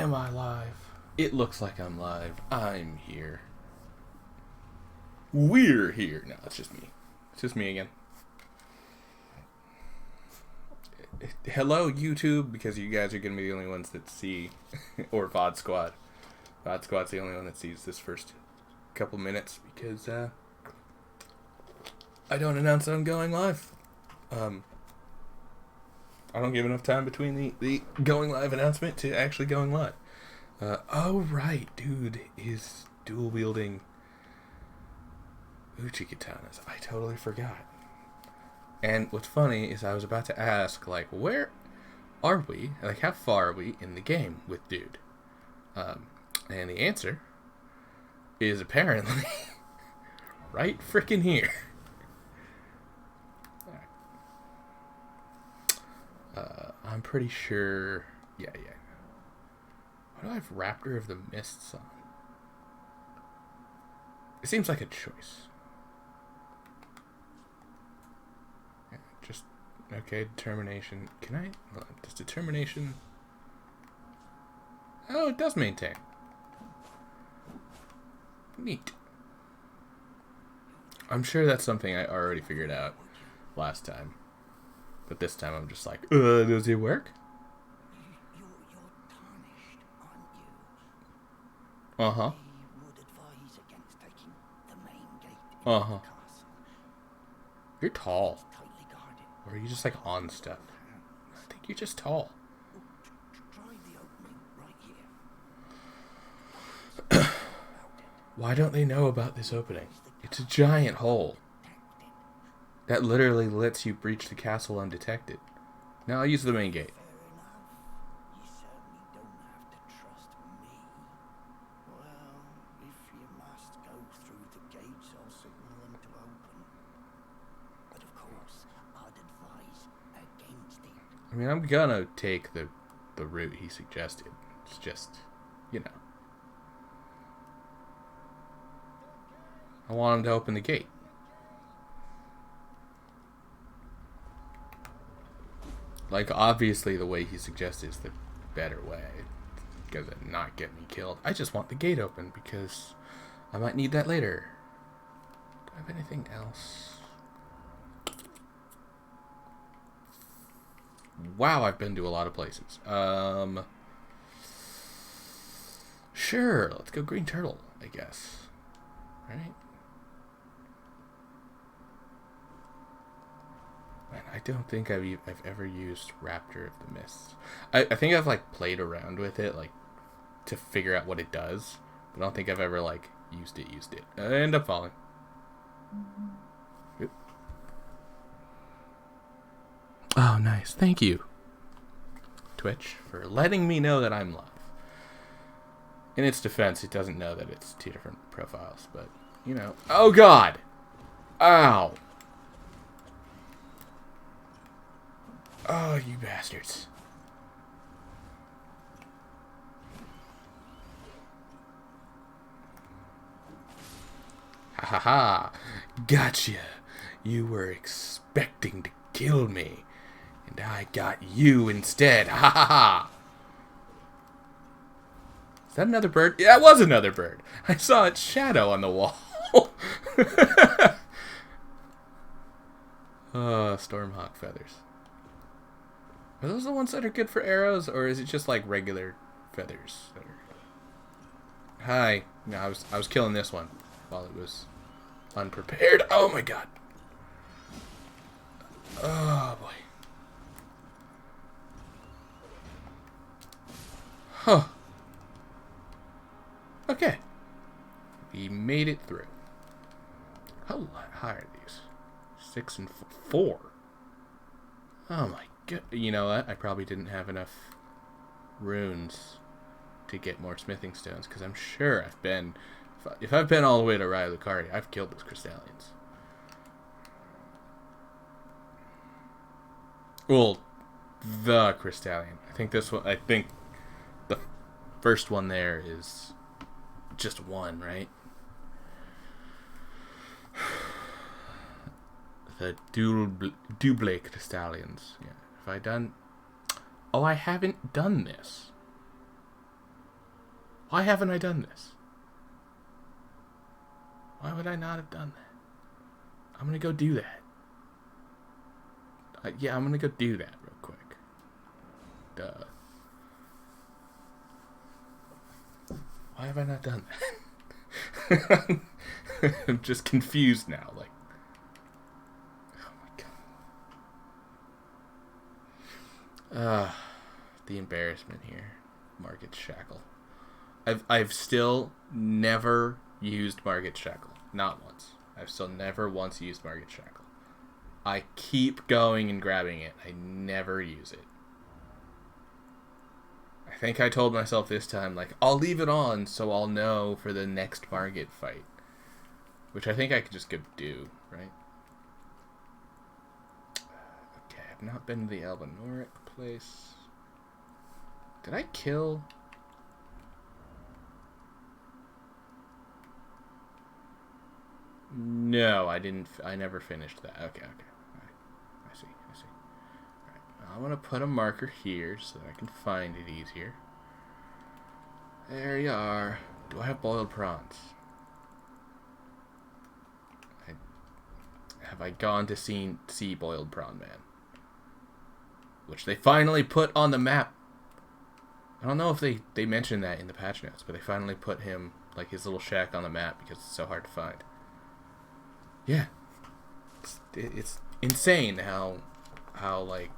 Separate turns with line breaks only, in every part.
Am I live? It looks like I'm live. I'm here. We're here. No, it's just me. It's just me again. Hello, YouTube, because you guys are going to be the only ones that see, or VOD Squad. VOD Squad's the only one that sees this first couple minutes, because I don't announce that I'm going live. I don't give enough time between the going live announcement to actually going live. Oh, right, dude is dual-wielding Uchi-katanas. I totally forgot. And what's funny is I was about to ask, like, where are we? Like, how far are we in the game with Dude? And the answer is apparently right frickin' here. I'm pretty sure... Yeah. Why do I have Raptor of the Mists on? It seems like a choice. Yeah, just... Okay, determination. Can I... Hold on. Does determination... Oh, it does maintain. Neat. I'm sure that's something I already figured out last time. But this time I'm just like, does it work?
You're tarnished, aren't you?
Uh-huh.
We would advise against taking the main gate into the castle.
You're tall.
It's tightly guarded.
Or are you just like on stuff? I think you're just tall.
Try the opening right here.
Why don't they know about this opening? It's a giant hole that literally lets you breach the castle undetected. Now I'll use the main gate.
Fair enough. You certainly don't have to trust me. Well, if you must go through the gates, I'll signal them to open. But of course, I'd advise against it.
I mean, I'm gonna take the route he suggested. It's just, you know. I want him to open the gate. Like, obviously the way he suggested is the better way. It's gonna not get me killed. I just want the gate open because I might need that later. Do I have anything else? Wow, I've been to a lot of places. Sure, let's go green turtle, I guess. Alright. Man, I don't think I've ever used Raptor of the Mists. I think I've, like, played around with it, like, to figure out what it does. But I don't think I've ever, like, used it. I end up falling. Oop. Oh, nice. Thank you, Twitch, for letting me know that I'm live. In its defense, it doesn't know that it's two different profiles, but, you know. Oh, God! Ow! Oh, you bastards. Ha ha ha. Gotcha. You were expecting to kill me, and I got you instead. Ha ha ha. Is that another bird? Yeah, it was another bird. I saw its shadow on the wall. Stormhawk feathers. Are those the ones that are good for arrows, or is it just like regular feathers? Hi. No, I was killing this one while it was unprepared. Oh my god. Oh boy. Huh. Okay. We made it through. How high are these? 6 and 4. Oh my god. You know what? I probably didn't have enough runes to get more smithing stones, because I'm sure I've been... If I've been all the way to Raya Lucaria, I've killed those crystallians. Well, the crystallian. I think this one... I think the first one there is just one, right? The double crystallians. Yeah. Have I done... Oh, I haven't done this. Why haven't I done this? Why would I not have done that? I'm gonna go do that. Yeah, I'm gonna go do that real quick. Duh. Why have I not done that? I'm just confused now. Like, oh my god. The embarrassment here. Market Shackle. I've still never used Market Shackle. Not once. I've still never once used Market Shackle. I keep going and grabbing it. I never use it. I think I told myself this time, like, I'll leave it on so I'll know for the next Margit fight. Which I think I could just go do, right? Okay, I've not been to the Albinoric place. Did I kill... No, I didn't. I never finished that. Okay. Alright. I see. Alright. I want to put a marker here so that I can find it easier. There you are. Do I have boiled prawns? Have I gone to see Boiled Prawn Man? Which they finally put on the map. I don't know if they mentioned that in the patch notes, but they finally put him, like, his little shack on the map because it's so hard to find. Yeah. It's insane how like,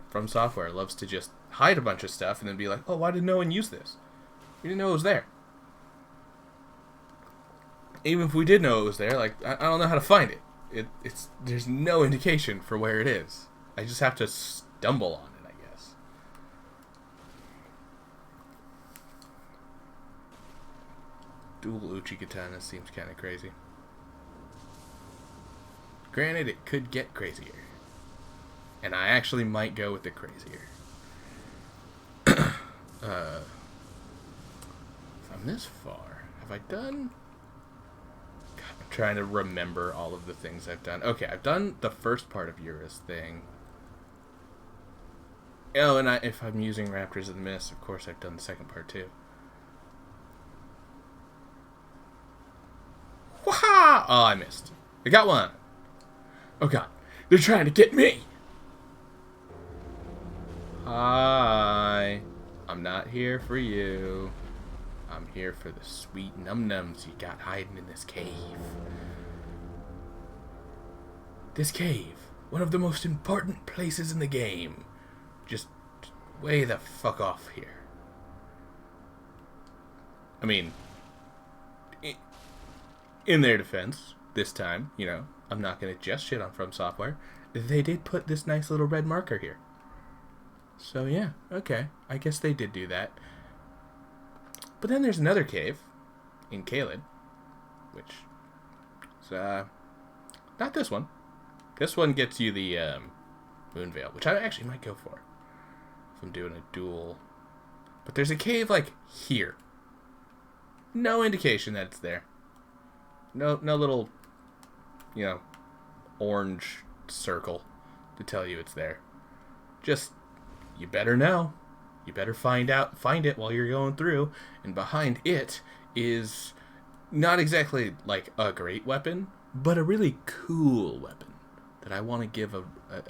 From Software loves to just hide a bunch of stuff and then be like, oh, why did no one use this? We didn't know it was there. Even if we did know it was there, like, I don't know how to find it. There's no indication for where it is. I just have to stumble on it, I guess. Dual Uchi Katana seems kind of crazy. Granted, it could get crazier. And I actually might go with the crazier. If I'm this far, have I done... I'm trying to remember all of the things I've done. Okay, I've done the first part of Yura's thing. Oh, and if I'm using Raptors of the Mist, of course I've done the second part too. Waha! Oh, I missed. I got one. Oh god, they're trying to get me! Hi. I'm not here for you. I'm here for the sweet num-nums you got hiding in this cave. This cave, one of the most important places in the game. Just way the fuck off here. I mean, in their defense, this time, you know, I'm not going to just shit on From Software. They did put this nice little red marker here. So yeah, okay. I guess they did do that. But then there's another cave in Caelid, which is, not this one. This one gets you the Moonveil, which I actually might go for if I'm doing a duel. But there's a cave, like, here. No indication that it's there. No little, you know, orange circle to tell you it's there. Just, you better know. You better find it while you're going through. And behind it is not exactly like a great weapon, but a really cool weapon that I want to give a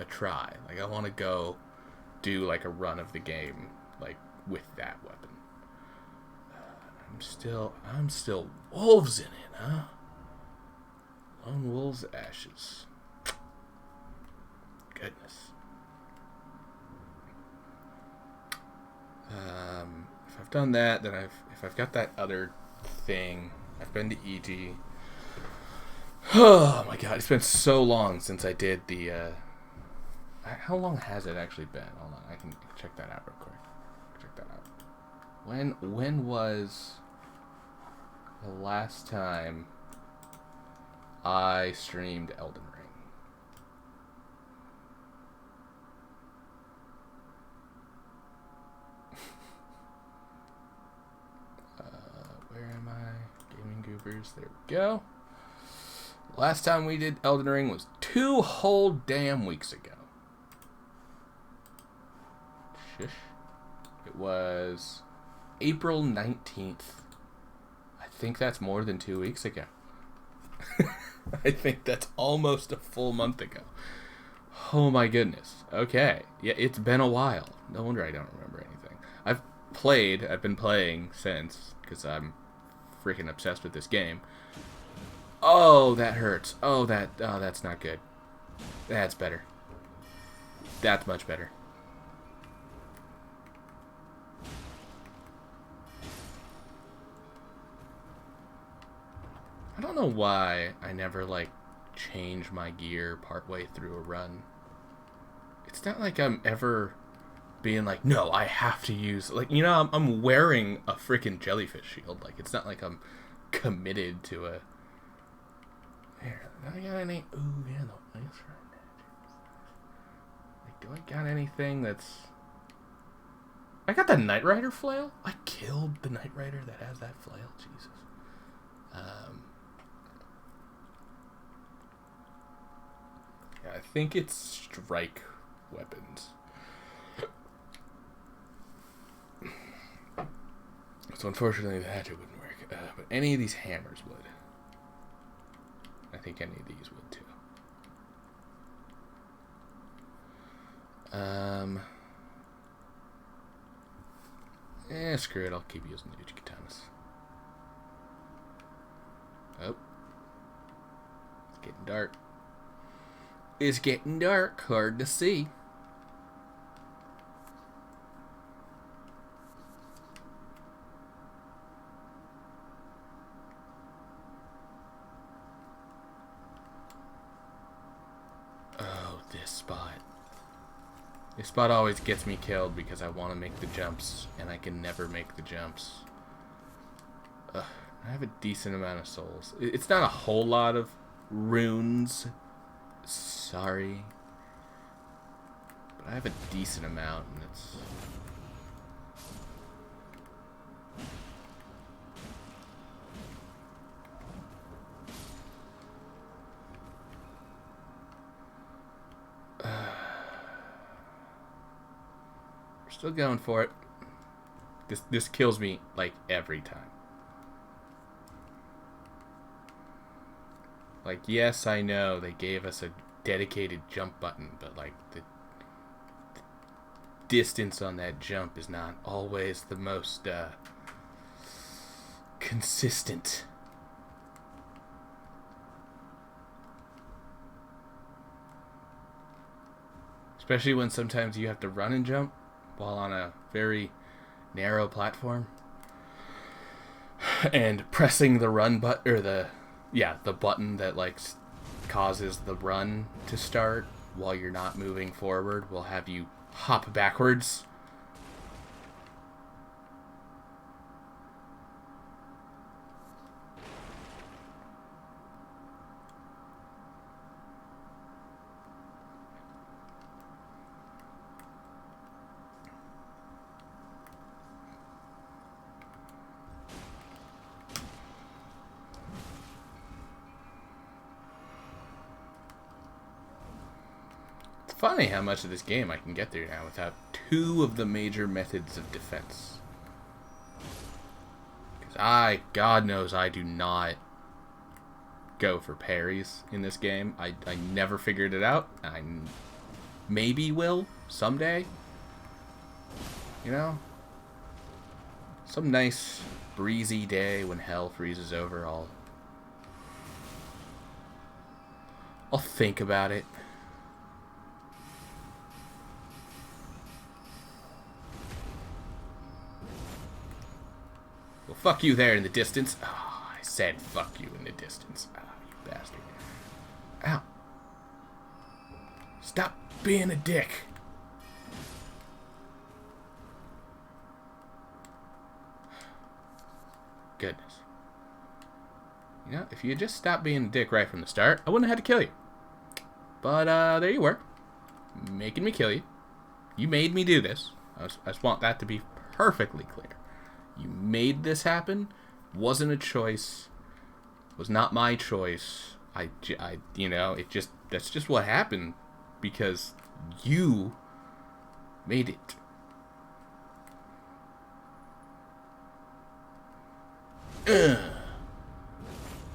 try. Like, I want to go do like a run of the game, like, with that weapon. I'm still wolves in it, huh? Lone Wolf's Ashes. Goodness. If I've done that, then if I've got that other thing, I've been to EG. Oh my god, it's been so long since I did the, how long has it actually been? Hold on, I can check that out real quick. Check that out. When was the last time I streamed Elden Ring? Where am I? Gaming Goobers. There we go. Last time we did Elden Ring was 2 whole damn weeks ago. Shush. It was April 19th. I think that's more than 2 weeks ago. I think that's almost a full month ago. Oh my goodness. Okay. Yeah, it's been a while. No wonder I don't remember anything. I've been playing since, because I'm freaking obsessed with this game. Oh, that hurts. Oh, that's not good. That's better. That's much better. I don't know why I never, like, change my gear partway through a run. It's not like I'm ever being like, no, I have to use... Like, you know, I'm wearing a freaking jellyfish shield. Like, it's not like I'm committed to a... Here, do I got any... Ooh, yeah, no, that's right. Like, do I got anything that's... I got the Knight Rider flail? I killed the Knight Rider that has that flail? Jesus. Yeah, I think it's strike weapons. So unfortunately the hatchet wouldn't work. But any of these hammers would. I think any of these would too. Screw it. I'll keep using the Uchikatanas. Oh. It's getting dark. It's getting dark. Hard to see. Oh, this spot. This spot always gets me killed because I want to make the jumps, and I can never make the jumps. Ugh, I have a decent amount of souls. It's not a whole lot of runes. Sorry. But I have a decent amount, and it's... Still going for it. This kills me like every time. Like, yes, I know they gave us a dedicated jump button, but like the distance on that jump is not always the most consistent. Especially when sometimes you have to run and jump while on a very narrow platform. And pressing the run button, or the button that like causes the run to start while you're not moving forward will have you hop backwards. Funny how much of this game I can get through now without two of the major methods of defense. Because God knows I do not go for parries in this game. I never figured it out. I maybe will someday. You know? Some nice breezy day when hell freezes over, I'll think about it. Well, fuck you there in the distance. Oh, I said fuck you in the distance. Oh, you bastard. Ow. Stop being a dick. Goodness. You know, if you had just stopped being a dick right from the start, I wouldn't have had to kill you. But, there you were. Making me kill you. You made me do this. I just want that to be perfectly clear. You made this happen. Wasn't a choice. Was not my choice. You know, that's just what happened because you made it.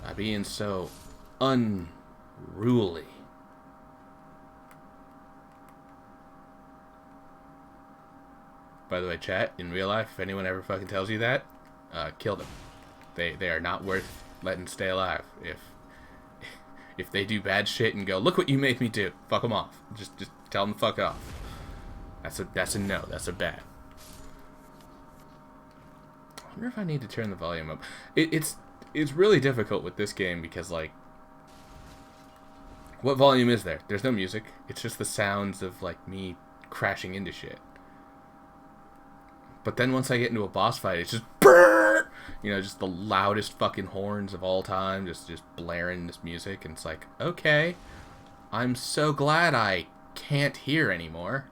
By being so unruly. By the way, chat, in real life, if anyone ever fucking tells you that, kill them. They are not worth letting stay alive. If they do bad shit and go, look what you made me do, fuck them off. Just tell them to fuck off. That's a no. That's a bad. I wonder if I need to turn the volume up. It's really difficult with this game because, like, what volume is there? There's no music. It's just the sounds of, like, me crashing into shit. But then once I get into a boss fight, it's just brrr! You know, just the loudest fucking horns of all time, just blaring this music, and it's like, okay, I'm so glad I can't hear anymore.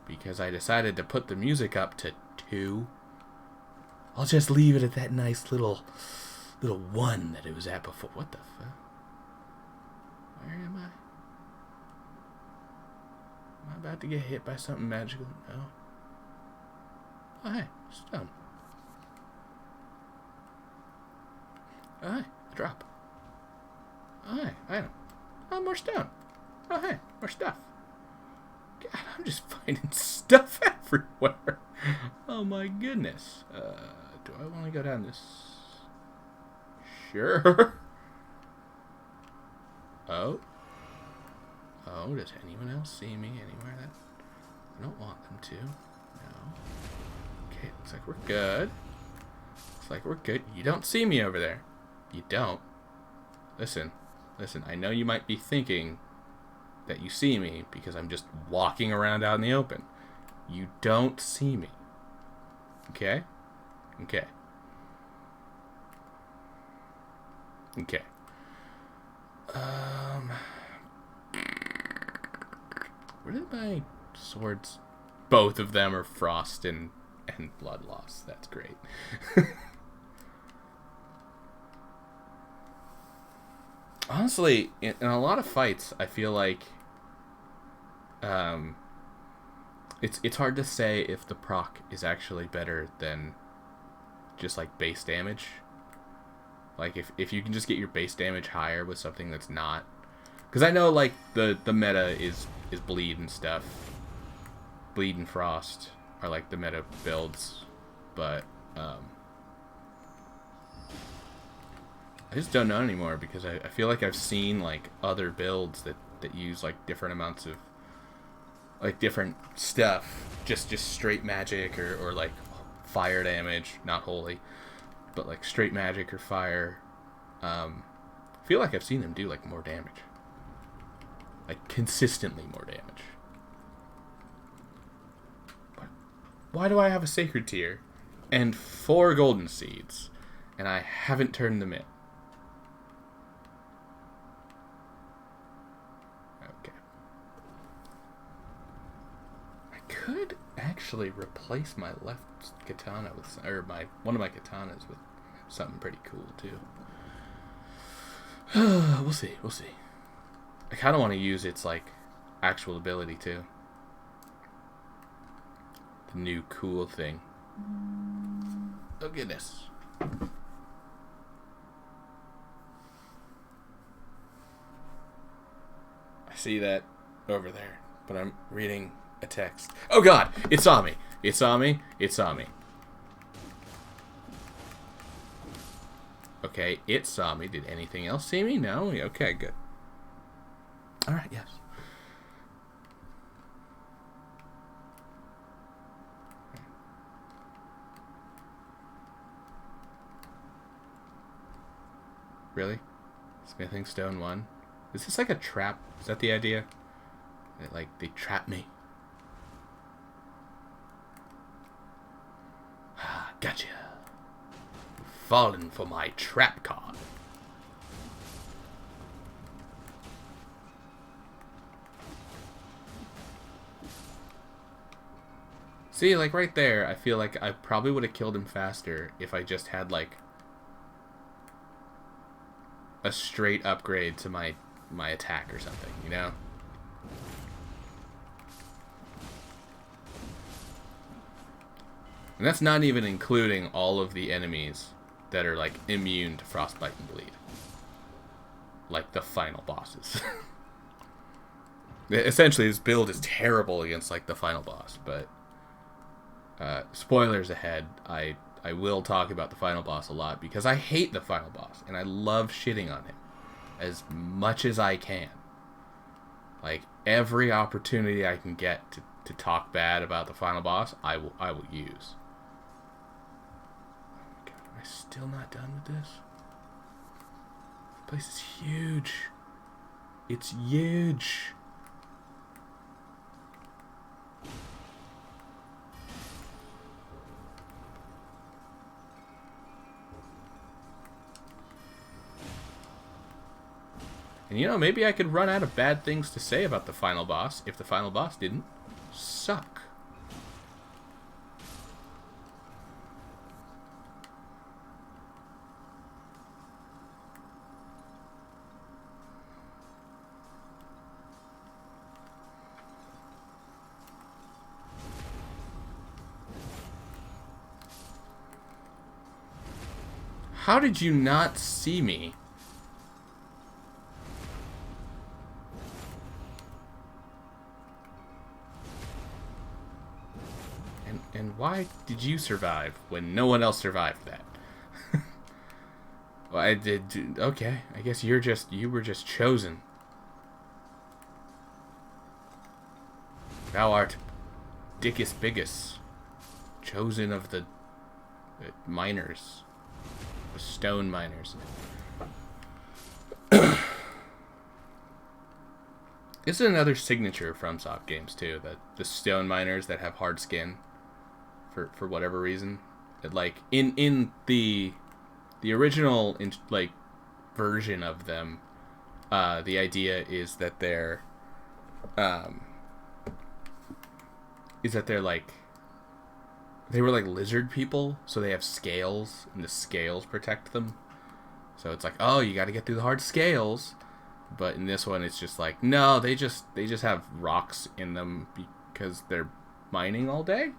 Because I decided to put the music up to 2. I'll just leave it at that nice little 1 that it was at before. What the fuck? Where am I? Am I about to get hit by something magical? No. Oh, hey, stone. Oh, hey, a drop. Oh, hey, item. Oh, more stone. Oh, hey, more stuff. God, I'm just finding stuff everywhere. Oh, my goodness. Do I want to go down this? Sure. Oh. Oh, does anyone else see me anywhere that I don't want them to? No. Okay, looks like we're good. Looks like we're good. You don't see me over there. You don't. Listen, I know you might be thinking that you see me because I'm just walking around out in the open. You don't see me. Okay? Okay. Okay. Where did my swords? Both of them are frost and blood loss. That's great. Honestly, in a lot of fights, I feel like it's hard to say if the proc is actually better than just like base damage. Like if you can just get your base damage higher with something that's not, because I know like the meta is bleed and stuff. Bleed and frost are like the meta builds, but I just don't know anymore because I feel like I've seen like other builds that use like different amounts of like different stuff, just straight magic or like fire damage, not holy, but like straight magic or fire. I feel like I've seen them do like more damage, like consistently more damage. But why do I have a sacred tier and 4 golden seeds and I haven't turned them in? Could actually replace my left katana with, or one of my katanas with something pretty cool too. We'll see. I kind of want to use its like actual ability too. The new cool thing. Oh goodness. I see that over there, but I'm reading a text. Oh god, it saw me. It saw me. Okay, it saw me. Did anything else see me? No? Okay, good. Alright, yes. Really? Smithing stone 1? Is this like a trap? Is that the idea? That, like, they trap me? Gotcha. Fallen for my trap card. See, like right there, I feel like I probably would have killed him faster if I just had like a straight upgrade to my attack or something, you know? And that's not even including all of the enemies that are, like, immune to frostbite and bleed. Like the final bosses. Essentially, this build is terrible against, like, the final boss, but... spoilers ahead, I will talk about the final boss a lot, because I hate the final boss, and I love shitting on him as much as I can. Like, every opportunity I can get to talk bad about the final boss, I will use. Oh my god, am I still not done with this? This place is huge. It's huge. And you know, maybe I could run out of bad things to say about the final boss if the final boss didn't suck. How did you not see me? And why did you survive when no one else survived that? Well, I did. Okay, I guess you were just chosen. Thou art Dickus Biggus, chosen of the miners, the stone miners. This is another signature from FromSoft games too. That the stone miners that have hard skin, for whatever reason, that, like, in the original version of them, the idea is that they're like, they were like lizard people, so they have scales, and the scales protect them. So it's like, oh, you got to get through the hard scales. But in this one, it's just like, no, they just have rocks in them because they're mining all day.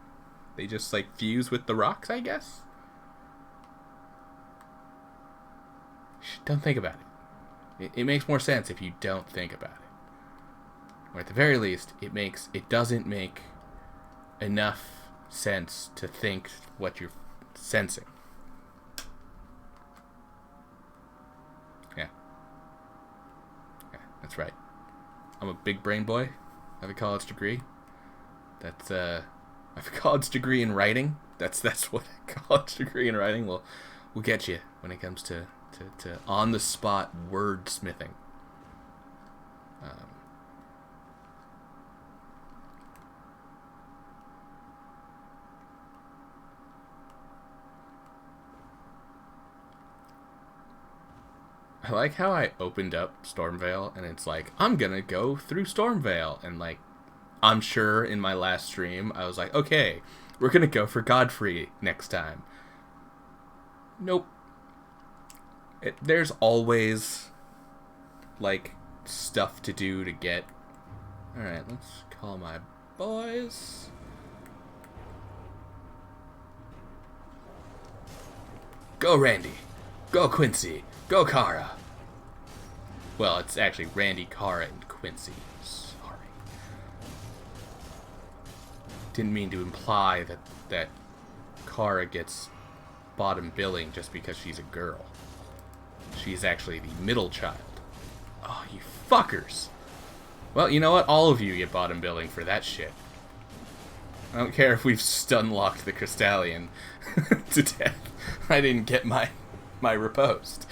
They just, like, fuse with the rocks, I guess. Don't think about it. It makes more sense if you don't think about it. Or at the very least, it doesn't make enough sense to think what you're sensing. Yeah, that's right. I'm a big brain boy. I have a college degree. I have a college degree in writing. That's what a college degree in writing will get you when it comes to on the spot wordsmithing. I like how I opened up Stormvale and it's like, I'm gonna go through Stormvale, and, like, I'm sure in my last stream I was like, okay, we're gonna go for Godfrey next time. Nope. There's always, like, stuff to do to get. Alright, let's call my boys. Go Randy. Go Quincy. Go Kara. Well, it's actually Randy, Kara, and Quincy. Sorry. Didn't mean to imply that Kara gets bottom billing just because she's a girl. She's actually the middle child. Oh, you fuckers. Well, you know what? All of you get bottom billing for that shit. I don't care if we've stun-locked the Crystallian to death. I didn't get my riposte.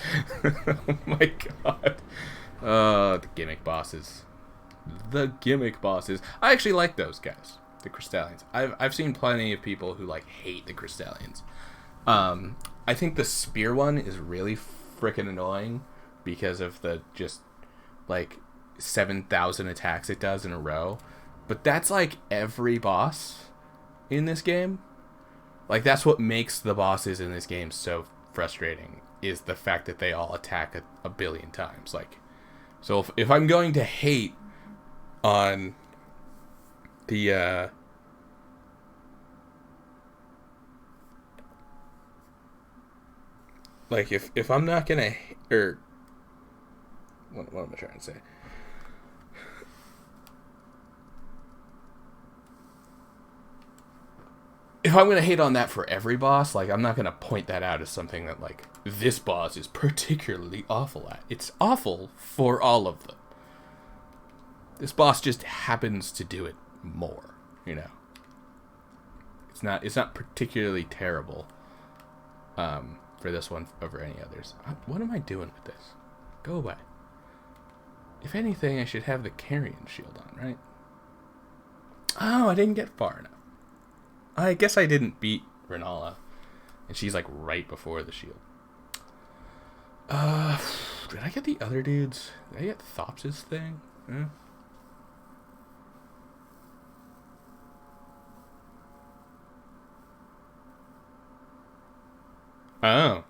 Oh my god. The gimmick bosses. The gimmick bosses. I actually like those guys. The Crystallians. I've seen plenty of people who, like, hate the Crystallians. I think the spear one is really freaking annoying because of the just, like, 7,000 attacks it does in a row. But that's, like, every boss in this game. Like, that's what makes the bosses in this game so frustrating, is the fact that they all attack a billion times. Like, so if I'm going to hate on the Like, if I'm not gonna... Or... What am I trying to say? If I'm gonna hate on that for every boss, like, I'm not gonna point that out as something that, like, this boss is particularly awful at. It's awful for all of them. This boss just happens to do it more, you know. It's not particularly terrible for this one over any others. What am I doing with this? Go away. If anything, I should have the carrion shield on, right? Oh, I didn't get far enough. I guess I didn't beat Renala. And she's like right before the shield. Did I get the other dudes? Did I get Thops' thing? Yeah. Oh.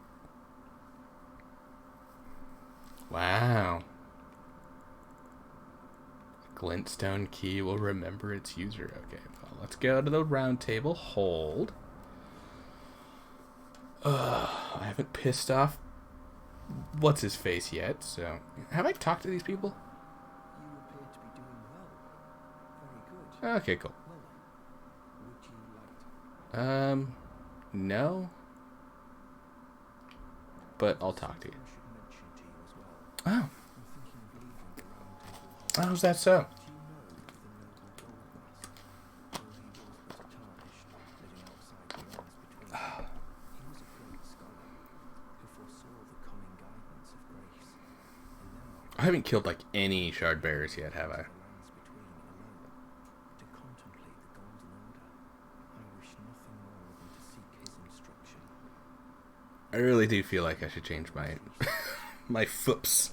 Wow. Glintstone key will remember its user. Okay, well, let's go to the round table. Hold. I haven't pissed off what's his face yet, so... Have I talked to these people?
You appear to be doing well. Very good.
Okay, cool.
Well, would you like to...
No. But I'll talk to you.
I should mention to you as well.
Oh.
I'm thinking of leaving the round table.
How's that so?
Do you know the noble Goldmask? Though he was but a tarnished, living outside the realms between. He was a great scholar who foresaw the coming guidance of grace. And now
I haven't killed, like, any shard bearers yet, have I?
the lands between alone, to contemplate the Golden Order. I wish nothing more than to seek his instruction.
I really do feel like I should change my my foops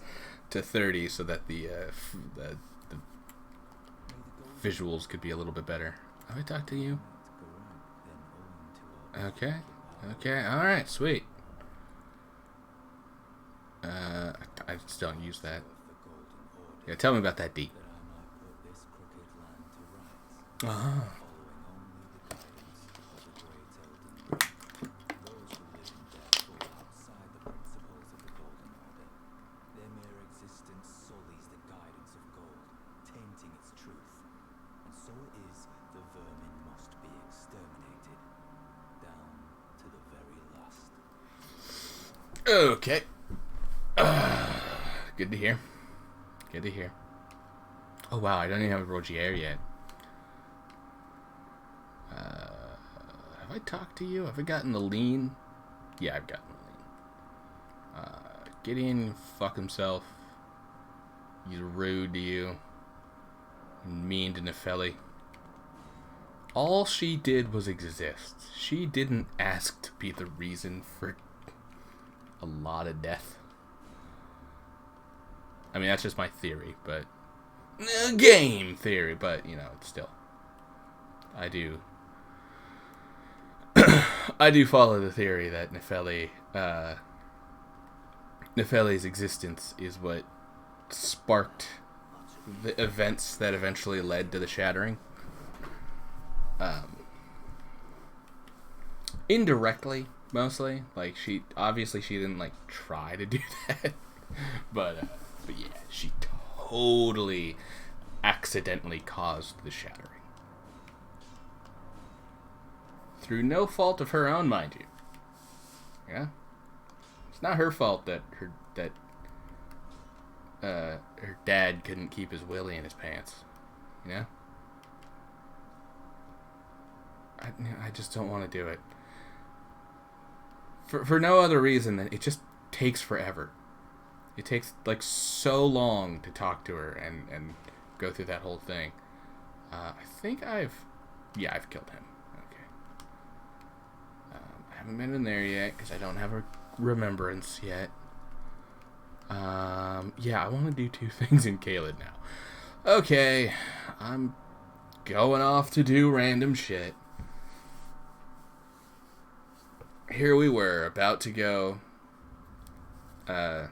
to 30 so that the visuals could be a little bit better. Have I talked to you? Okay. Okay. All right. Sweet. I just don't use that. Yeah. Tell me about that deep. Ah. Okay. Good to hear. Good to hear. Oh wow, I don't even have a Rogier yet. Have I talked to you? Have I gotten the lean? Yeah, I've gotten the lean. Gideon, fuck himself. He's rude to you. Mean to Nefeli. All she did was exist. She didn't ask to be the reason for a lot of death. I mean, that's just my theory, but... game theory, but, you know, it's still... I do follow the theory that Nefeli's existence is what sparked the events that eventually led to the shattering. Indirectly, mostly. Like, she didn't, like, try to do that. But yeah, she totally accidentally caused the shattering. Through no fault of her own, mind you. Yeah? It's not her fault that her dad couldn't keep his willy in his pants. You know? I just don't want to do it. For no other reason than it just takes forever. It takes, like, so long to talk to her and go through that whole thing. I think I've killed him. Okay. I haven't been in there yet because I don't have a remembrance yet. Yeah, I want to do 2 things in Caelid now. Okay, I'm going off to do random shit. Here we were, about to go... oh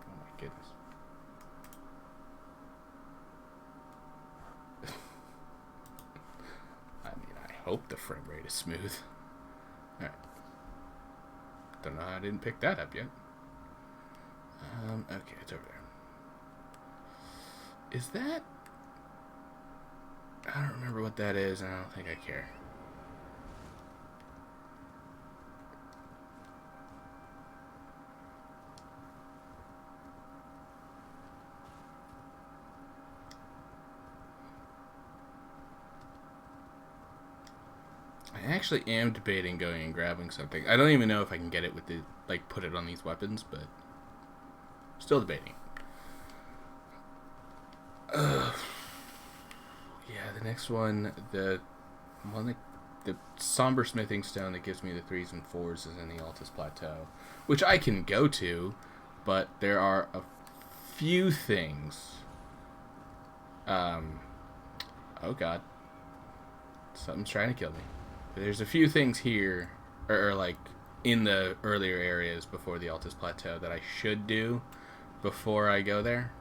my goodness. I mean, I hope the frame rate is smooth. Alright. Don't know how I didn't pick that up yet. Okay, it's over there. Is that... I don't remember what that is, and I don't think I care. I actually am debating going and grabbing something. I don't even know if I can get it with the, like, put it on these weapons, but still debating. Yeah, the next one, the somber smithing stone that gives me the 3s and 4s is in the Altus Plateau, which I can go to, but there are a few things. Oh god, something's trying to kill me. There's a few things here, or like in the earlier areas before the Altus Plateau that I should do before I go there.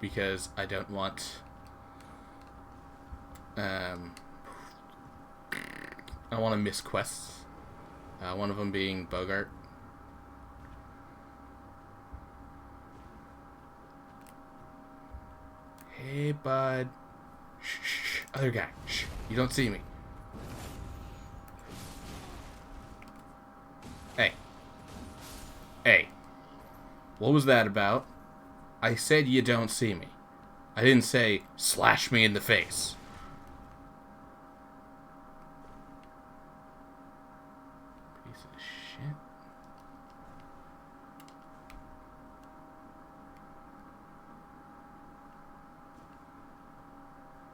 Because I don't want... I want to miss quests. One of them being Bogart. Hey, bud. Shh, other guy. Shh, you don't see me. Hey. Hey. What was that about? I said you don't see me. I didn't say, slash me in the face. Piece of shit.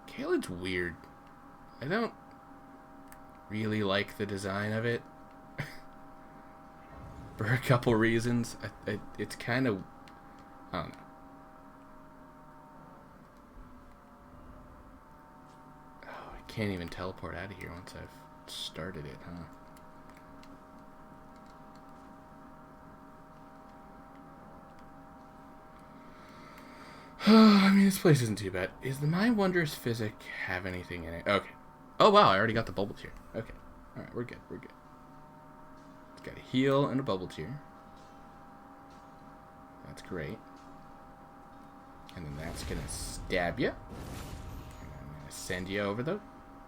Caelad's weird. I don't really like the design of it. For a couple reasons. It's kind of... I don't know. Oh, I can't even teleport out of here once I've started it, huh? I mean, this place isn't too bad. Is the My Wondrous Physic have anything in it? Okay. Oh, wow, I already got the bubble tier. Okay. Alright, we're good, we're good. It's got a heal and a bubble tier. That's great. And then that's going to stab you. And I'm going to send you over the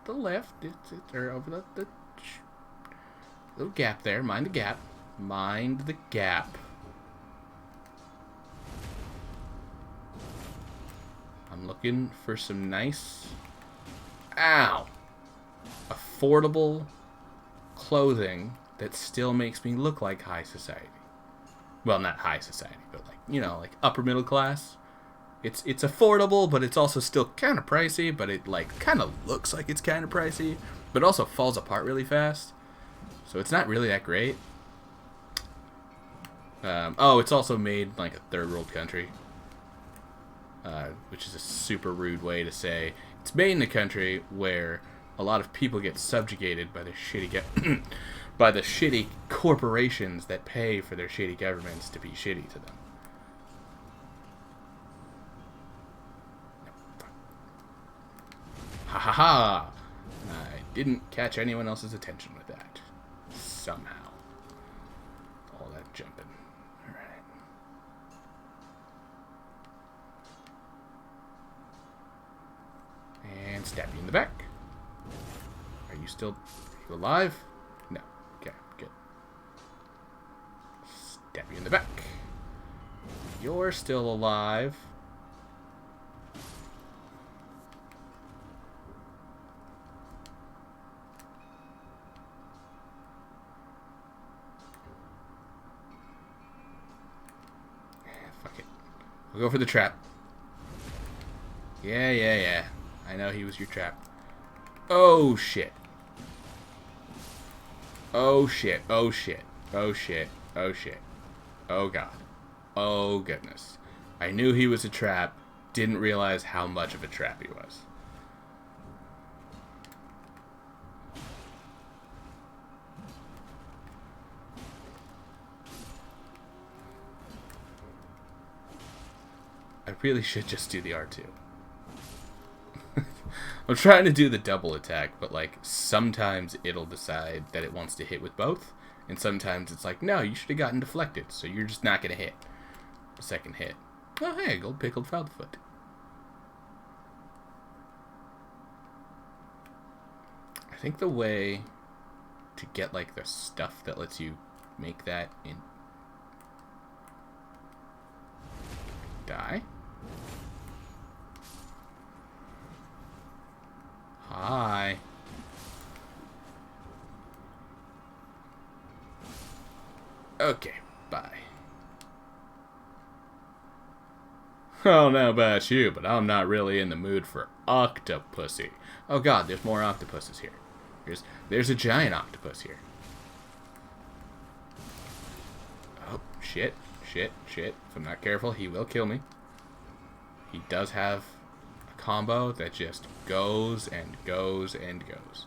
left. Or over the little gap there. Mind the gap. Mind the gap. I'm looking for some nice... Ow! Affordable clothing that still makes me look like high society. Well, not high society, but like, you know, like upper middle class. It's affordable, but it's also still kind of pricey, but it like kind of looks like it's kind of pricey, but also falls apart really fast. So it's not really that great. Oh, it's also made like a third world country. Which is a super rude way to say it's made in a country where a lot of people get subjugated by the shitty by the shitty corporations that pay for their shitty governments to be shitty to them. Ha ha ha! I didn't catch anyone else's attention with that. Somehow. All that jumping. Alright. And stab you in the back. Are you alive? No. Okay, good. Stab you in the back. You're still alive. Fuck it. We'll go for the trap. Yeah. I know he was your trap. Oh shit. Oh shit. Oh shit. Oh shit. Oh shit. Oh god. Oh goodness. I knew he was a trap. Didn't realize how much of a trap he was. I really should just do the R2. I'm trying to do the double attack, but like sometimes it'll decide that it wants to hit with both, and sometimes it's like, no, you should have gotten deflected, so you're just not gonna hit the second hit. Oh hey, gold pickled foot. I think the way to get like the stuff that lets you make that in die. Hi. Okay, bye. I don't know about you, but I'm not really in the mood for octopussy. Oh god, there's more octopuses here. There's a giant octopus here. Oh, shit. If I'm not careful, he will kill me. He does have a combo that just goes and goes and goes.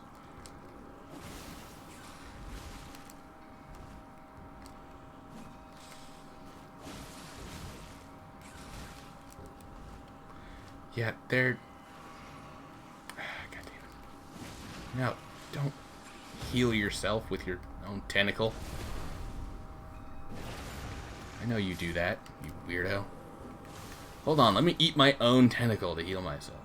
Yeah, they're... God damn it. No, don't heal yourself with your own tentacle. I know you do that, you weirdo. Hold on, let me eat my own tentacle to heal myself.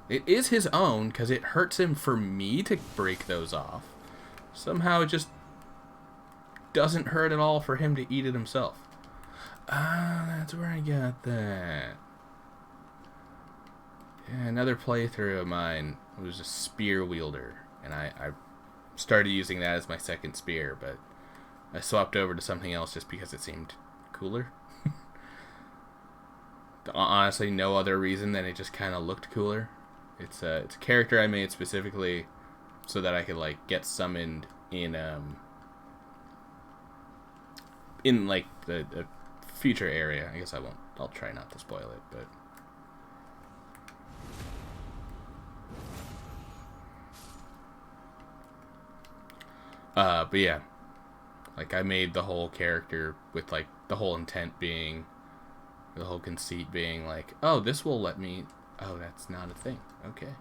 It is his own, because it hurts him for me to break those off. Somehow it just doesn't hurt at all for him to eat it himself. Ah, that's where I got that. Yeah, another playthrough of mine was a spear wielder, and I started using that as my second spear, but I swapped over to something else just because it seemed cooler. Honestly, no other reason than it just kind of looked cooler. It's a character I made specifically so that I could like get summoned in like the future area. I guess I won't. I'll try not to spoil it, but yeah. Like, I made the whole character with, like, the whole intent being, the whole conceit being, like, oh, this will let me, oh, that's not a thing. Okay.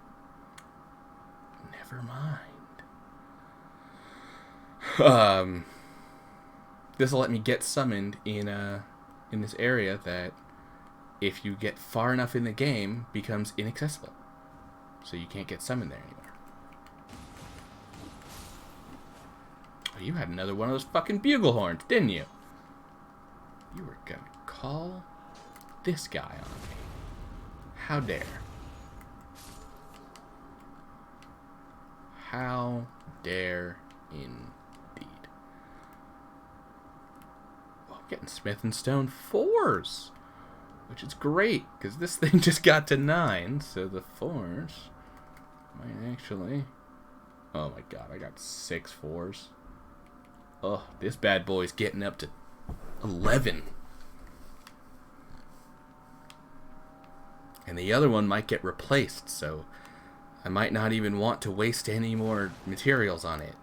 Never mind. This will let me get summoned in this area that, if you get far enough in the game, becomes inaccessible. So you can't get summoned there anymore. You had another one of those fucking bugle horns, didn't you? You were gonna call this guy on me. How dare. How dare indeed. Oh, I'm getting Smith and Stone 4s. Which is great, because this thing just got to 9, so the 4s might actually... Oh my god, I got 6 4s. Oh, this bad boy's getting up to 11. And the other one might get replaced, so I might not even want to waste any more materials on it.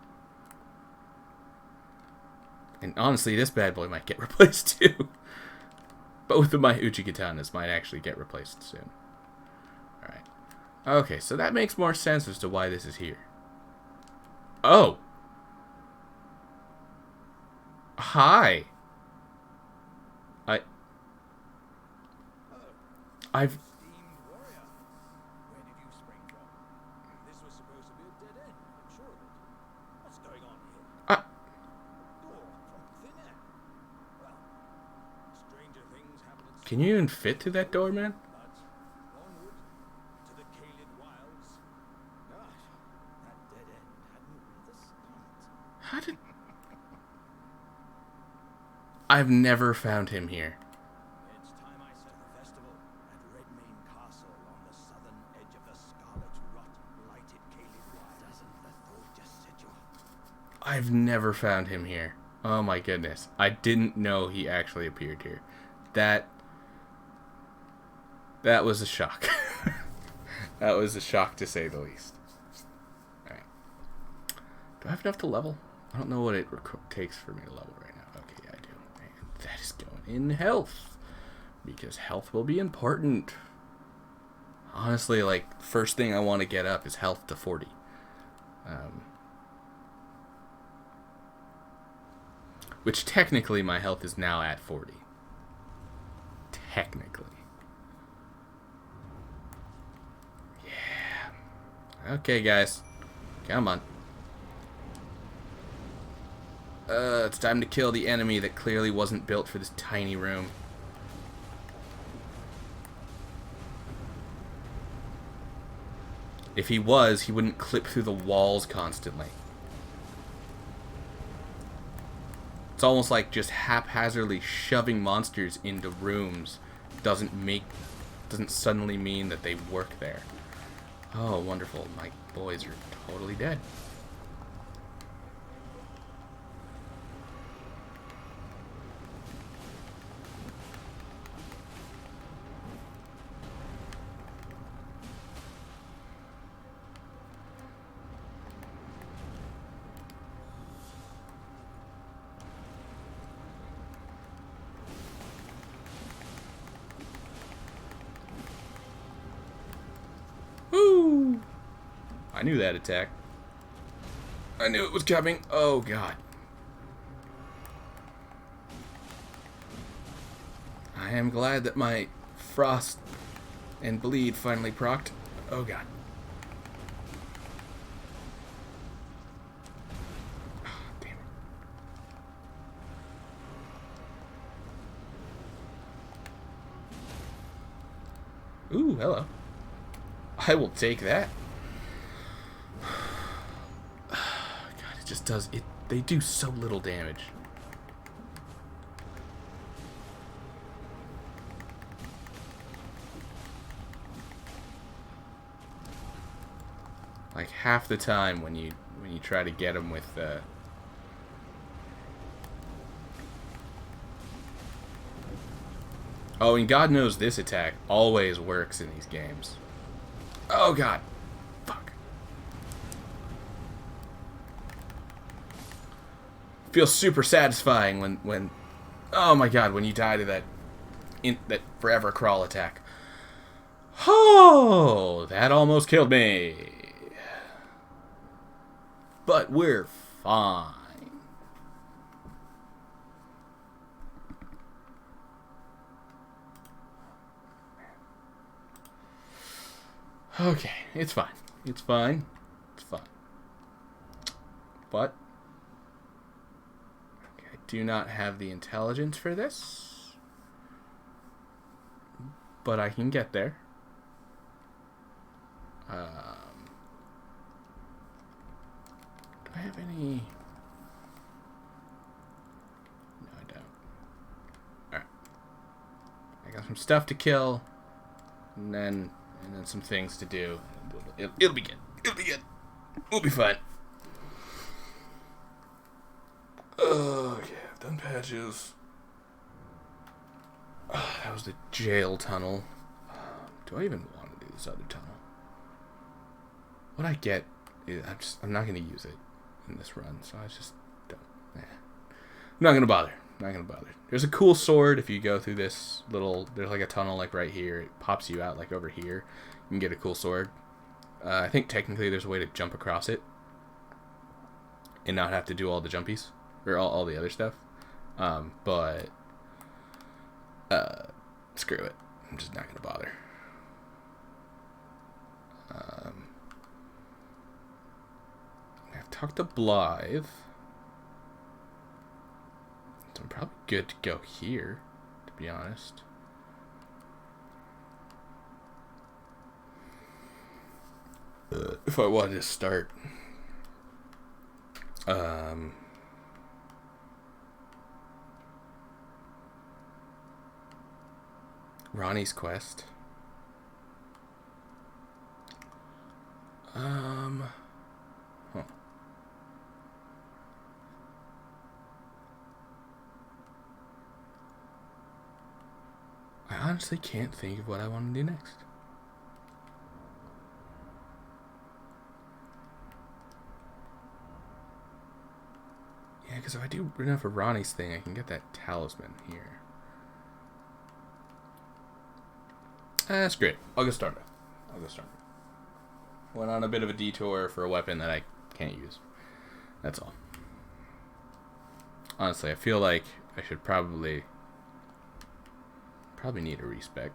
And honestly, this bad boy might get replaced too. Both of my Uchikatanas might actually get replaced soon. Alright. Okay, so that makes more sense as to why this is here. Oh! Hi. I've... Can you even fit through that door, man? How did... I've never found him here.
It's time I set the festival at Redmayne Castle on the southern edge of the scarlet rot blighted Caelid Wild. Doesn't the thought just set you up?
I've never found him here. Oh my goodness. I didn't know he actually appeared here. That was a shock. That was a shock to say the least. Alright. Do I have enough to level? I don't know what it takes for me to level right now. Okay, yeah, I do. And that is going in health. Because health will be important. honestly, like, first thing I want to get up is health to 40. Which technically my health is now at 40. Technically. Yeah. Okay, guys. Come on. It's time to kill the enemy that clearly wasn't built for this tiny room. If he was, he wouldn't clip through the walls constantly. It's almost like just haphazardly shoving monsters into rooms doesn't suddenly mean that they work there. Oh, wonderful. My boys are totally dead. Woo! I knew that attack. I knew it was coming. Oh, God. I am glad that my frost and bleed finally procced. Oh, God. Oh, damn it. Ooh, hello. I will take that. God, it just does it. They do so little damage. Like half the time when you try to get them with Oh, and God knows this attack always works in these games. Oh, God. Fuck. Feels super satisfying when oh my God, when you die to that forever crawl attack. Oh, that almost killed me. But we're fine. Okay, it's fine. It's fine. It's fine. But okay, I do not have the intelligence for this. But I can get there. Do I have any? No, I don't. Alright. I got some stuff to kill. And then some things to do. It'll be good. It'll be good. We'll be fine. Oh, yeah. I've done patches. Oh, that was the jail tunnel. Do I even want to do this other tunnel? What I get is I'm not going to use it in this run, so I just don't. I'm not going to bother. Not going to bother. There's a cool sword if you go through this little... There's like a tunnel like right here. It pops you out like over here. You can get a cool sword. I think technically there's a way to jump across it and not have to do all the jumpies. Or all the other stuff. But... screw it. I'm just not going to bother. I've talked to Blythe. So I'm probably good to go here, to be honest. If I wanted to start Ronnie's quest. Huh. I honestly can't think of what I want to do next. Yeah, because if I do enough of Ronnie's thing, I can get that talisman here. That's great. I'll get started. of the storm. Went on a bit of a detour for a weapon that I can't use. That's all. Honestly, I feel like I should probably need a respec.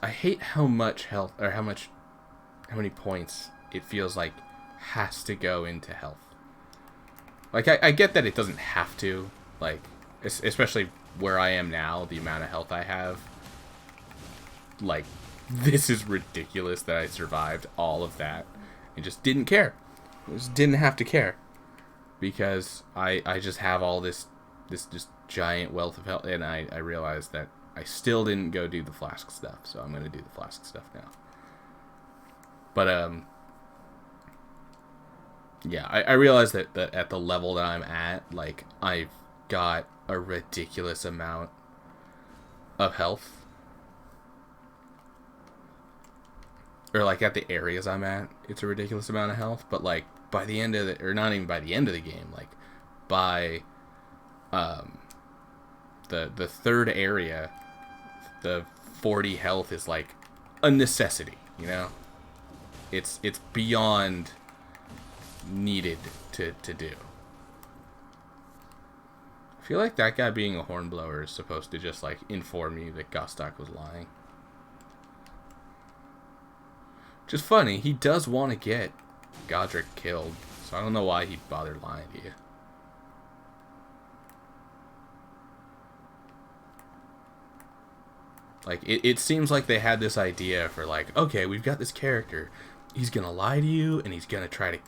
I hate how much health, or how many points it feels like has to go into health. Like, I get that it doesn't have to, like, especially where I am now, the amount of health I have. Like, this is ridiculous that I survived all of that and just didn't care. I just didn't have to care. Because I just have all this just giant wealth of health, and I realized that I still didn't go do the flask stuff, so I'm going to do the flask stuff now. But, yeah, I realized that at the level that I'm at, like, I've got a ridiculous amount of health. Or, like, at the areas I'm at, it's a ridiculous amount of health, but, like, by the end of the, or not even by the end of the game, like, by, the third area, the 40 health is, like, a necessity, you know? It's beyond needed to do. I feel like that guy being a hornblower is supposed to just, like, inform me that Gostok was lying. Which is funny, he does want to get Godric killed, so I don't know why he'd bother lying to you. Like, it seems like they had this idea for, like, okay, we've got this character. He's gonna lie to you, and he's gonna try to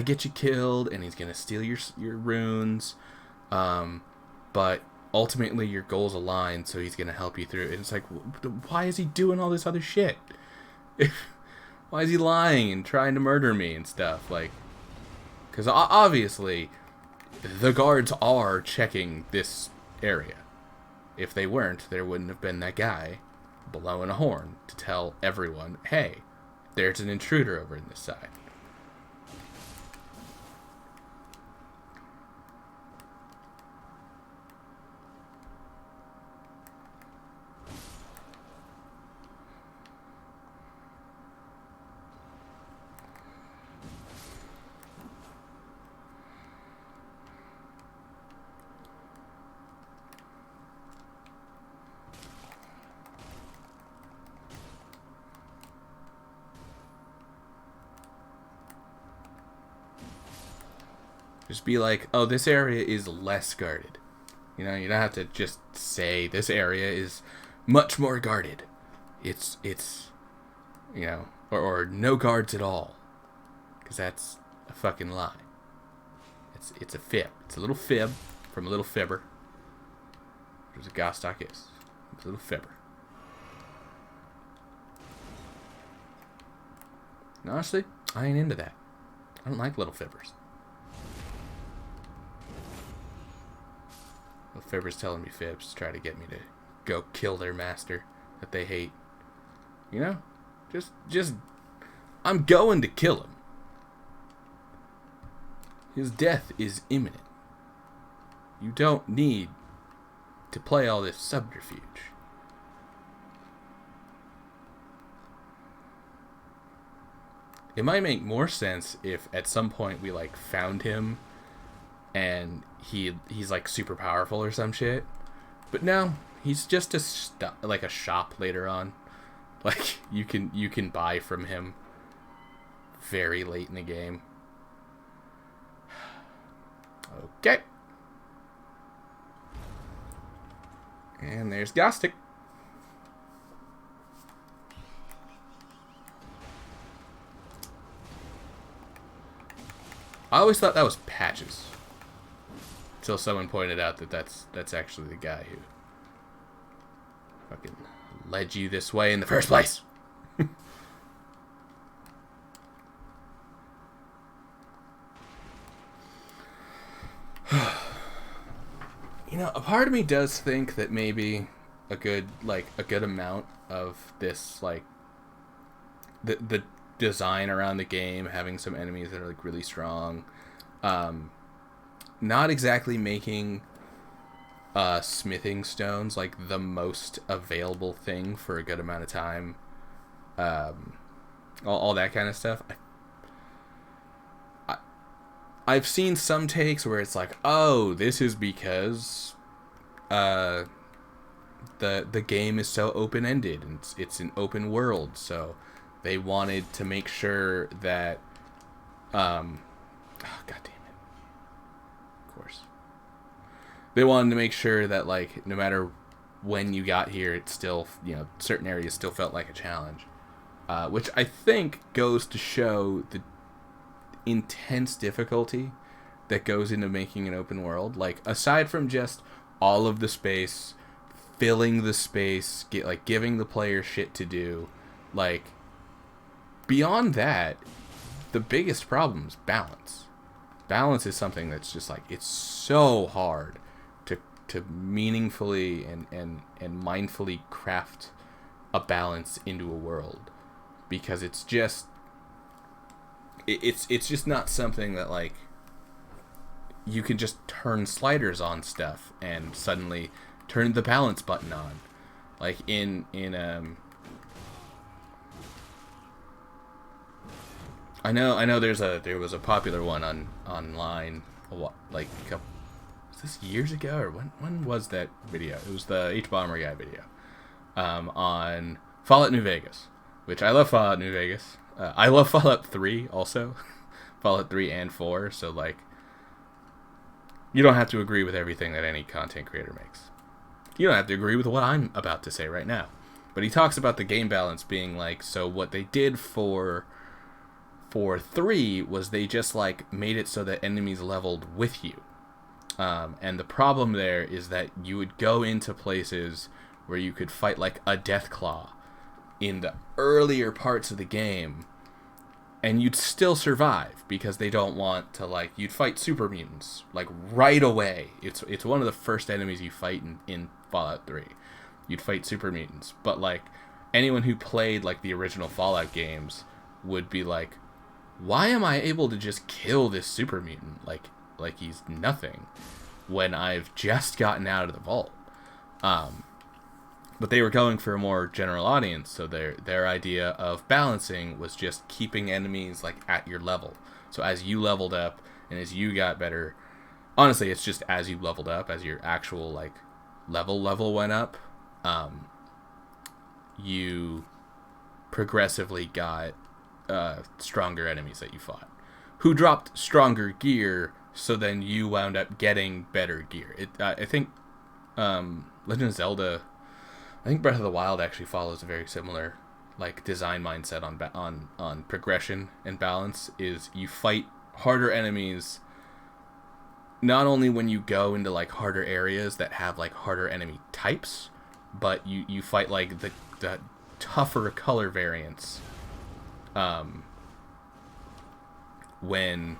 get you killed, and he's gonna steal your runes. But ultimately your goals align, so he's gonna help you through. And it's like, why is he doing all this other shit? Why is he lying and trying to murder me and stuff? Like, because obviously the guards are checking this area. If they weren't, there wouldn't have been that guy blowing a horn to tell everyone, hey, there's an intruder over in this side. Just be like, oh, this area is less guarded. You know, you don't have to just say this area is much more guarded. It's you know, or no guards at all. Because that's a fucking lie. It's a fib. It's a little fib from a little fibber. There's a Gostok is. It's a little fibber. And honestly, I ain't into that. I don't like little fibbers. Little fibbers telling me fibs to try to get me to go kill their master that they hate. You know? Just I'm going to kill him. His death is imminent. You don't need to play all this subterfuge. It might make more sense if at some point we, like, found him and he's like super powerful or some shit. But no, he's just like a shop later on. Like, you can buy from him very late in the game. Okay. And there's Gostik. I always thought that was Patches. Until someone pointed out that that's actually the guy who fucking led you this way in the first place. You know, a part of me does think that maybe a good amount of this, like, the design around the game, having some enemies that are, like, really strong, not exactly making smithing stones like the most available thing for a good amount of time. All that kind of stuff. I've seen some takes where it's like, oh, this is because the game is so open-ended and it's an open world, so they wanted to make sure that oh, god damn it. Of course. They wanted to make sure that, like, no matter when you got here, it still, certain areas still felt like a challenge. Which I think goes to show the intense difficulty that goes into making an open world. Like, aside from just all of the space, filling the space, giving the player shit to do, like, beyond that, the biggest problem is balance. Balance is something that's just like, it's so hard to meaningfully and mindfully craft a balance into a world, because it's just not something that, like, you can just turn sliders on stuff and suddenly turn the balance button on. Like I know there was a popular one online was this years ago, or when was that video? It was the H-Bomber guy video on Fallout New Vegas, which I love Fallout New Vegas. I love Fallout 3 also. Fallout 3 and 4, so, like, you don't have to agree with everything that any content creator makes. You don't have to agree with what I'm about to say right now. But he talks about the game balance being like, so what they did for 3 was they just, like, made it so that enemies leveled with you. And the problem there is that you would go into places where you could fight, like, a Deathclaw in the earlier parts of the game, and you'd still survive because they don't want to, like, you'd fight super mutants, like, right away. It's one of the first enemies you fight in Fallout 3. You'd fight super mutants, but, like, anyone who played, like, the original Fallout games would be like, why am I able to just kill this super mutant like he's nothing when I've just gotten out of the vault? But they were going for a more general audience, so their idea of balancing was just keeping enemies, like, at your level. So as you leveled up and as you got better, honestly, it's just as you leveled up, as your actual, like, level went up, you progressively got stronger enemies that you fought, who dropped stronger gear, so then you wound up getting better gear. I think Legend of Zelda, I think Breath of the Wild actually follows a very similar, like, design mindset on progression and balance. Is you fight harder enemies not only when you go into, like, harder areas that have, like, harder enemy types, but you fight, like, the tougher color variants when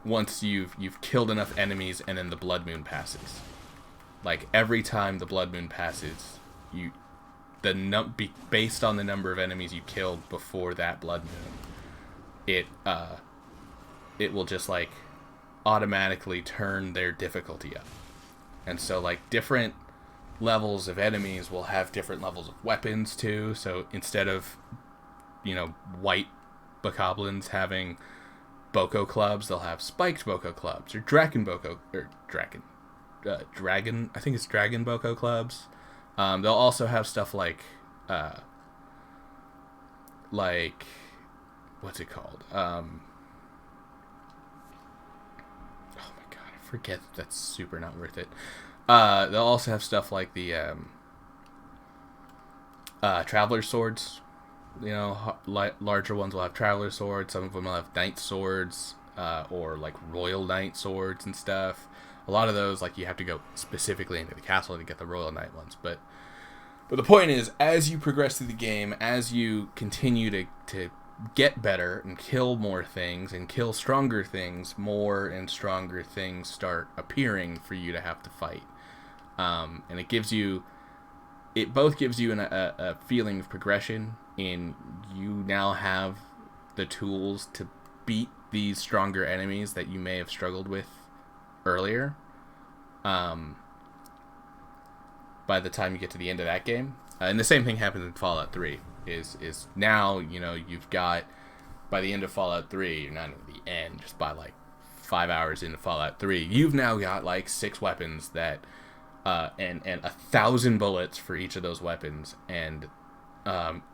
once you've killed enough enemies and then the blood moon passes. Like, every time the blood moon passes, based on the number of enemies you killed before that blood moon, it will just, like, automatically turn their difficulty up. And so, like, different levels of enemies will have different levels of weapons too. So instead of, white bokoblins having boko clubs, they'll have spiked boko clubs, or dragon I think it's dragon boko clubs. They'll also have stuff like what's it called? Oh my god, I forget. That's super not worth it. They'll also have stuff like the traveler swords. Larger ones will have traveler swords. Some of them will have knight swords, or, like, royal knight swords and stuff. A lot of those, like, you have to go specifically into the castle to get the royal knight ones. But the point is, as you progress through the game, as you continue to get better and kill more things and kill stronger things, more and stronger things start appearing for you to have to fight. And it both gives you a feeling of progression in you now have the tools to beat these stronger enemies that you may have struggled with earlier. by the time you get to the end of that game. And the same thing happens in Fallout 3. Is now, you know, you've got, by the end of Fallout 3, you're not at the end, just by like 5 hours into Fallout 3, you've now got like 6 weapons that, and 1,000 bullets for each of those weapons, and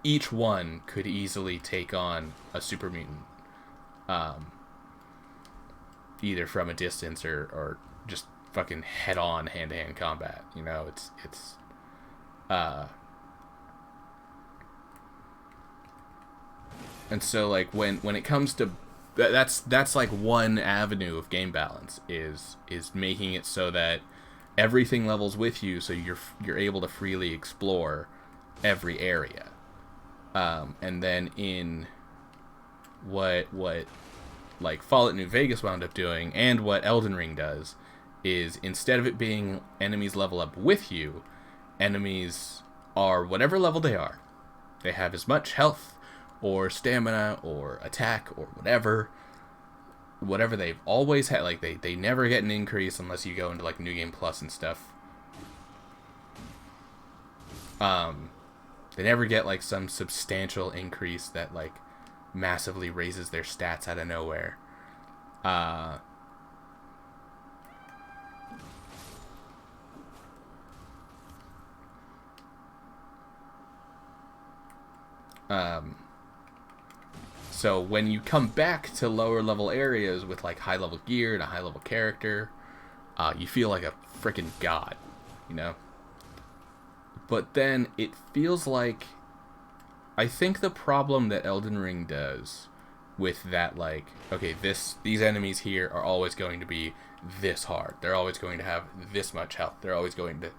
each one could easily take on a super mutant, either from a distance or just fucking head-on, hand-to-hand combat. You know, it's and so like when it comes to that's like one avenue of game balance is making it so that everything levels with you, so you're able to freely explore every area. And then in what like Fallout New Vegas wound up doing, and what Elden Ring does, is instead of it being enemies level up with you, enemies are whatever level they are. They have as much health or stamina or attack or whatever they've always had. Like they never get an increase unless you go into like New Game Plus and stuff. They never get like some substantial increase that like massively raises their stats out of nowhere. So when you come back to lower level areas with like high level gear and a high level character, you feel like a freaking god, you know? But then it feels like, I think the problem that Elden Ring does with that, like, okay, these enemies here are always going to be this hard. They're always going to have this much health. They're always going to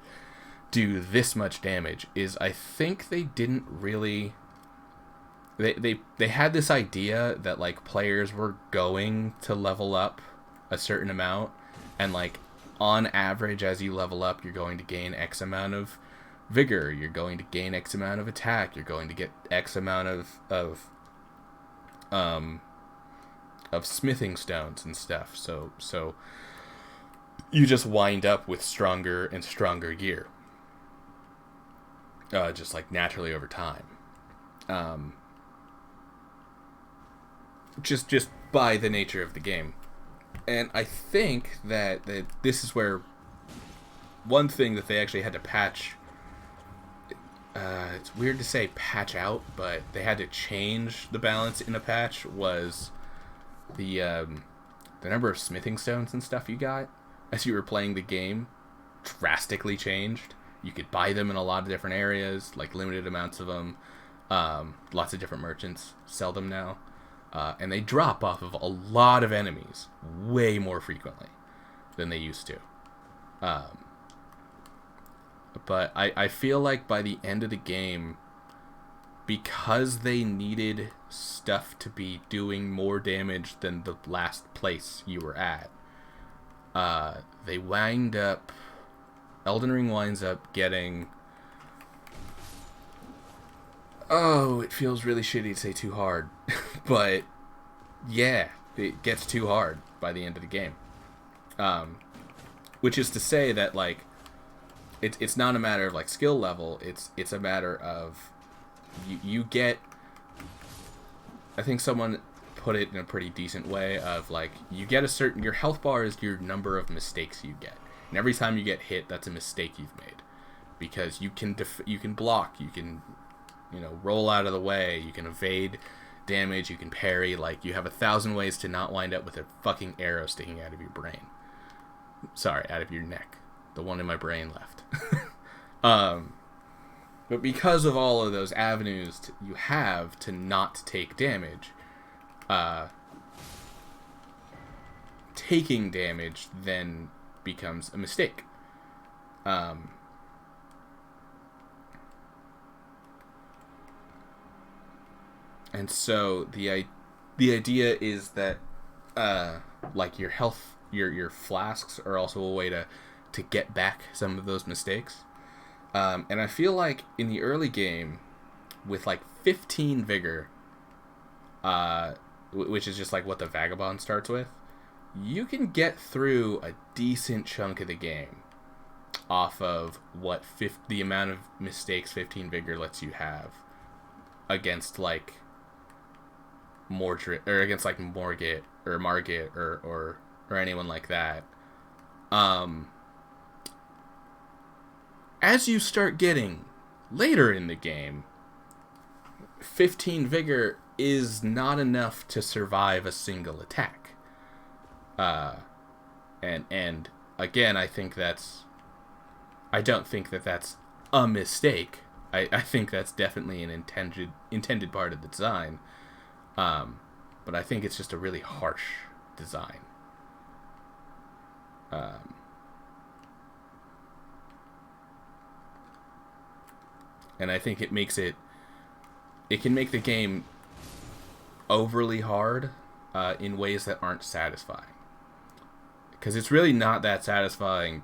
do this much damage, is I think they didn't really... They had this idea that like players were going to level up a certain amount, and like on average as you level up you're going to gain X amount of vigor, you're going to gain X amount of attack, you're going to get X amount of smithing stones and stuff. So you just wind up with stronger and stronger gear, just like naturally over time. Just by the nature of the game. And I think that this is where one thing that they actually had to patch, it's weird to say patch out, but they had to change the balance in a patch, was the number of smithing stones and stuff you got as you were playing the game drastically changed. You could buy them in a lot of different areas, like limited amounts of them. Lots of different merchants sell them now. And they drop off of a lot of enemies way more frequently than they used to. But I feel like by the end of the game, because they needed stuff to be doing more damage than the last place you were at, they wind up... Elden Ring winds up getting... Oh, it feels really shitty to say too hard. But, yeah, it gets too hard by the end of the game. Which is to say that, like, it's not a matter of, like, skill level. It's a matter of... You get... I think someone put it in a pretty decent way of, like, you get a certain... Your health bar is your number of mistakes you get. And every time you get hit, that's a mistake you've made. Because you can block, you can... roll out of the way, you can evade damage, you can parry, like, you have 1,000 ways to not wind up with a fucking arrow sticking out of your brain. Sorry, out of your neck. The one in my brain left. But because of all of those avenues you have to not take damage, taking damage then becomes a mistake. And so the idea is that like your health, your flasks are also a way to get back some of those mistakes. And I feel like in the early game, with like 15 vigor, which is just like what the Vagabond starts with, you can get through a decent chunk of the game off of the amount of mistakes 15 vigor lets you have against like Mordred, or against like Morgit or Margit or anyone like that. As you start getting later in the game, 15 vigor is not enough to survive a single attack. And again, I don't think that that's a mistake. I think that's definitely an intended part of the design. But I think it's just a really harsh design. And I think it can make the game overly hard in ways that aren't satisfying. Because it's really not that satisfying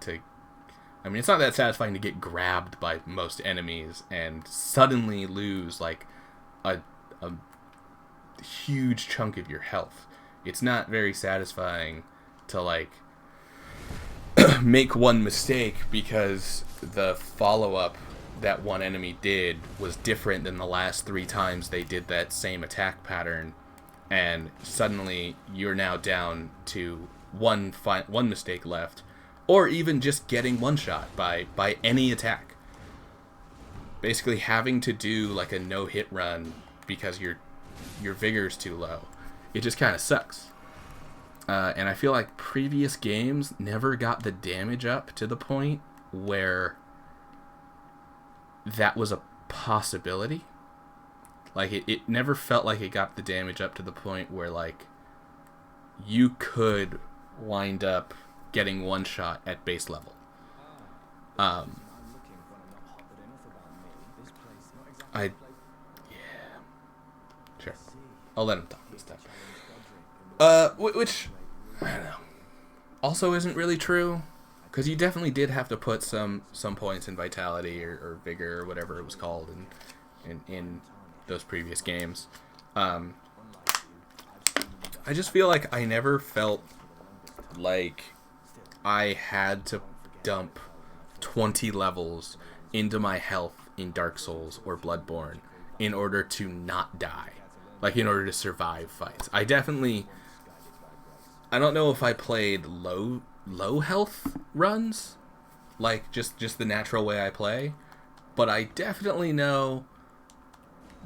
it's not that satisfying to get grabbed by most enemies and suddenly lose like a huge chunk of your health. It's not very satisfying to like make one mistake because the follow-up that one enemy did was different than the last 3 times they did that same attack pattern, and suddenly you're now down to one mistake left, or even just getting one shot by any attack. Basically having to do like a no-hit run because your vigor's too low. It just kind of sucks. And I feel like previous games never got the damage up to the point where that was a possibility. Like, it never felt like it got the damage up to the point where, like, you could wind up getting one shot at base level. Sure. I'll let him talk this time. Which, I don't know, also isn't really true. Because you definitely did have to put some points in vitality or vigor or whatever it was called in those previous games. I just feel like I never felt like I had to dump 20 levels into my health in Dark Souls or Bloodborne in order to not die. Like, in order to survive fights. I don't know if I played low health runs, like just the natural way I play, but I definitely know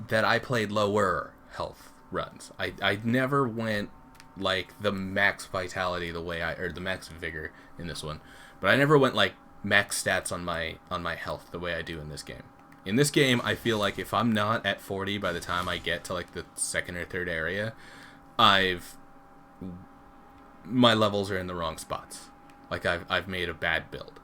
that I played lower health runs. I never went like the max vitality or the max vigor in this one, but I never went like max stats on my health the way I do in this game. In this game, I feel like if I'm not at 40 by the time I get to like the second or third area, my levels are in the wrong spots. Like, I've made a bad build.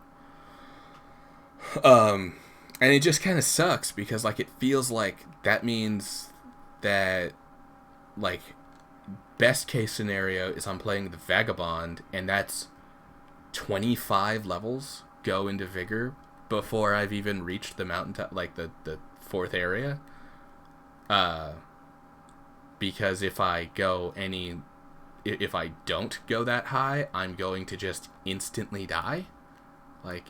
And it just kind of sucks because, like, it feels like that means that, like, best case scenario is I'm playing the Vagabond, and that's 25 levels go into Vigor before I've even reached the mountaintop, like the 4th area. Because if I don't go that high, I'm going to just instantly die. Like,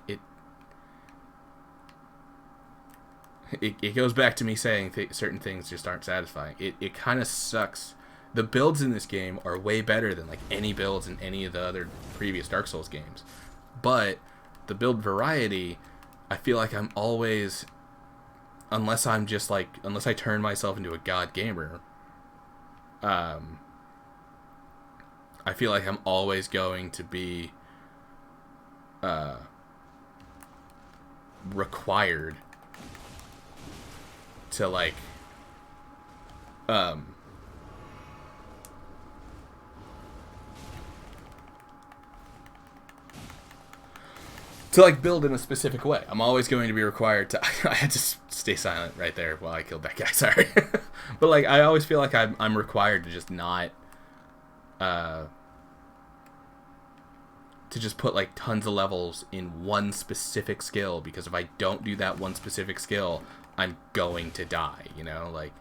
it goes back to me saying certain things just aren't satisfying. It kind of sucks. The builds in this game are way better than like any builds in any of the other previous Dark Souls games. But the build variety, I feel like I'm always, unless I turn myself into a god gamer, I feel like I'm always going to be required to like build in a specific way. I'm always going to be required to I had to stay silent right there while I killed that guy, sorry. But like, I always feel like I'm required to just not to just put like tons of levels in one specific skill, because if I don't do that one specific skill, I'm going to die, you know, like,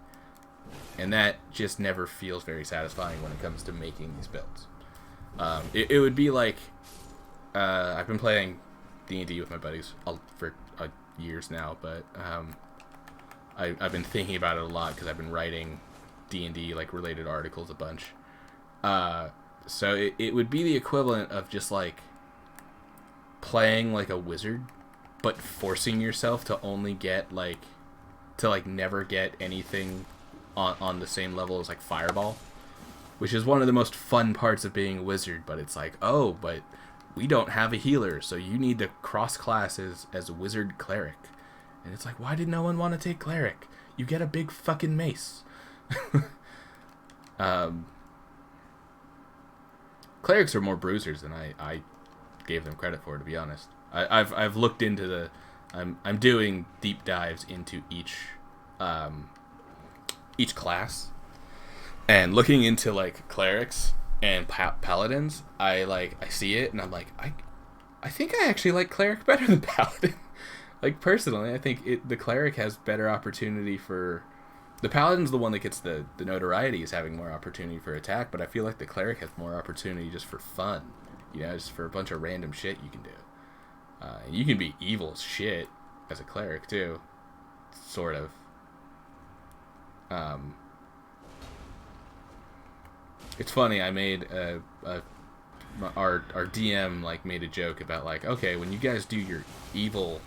and that just never feels very satisfying when it comes to making these builds. It would be like, I've been playing D&D with my buddies for years now, but I've been thinking about it a lot because I've been writing D&D like related articles a bunch. So it would be the equivalent of just like playing like a wizard, but forcing yourself to only get like never get anything on the same level as like Fireball, which is one of the most fun parts of being a wizard. But it's like, oh, but we don't have a healer, so you need to cross classes as a wizard cleric. And it's like, why did no one want to take cleric? You get a big fucking mace. Clerics are more bruisers than I gave them credit for, to be honest. I've looked into I'm doing deep dives into each class, and looking into like clerics and paladins. I see it and I'm like, I think I actually like cleric better than paladin. Like personally, I think the cleric has better opportunity for. The paladin's the one that gets the notoriety as having more opportunity for attack, but I feel like the cleric has more opportunity just for fun. You know, just for a bunch of random shit you can do. You can be evil as shit as a cleric too, sort of. It's funny. I made our DM like made a joke about like, okay, when you guys do your evil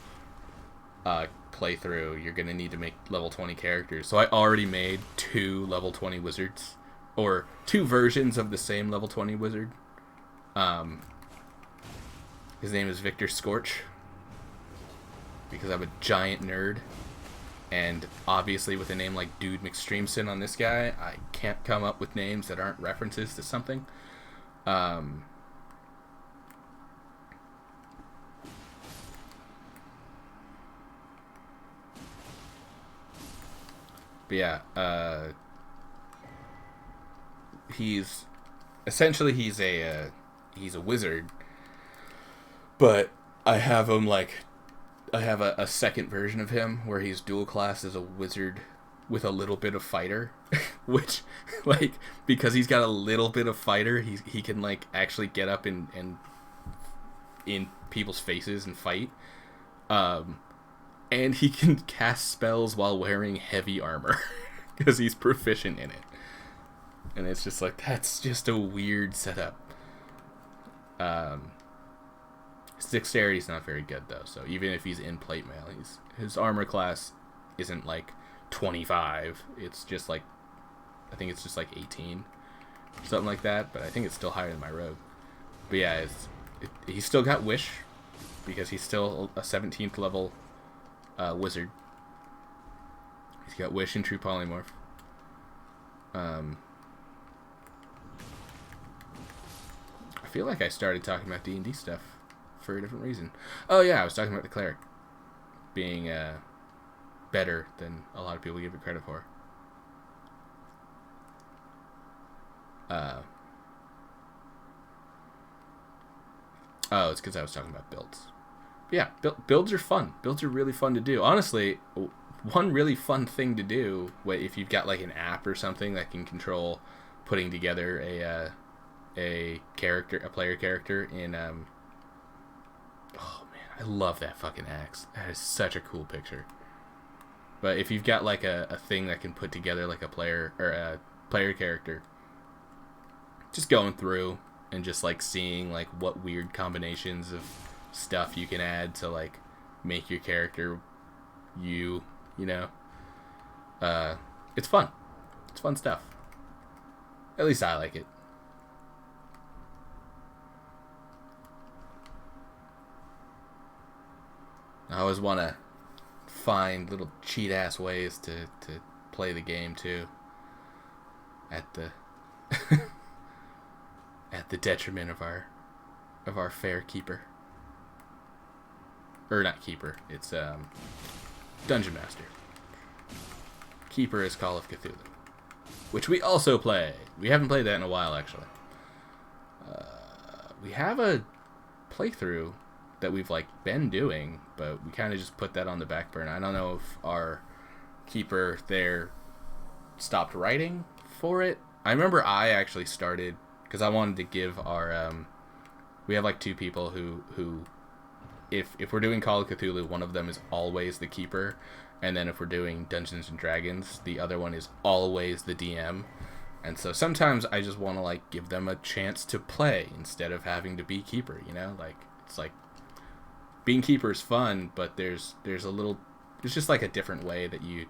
playthrough, you're gonna need to make level 20 characters. So I already made 2 level 20 wizards, or 2 versions of the same level 20 wizard. His name is Victor Scorch, because I'm a giant nerd, and obviously with a name like Dude McStreamson on this guy, I can't come up with names that aren't references to something. But yeah, he's a wizard, but I have him like, I have a second version of him where he's dual class as a wizard with a little bit of fighter, which like, because he's got a little bit of fighter, he can like actually get up and in people's faces and fight. And he can cast spells while wearing heavy armor because he's proficient in it. And it's just like, that's just a weird setup. His dexterity's not very good though, so even if he's in plate mail, his armor class isn't like 25. It's just like, I think it's just like 18, something like that. But I think it's still higher than my rogue. But yeah, he's still got wish because he's still a 17th level wizard. He's got wish and true polymorph. I feel like I started talking about D&D stuff for a different reason. Oh yeah, I was talking about the cleric being better than a lot of people give it credit for. Oh, it's because I was talking about builds. But yeah, builds are fun. Builds are really fun to do. Honestly, one really fun thing to do, if you've got like an app or something that can control putting together a player character in oh man, I love that fucking axe. That is such a cool picture. But if you've got like a thing that can put together like a player or a player character, just going through and just like seeing like what weird combinations of stuff you can add to like make your character you know, it's fun. It's fun stuff. At least I like it. I always want to find little cheat ass ways to play the game too, at the at the detriment of our fair keeper, or not keeper. It's Dungeon Master. Keeper is Call of Cthulhu, which we also play. We haven't played that in a while, actually. We have a playthrough that we've like been doing, but we kind of just put that on the back burner. I don't know if our keeper there stopped writing for it. I remember I actually started because I wanted to give our we have like 2 people who if we're doing Call of Cthulhu, one of them is always the keeper, and then if we're doing Dungeons and Dragons, the other one is always the DM. And so sometimes I just want to like give them a chance to play instead of having to be keeper, you know? Like it's like being keeper is fun, but there's just like a different way that you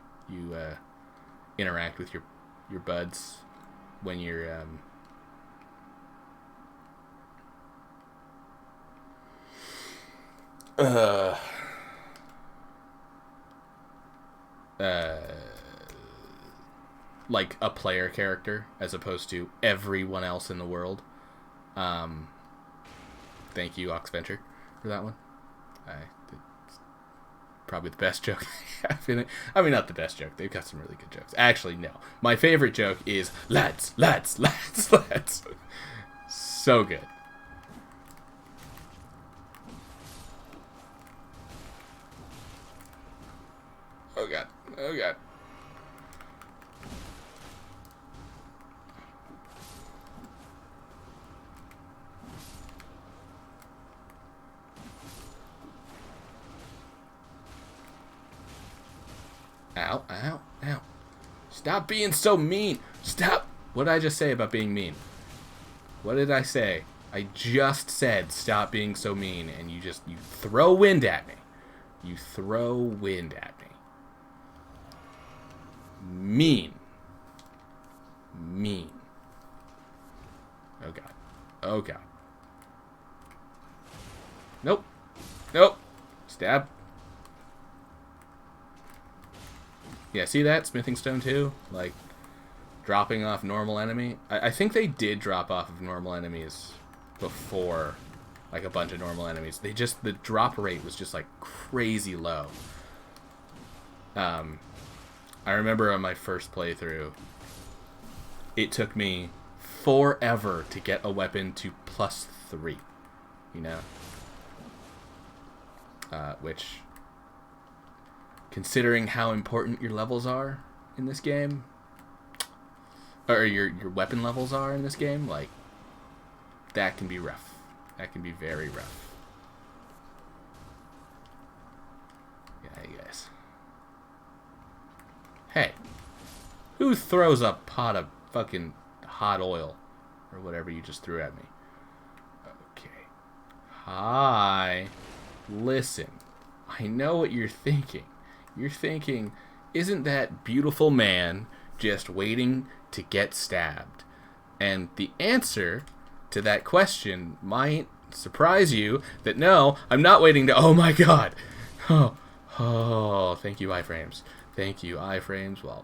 interact with your buds when you're like a player character as opposed to everyone else in the world. Thank you, Oxventure, for that one. It's probably the best joke they have in it. I mean, not the best joke. They've got some really good jokes. Actually, no. My favorite joke is lads. So good. Oh god. Oh god. Ow, ow, ow. Stop being so mean. Stop. What did I just say about being mean? What did I say? I just said stop being so mean, and you throw wind at me. You throw wind at me. Mean. Mean. Oh god. Oh god. Nope. Nope. Stab. Yeah, see that? Smithing Stone 2? Like, dropping off normal enemy. I think they did drop off of normal enemies before, like, a bunch of normal enemies. The drop rate was just, like, crazy low. I remember on my first playthrough, it took me forever to get a weapon to +3, you know? Which, considering how important your levels are in this game, or your weapon levels are in this game, like, that can be rough. That can be very rough. Yeah, you guys. Hey, who throws a pot of fucking hot oil or whatever you just threw at me? Okay. Hi. Listen. I know what you're thinking. You're thinking, isn't that beautiful man just waiting to get stabbed? And the answer to that question might surprise you that no, I'm not waiting to, oh my god. Oh, thank you, iframes. Thank you, iframes. Well.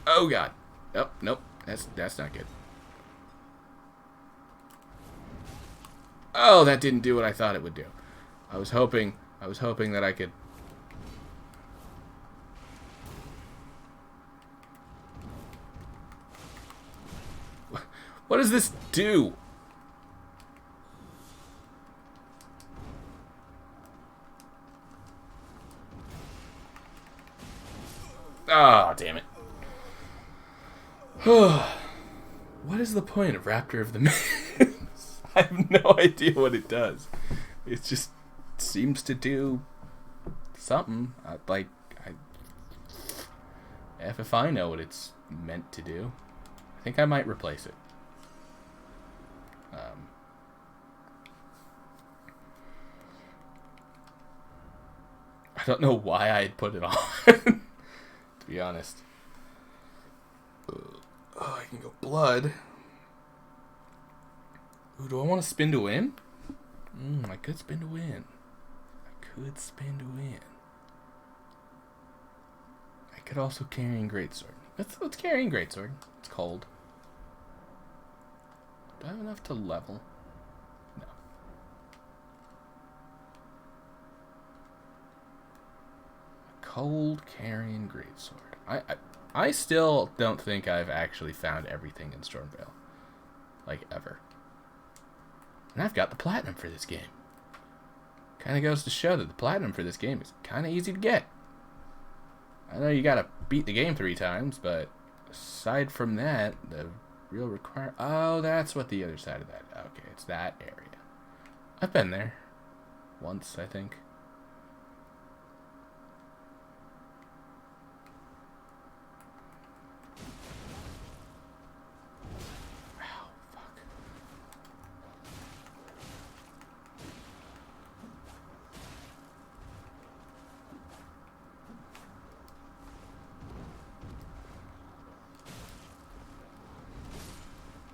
Oh god. Oh, nope. That's not good. Oh, that didn't do what I thought it would do. I was hoping that I could. What does this do? Ah, oh, damn it. What is the point of Raptor of the Maze? I have no idea what it does. It just seems to do something. If I know what it's meant to do. I think I might replace it. I don't know why I'd put it on, to be honest. Oh, I can go blood. Ooh, do I want to spin to win? I could spin to win. I could also carrying greatsword. Let's carrying greatsword. It's cold. Do I have enough to level? No. Cold carrying greatsword. I still don't think I've actually found everything in Stormvale. Like, ever. And I've got the platinum for this game. Kind of goes to show that the platinum for this game is kind of easy to get. I know you gotta beat the game 3 times, but aside from that, the real require... Oh, that's what the other side of that... Okay, it's that area. I've been there. Once, I think. Ow, fuck.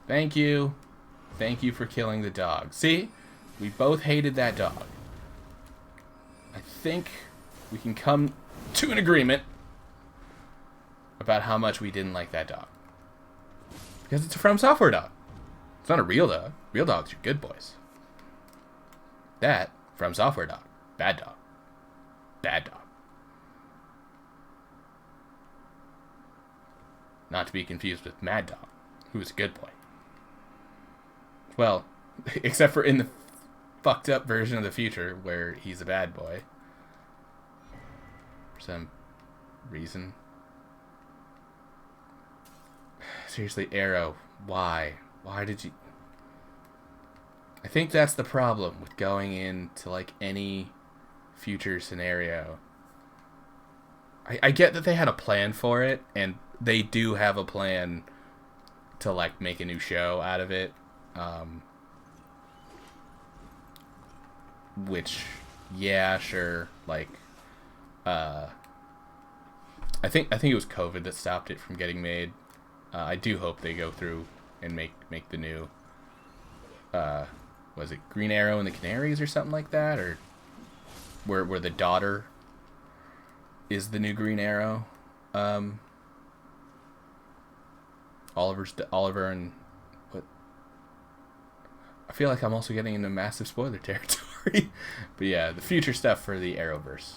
Thank you. Thank you for killing the dog. See? We both hated that dog. I think we can come to an agreement about how much we didn't like that dog. Because it's a From Software dog. It's not a real dog. Real dogs are good boys. That, From Software dog. Bad dog. Bad dog. Not to be confused with Mad Dog, who is a good boy. Well, except for in the fucked up version of the future where he's a bad boy. For some reason. Seriously, Arrow, why? Why did you... I think that's the problem with going into, like, any future scenario. I get that they had a plan for it, and they do have a plan to, like, make a new show out of it. Which, yeah, sure, like, I think it was COVID that stopped it from getting made. I do hope they go through and make the new, was it Green Arrow and the Canaries or something like that, or where the daughter is the new Green Arrow. Oliver and what? I feel like I'm also getting into massive spoiler territory. But yeah, the future stuff for the Arrowverse.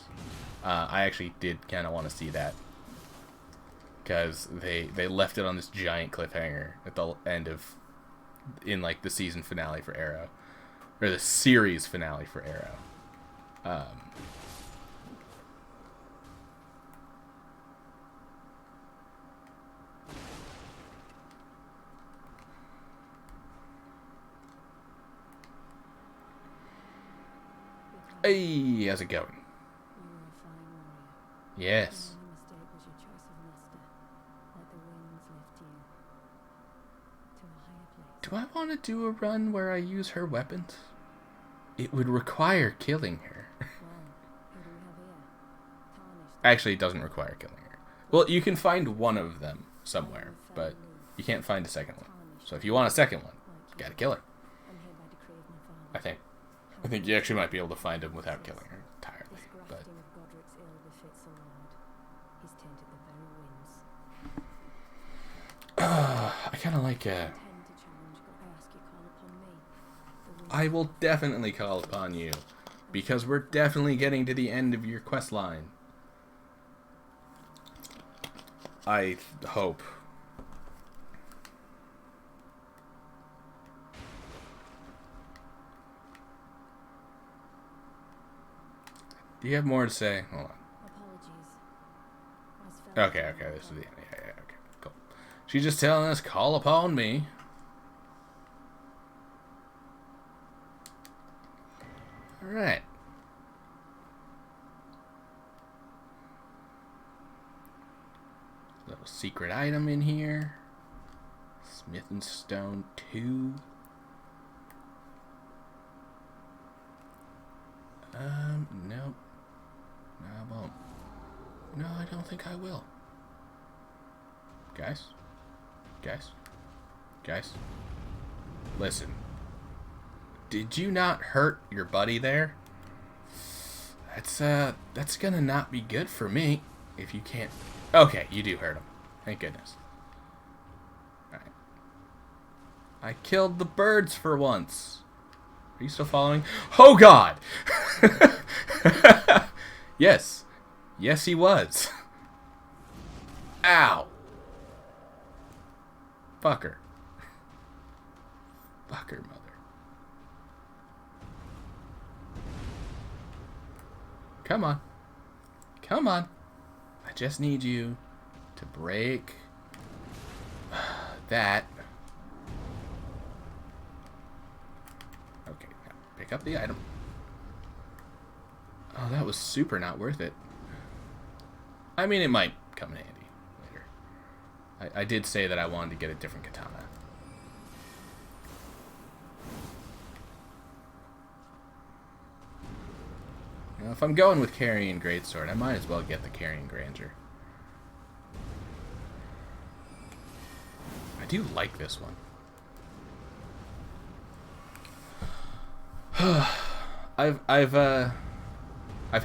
I actually did kind of want to see that. Because they left it on this giant cliffhanger at the end of... in like the season finale for Arrow. Or the series finale for Arrow. Hey, how's it going? Yes. Do I want to do a run where I use her weapons? It would require killing her. Actually, it doesn't require killing her. Well, you can find one of them somewhere, but you can't find a second one. So if you want a second one, you gotta kill her. I think you actually might be able to find him without killing her entirely, but... I kind of like I will definitely call upon you, because we're definitely getting to the end of your quest line. I hope. Do you have more to say? Hold on. Okay, this is the end. Yeah, okay, cool. She's just telling us, call upon me. Alright. Little secret item in here. Smith and Stone 2. Nope. No, I won't. No, I don't think I will. Guys? Listen. Did you not hurt your buddy there? That's gonna not be good for me if you can't... Okay, you do hurt him. Thank goodness. Alright. I killed the birds for once. Are you still following? Oh God! Yes. Yes, he was. Ow. Fucker. Fucker, mother. Come on. Come on. I just need you to break that. Okay, now Pick up the item. Oh, that was super not worth it. I mean, it might come in handy later. I did say that I wanted to get a different katana. Now, if I'm going with Carrying Greatsword, I might as well get the Carrying Grandeur. I do like this one. I've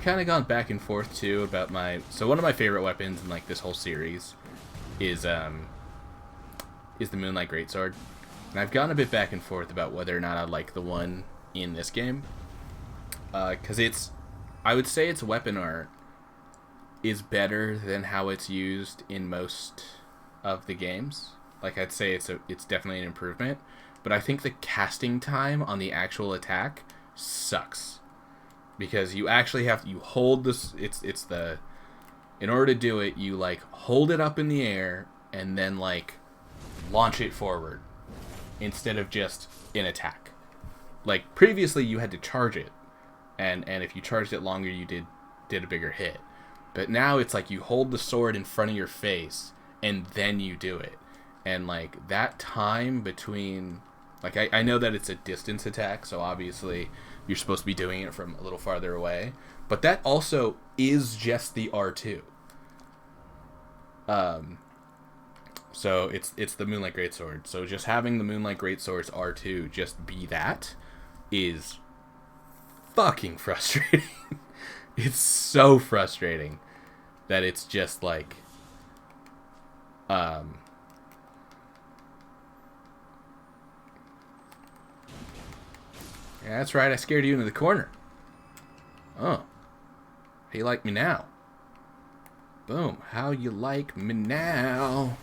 kind of gone back and forth too about my. So one of my favorite weapons in like this whole series is the Moonlight Greatsword, and I've gone a bit back and forth about whether or not I like the one in this game, because I would say its weapon art is better than how it's used in most of the games. Like, I'd say it's definitely an improvement, but I think the casting time on the actual attack sucks, because you actually have you hold this. In order to do it, you like hold it up in the air and then like launch it forward instead of just an attack. Like previously, you had to charge it, and if you charged it longer, you did a bigger hit. But now it's like you hold the sword in front of your face and then you do it. And like that time between, like I know that it's a distance attack, so obviously you're supposed to be doing it from a little farther away, but that also is just the R2. So it's the Moonlight Greatsword. So just having the Moonlight Greatsword's R2 just be that is fucking frustrating. It's so frustrating that it's just like yeah, that's right, I scared you into the corner. Oh. How you like me now? Boom. How you like me now?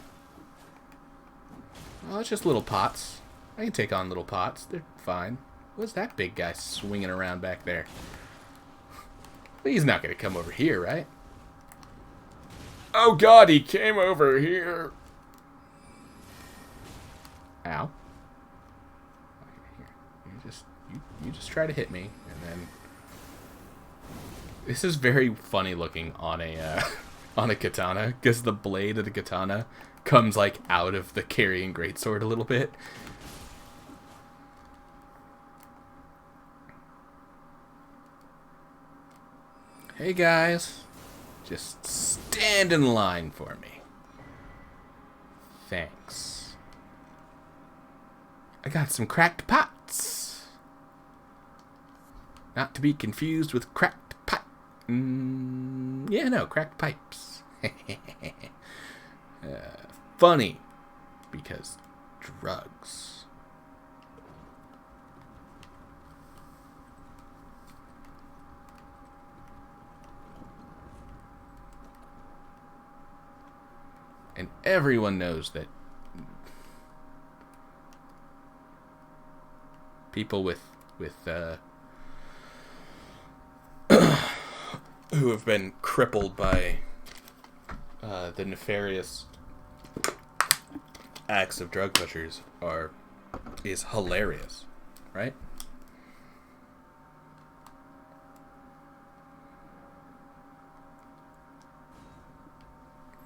Oh, it's just little pots. I can take on little pots. They're fine. What's that big guy swinging around back there? He's not going to come over here, right? Oh god, he came over here. Ow. Okay, here. You just try to hit me, and then this is very funny looking on a on a katana, because the blade of the katana comes like out of the Carrying Greatsword a little bit. Hey guys, just stand in line for me. Thanks. I got some cracked pots. Not to be confused with cracked pipe. Yeah, no, cracked pipes. Funny, because drugs. And everyone knows that people with who have been crippled by the nefarious acts of drug pushers is hilarious, right?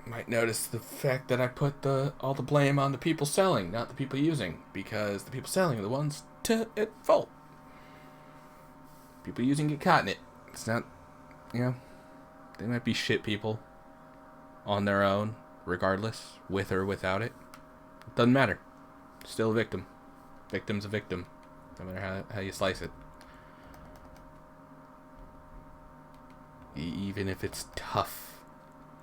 Might notice the fact that I put all the blame on the people selling, not the people using, because the people selling are the ones at fault. People using get caught in it. It's not, they might be shit people on their own, regardless, with or without it. It doesn't matter. Still a victim. Victim's a victim, no matter how you slice it. Even if it's tough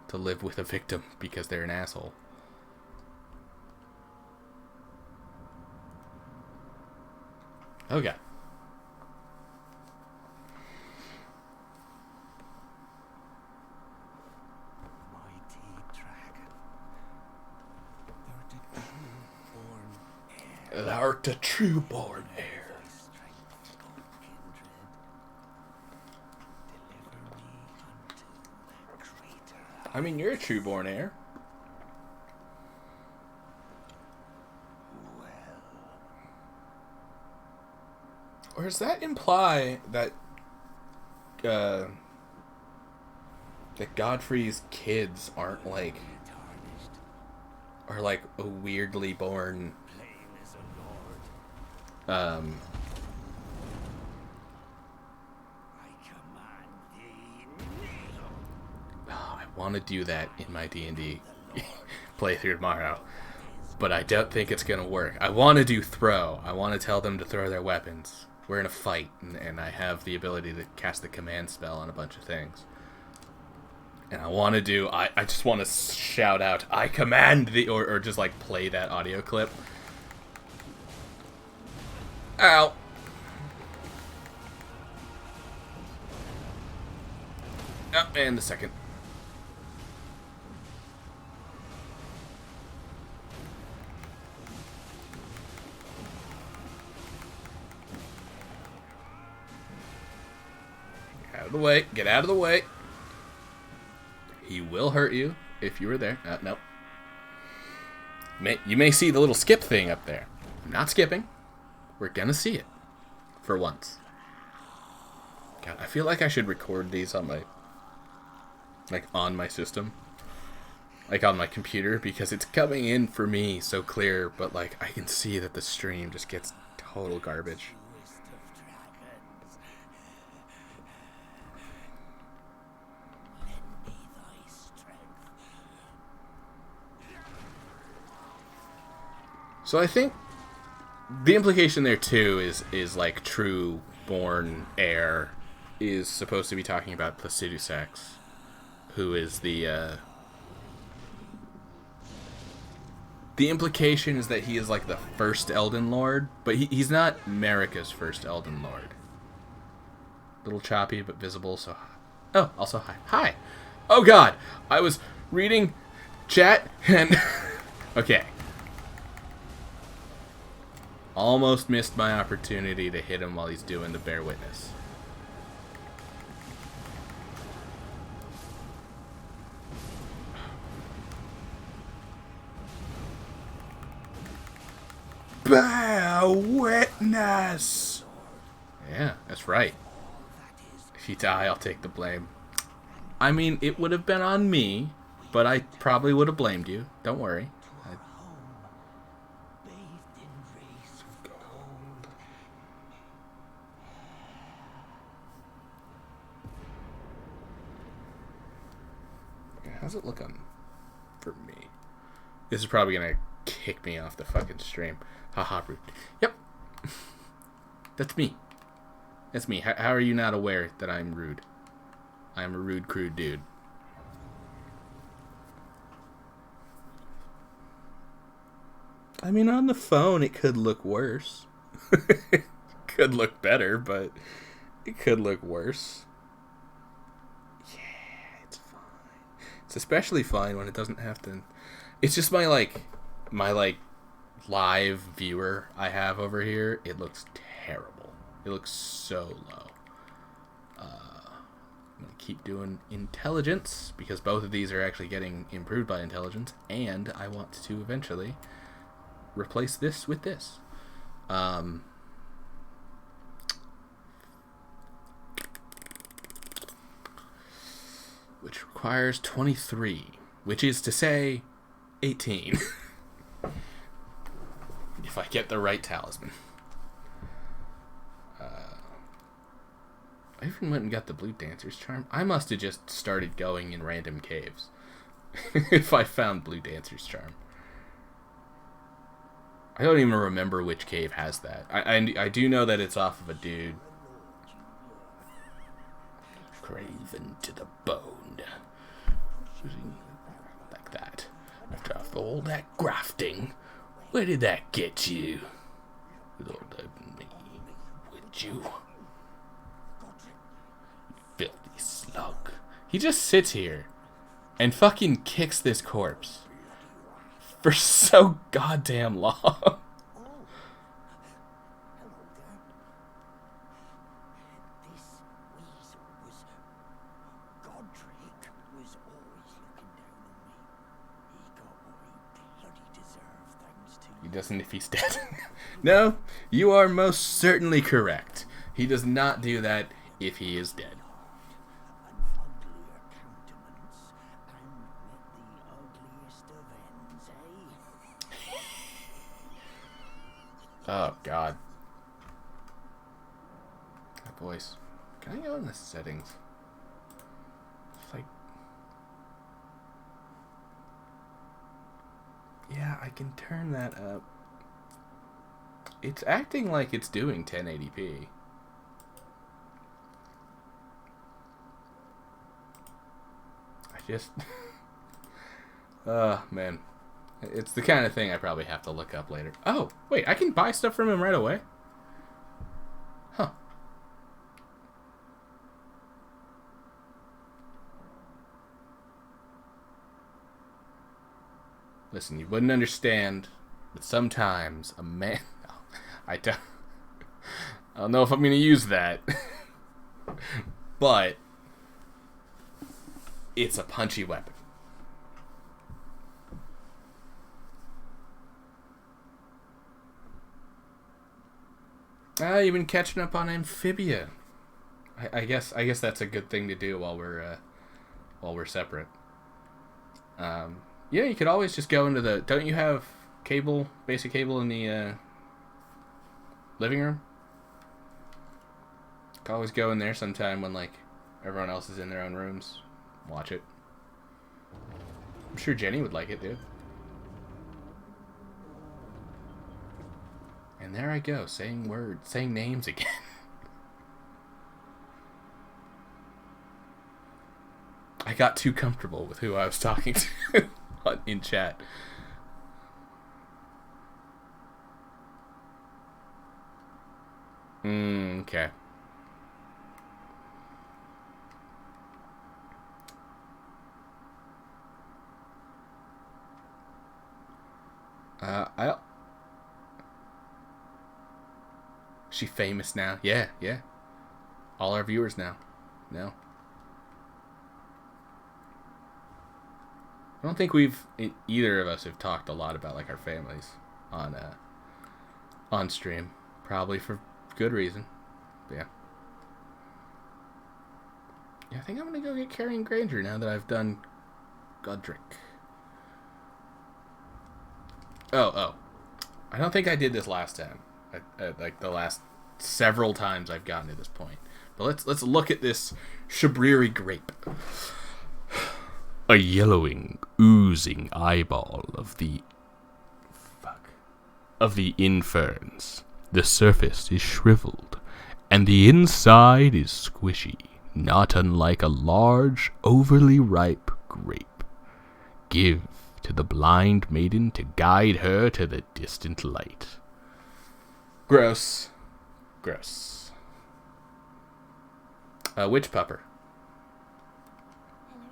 to live with a victim because they're an asshole. Okay.
Mighty dragon, thou art a true-born heir.
Thou art a true-born heir.
Thy strength, O kindred, deliver me unto that greater.
I mean, you're a true-born heir.
Well,
Or does that imply that that Godfrey's kids aren't like, are like a weirdly born I want to do that in my D&D playthrough tomorrow, but I don't think it's gonna work. I want to do throw. I want to tell them to throw their weapons. We're in a fight, and I have the ability to cast the command spell on a bunch of things. And I want to do, I just want to shout out, I command the, or just like play that audio clip. Ow. Oh, and the second. Get out of the way. Get out of the way. He will hurt you if you were there. No. You may see the little skip thing up there. I'm not skipping. We're gonna see it. For once. God, I feel like I should record these on my... like, on my system. Like, on my computer. Because it's coming in for me so clear. But, like, I can see that the stream just gets total garbage. So I think the implication there too is like true born heir is supposed to be talking about Placidusax, who is the implication is that he is like the first Elden Lord, but he's not Marika's first Elden Lord. Little choppy but visible, so oh, also hi. Hi. Oh god, I was reading chat and okay. Almost missed my opportunity to hit him while he's doing the Bear Witness. Bear Witness! Yeah, that's right. If you die, I'll take the blame. I mean, it would have been on me, but I probably would have blamed you. Don't worry. How's it look on for me? This is probably gonna kick me off the fucking stream. Haha, rude. Yep. That's me. That's me. How are you not aware that I'm rude? I'm a rude, crude dude. I mean, on the phone, it could look worse. It could look better, but it could look worse. It's especially fine when it doesn't have to... It's just my live viewer I have over here. It looks terrible. It looks so low. I'm going to keep doing intelligence, because both of these are actually getting improved by intelligence, and I want to eventually replace this with this. Which requires 23, which is to say 18. If I get the right talisman. I even went and got the Blue Dancer's Charm. I must have just started going in random caves. If I found Blue Dancer's Charm. I don't even remember which cave has that. I do know that it's off of a dude. Craven to the bone. Like that. After all that grafting, where did that get you? Lord open me, would you? Filthy slug. He just sits here and fucking kicks this corpse for so goddamn long. He doesn't if he's dead. No, you are most certainly correct. He does not do that if he is dead.
An uglier countenance, and met the ugliest of ends, eh?
Oh, God. That voice. Can I go in the settings? It's like... Yeah, I can turn that up. It's acting like it's doing 1080p. I just... man. It's the kind of thing I probably have to look up later. Oh, wait, I can buy stuff from him right away? Huh. Listen, you wouldn't understand, but sometimes a man... I don't know if I'm going to use that. But it's a punchy weapon. You've been catching up on Amphibia. I guess that's a good thing to do while we're separate. Yeah, you could always just go into the... Don't you have basic cable in the living room? You could always go in there sometime when like everyone else is in their own rooms. Watch it. I'm sure Jenny would like it, dude. And there I go, saying names again. I got too comfortable with who I was talking to in chat. Okay. She famous now? Yeah. All our viewers now. No. I don't think either of us have talked a lot about like our families on stream. Probably for good reason. But yeah. Yeah, I think I'm gonna go get Carrion Granger now that I've done Godric. Oh. I don't think I did this last time. Like the last several times I've gotten to this point. But let's look at this Shabriri grape. A yellowing, oozing eyeball of the inferns. The surface is shriveled, and the inside is squishy, not unlike a large, overly ripe grape. Give to the blind maiden to guide her to the distant light. Gross. Witch pupper.
Hello?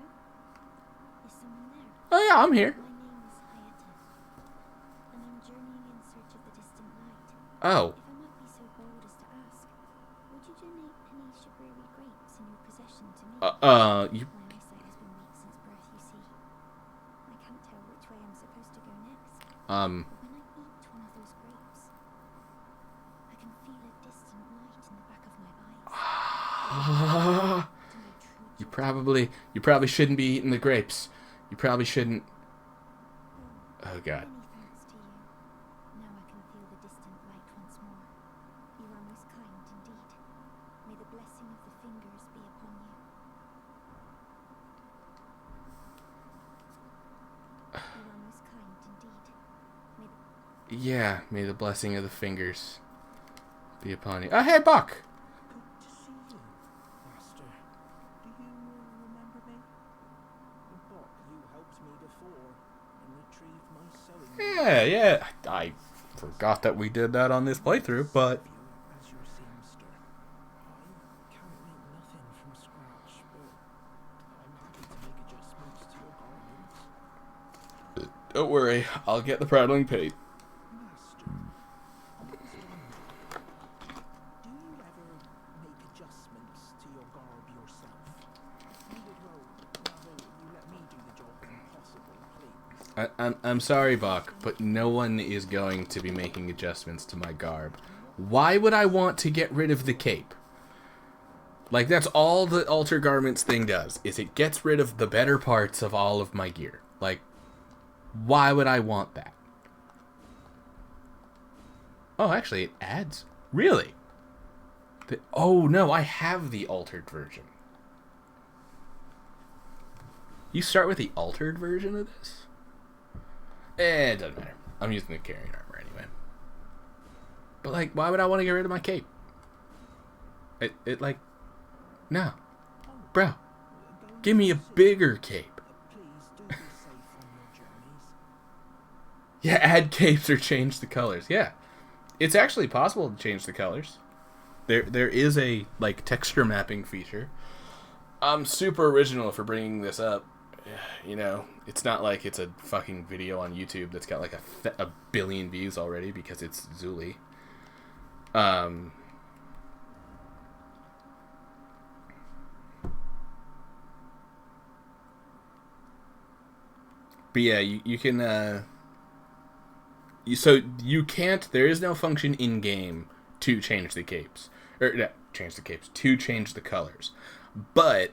Is someone there?
Oh yeah, I'm here.
My name is Hayata, and I'm journeying in search of the distant light.
Oh.
If I might be so bold as to ask, would you donate any Shabriri grapes in your possession to me?
You...
My eyesight has been weak since birth, you see. I can't tell which way I'm supposed to go next. But when I eat one of those grapes, I can feel a distant light in the back of my eyes.
You probably shouldn't be eating the grapes. You probably shouldn't. Oh God.
Many thanks to you. Now I can feel the distant light once more. You are most kind indeed. May the blessing of the fingers be upon you. You are most kind indeed.
Yeah, may the blessing of the fingers be upon you. Oh, hey, Buck!
Good to see you, Master. Do you remember me? Buck, you helped me before and retrieved my sewing.
Yeah. I forgot that we did that on this playthrough, but...
As your seamster. I can't make nothing from scratch, but I'm happy to make adjustments to your garments.
Don't worry, I'll get the prattling paid.
Master, I was wondering, do you ever make adjustments to your garb yourself? You would rather you let me do the job when possible, please.
I'm sorry, Buck, but no one is going to be making adjustments to my garb. Why would I want to get rid of the cape? Like, that's all the Alter Garments thing does, is it gets rid of the better parts of all of my gear. Like, why would I want that? Oh, actually, it adds... Really? Oh, no, I have the altered version. You start with the altered version of this? It doesn't matter. I'm using the carrying armor anyway. But, like, why would I want to get rid of my cape? It like... No. Bro. Give me a bigger cape. Yeah, add capes or change the colors. Yeah. It's actually possible to change the colors. There is a, like, texture mapping feature. I'm super original for bringing this up. You know, it's not like it's a fucking video on YouTube that's got, like, a billion views already because it's Zuli. But yeah, you can, so you can't, there is no function in-game to change the capes. Or, no, change the capes, to change the colors. But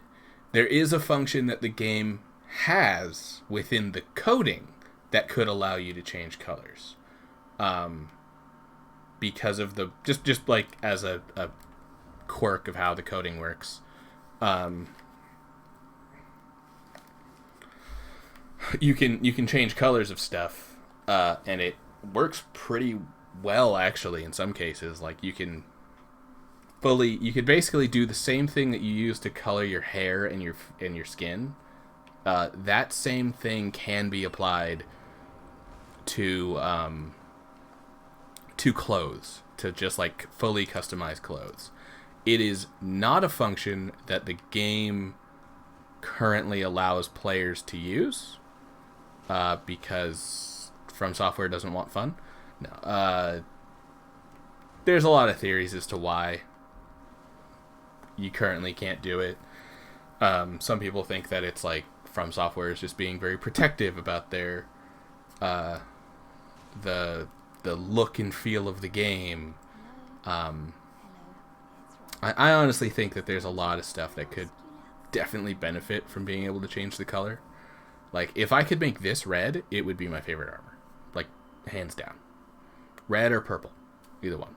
there is a function that the game has within the coding that could allow you to change colors. Because of the, just like as a quirk of how the coding works. You can change colors of stuff, and it works pretty well actually in some cases. Like you could basically do the same thing that you use to color your hair and your skin. That same thing can be applied to clothes, to just like fully customized clothes. It is not a function that the game currently allows players to use, because From Software doesn't want fun. No. There's a lot of theories as to why you currently can't do it. Some people think that it's like From Software is just being very protective about their the look and feel of the game. I honestly think that there's a lot of stuff that could definitely benefit from being able to change the color. Like, if I could make this red, it would be my favorite armor. Like, hands down. Red or purple. Either one.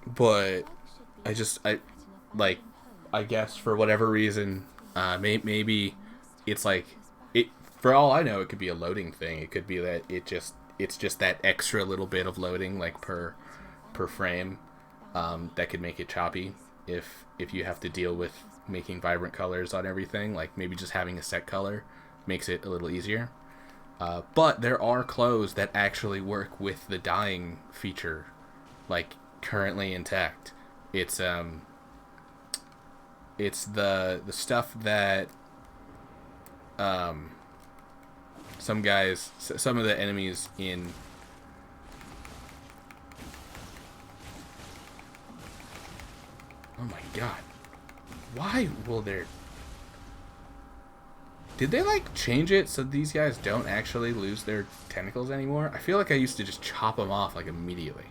But I guess for whatever reason, maybe it's like, it, for all I know, it could be a loading thing. It could be that it's just that extra little bit of loading, like per frame, that could make it choppy if you have to deal with making vibrant colors on everything. Like, maybe just having a set color makes it a little easier. But there are clothes that actually work with the dyeing feature, like, currently intact. It's the stuff that some of the enemies in oh my god, why will there, did they like change it so these guys don't actually lose their tentacles anymore? I feel like I used to just chop them off like immediately.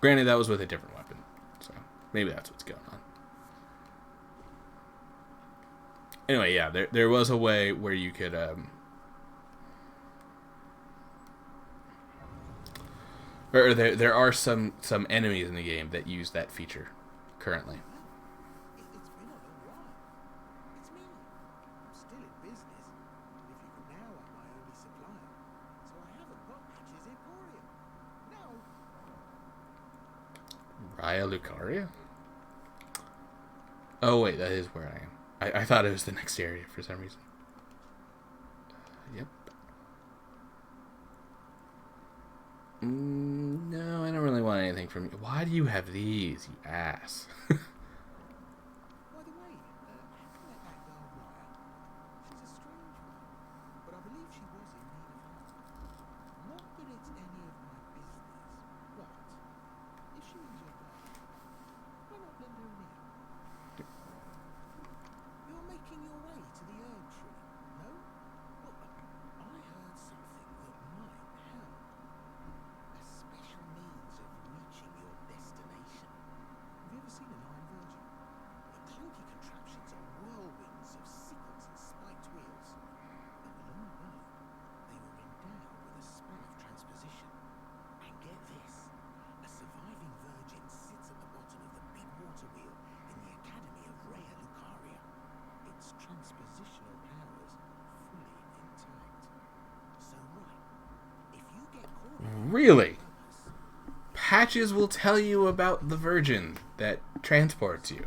Granted, that was with a different weapon, so maybe that's what's going on. Anyway, yeah, there was a way where you could or there are some enemies in the game that use that feature currently.
It's been a long while. It's me. I'm still in business. If you could now, I'm my only supplier. So I haven't got much as Emporium. No.
Raya Lucaria? Oh wait, that is where I am. I thought it was the next area for some reason. Yep. No, I don't really want anything from you. Why do you have these, you ass?
By the way, how do I back down Raya? She's a strange one, but I believe she was in need of help. Not that it's any of my business, but if she needs your help, why not lend her an ear? You're making your way to the herb tree, no? Well, I heard something that might help.
Really? Patches will tell you about the Virgin that transports you.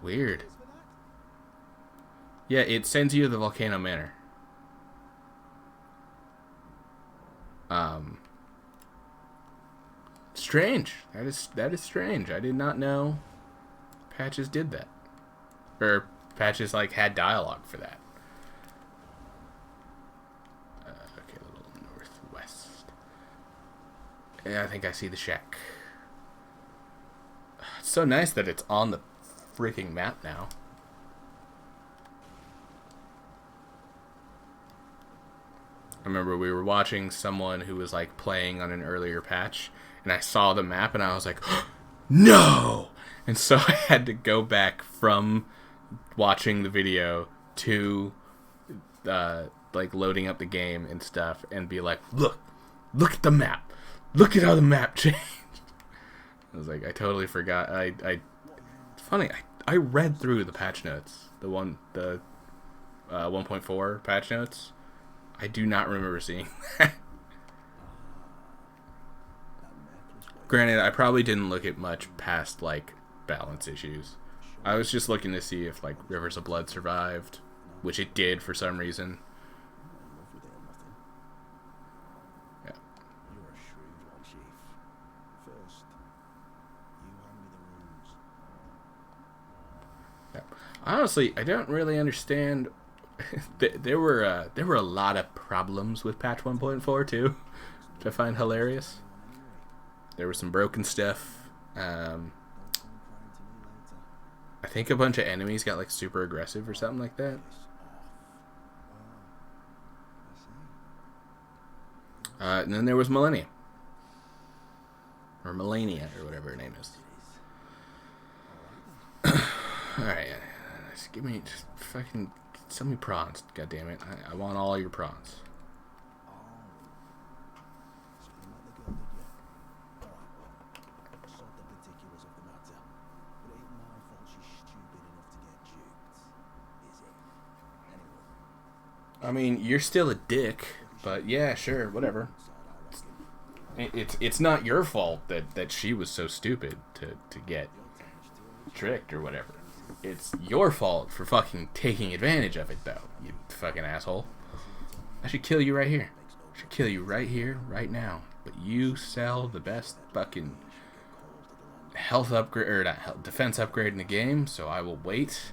Weird. Yeah, it sends you to the Volcano Manor. Strange. That is strange. I did not know Patches did that. Or Patches like had dialogue for that. Okay, a little northwest. Yeah, I think I see the shack. It's so nice that it's on the freaking map now. I remember we were watching someone who was like playing on an earlier patch, and I saw the map and I was like, oh, no! And so I had to go back from watching the video to like loading up the game and stuff and be like, look at the map. Look at how the map changed. I was like, I totally forgot. It's funny, I read through the patch notes, the 1.4 patch notes. I do not remember seeing that. Granted, I probably didn't look at much past, like, balance issues. I was just looking to see if, like, Rivers of Blood survived, which it did for some reason. Yeah.
You're a shrewd one, Chief. First, you hand me the runes.
Yeah. Honestly, I don't really understand. There were a lot of problems with patch 1.4 too, which I find hilarious. There was some broken stuff. I think a bunch of enemies got like super aggressive or something like that. And then there was Millennia. Or Melania, or whatever her name is. Alright, just give me, just fucking, send me prawns, goddammit. I want all your prawns. I mean, you're still a dick, but yeah, sure, whatever. It's not your fault that she was so stupid to get tricked or whatever. It's your fault for fucking taking advantage of it, though, you fucking asshole. I should kill you right here. I should kill you right here, right now. But you sell the best fucking health upgrade, or not health, defense upgrade in the game, so I will wait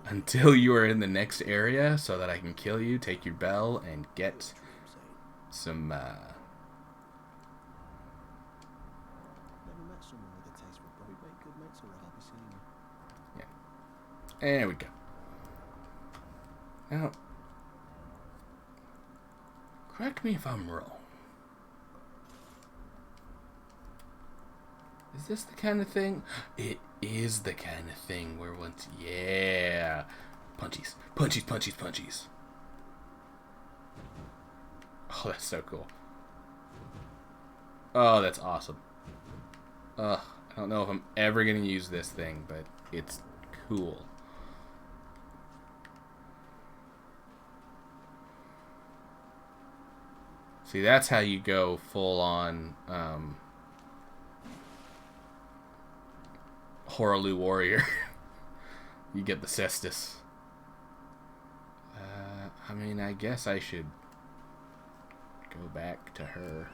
until you are in the next area so that I can kill you, take your bell, and get some, yeah. There we go. Now, correct me if I'm wrong. Is this the kind of thing? It is the kind of thing where once... Yeah. Punchies. Punchies, punchies, punchies. Oh, that's so cool. Oh, that's awesome. Ugh. I don't know if I'm ever going to use this thing, but it's cool. See, that's how you go full on... Horaloo Warrior. You get the cestus. I mean, I guess I should go back to her.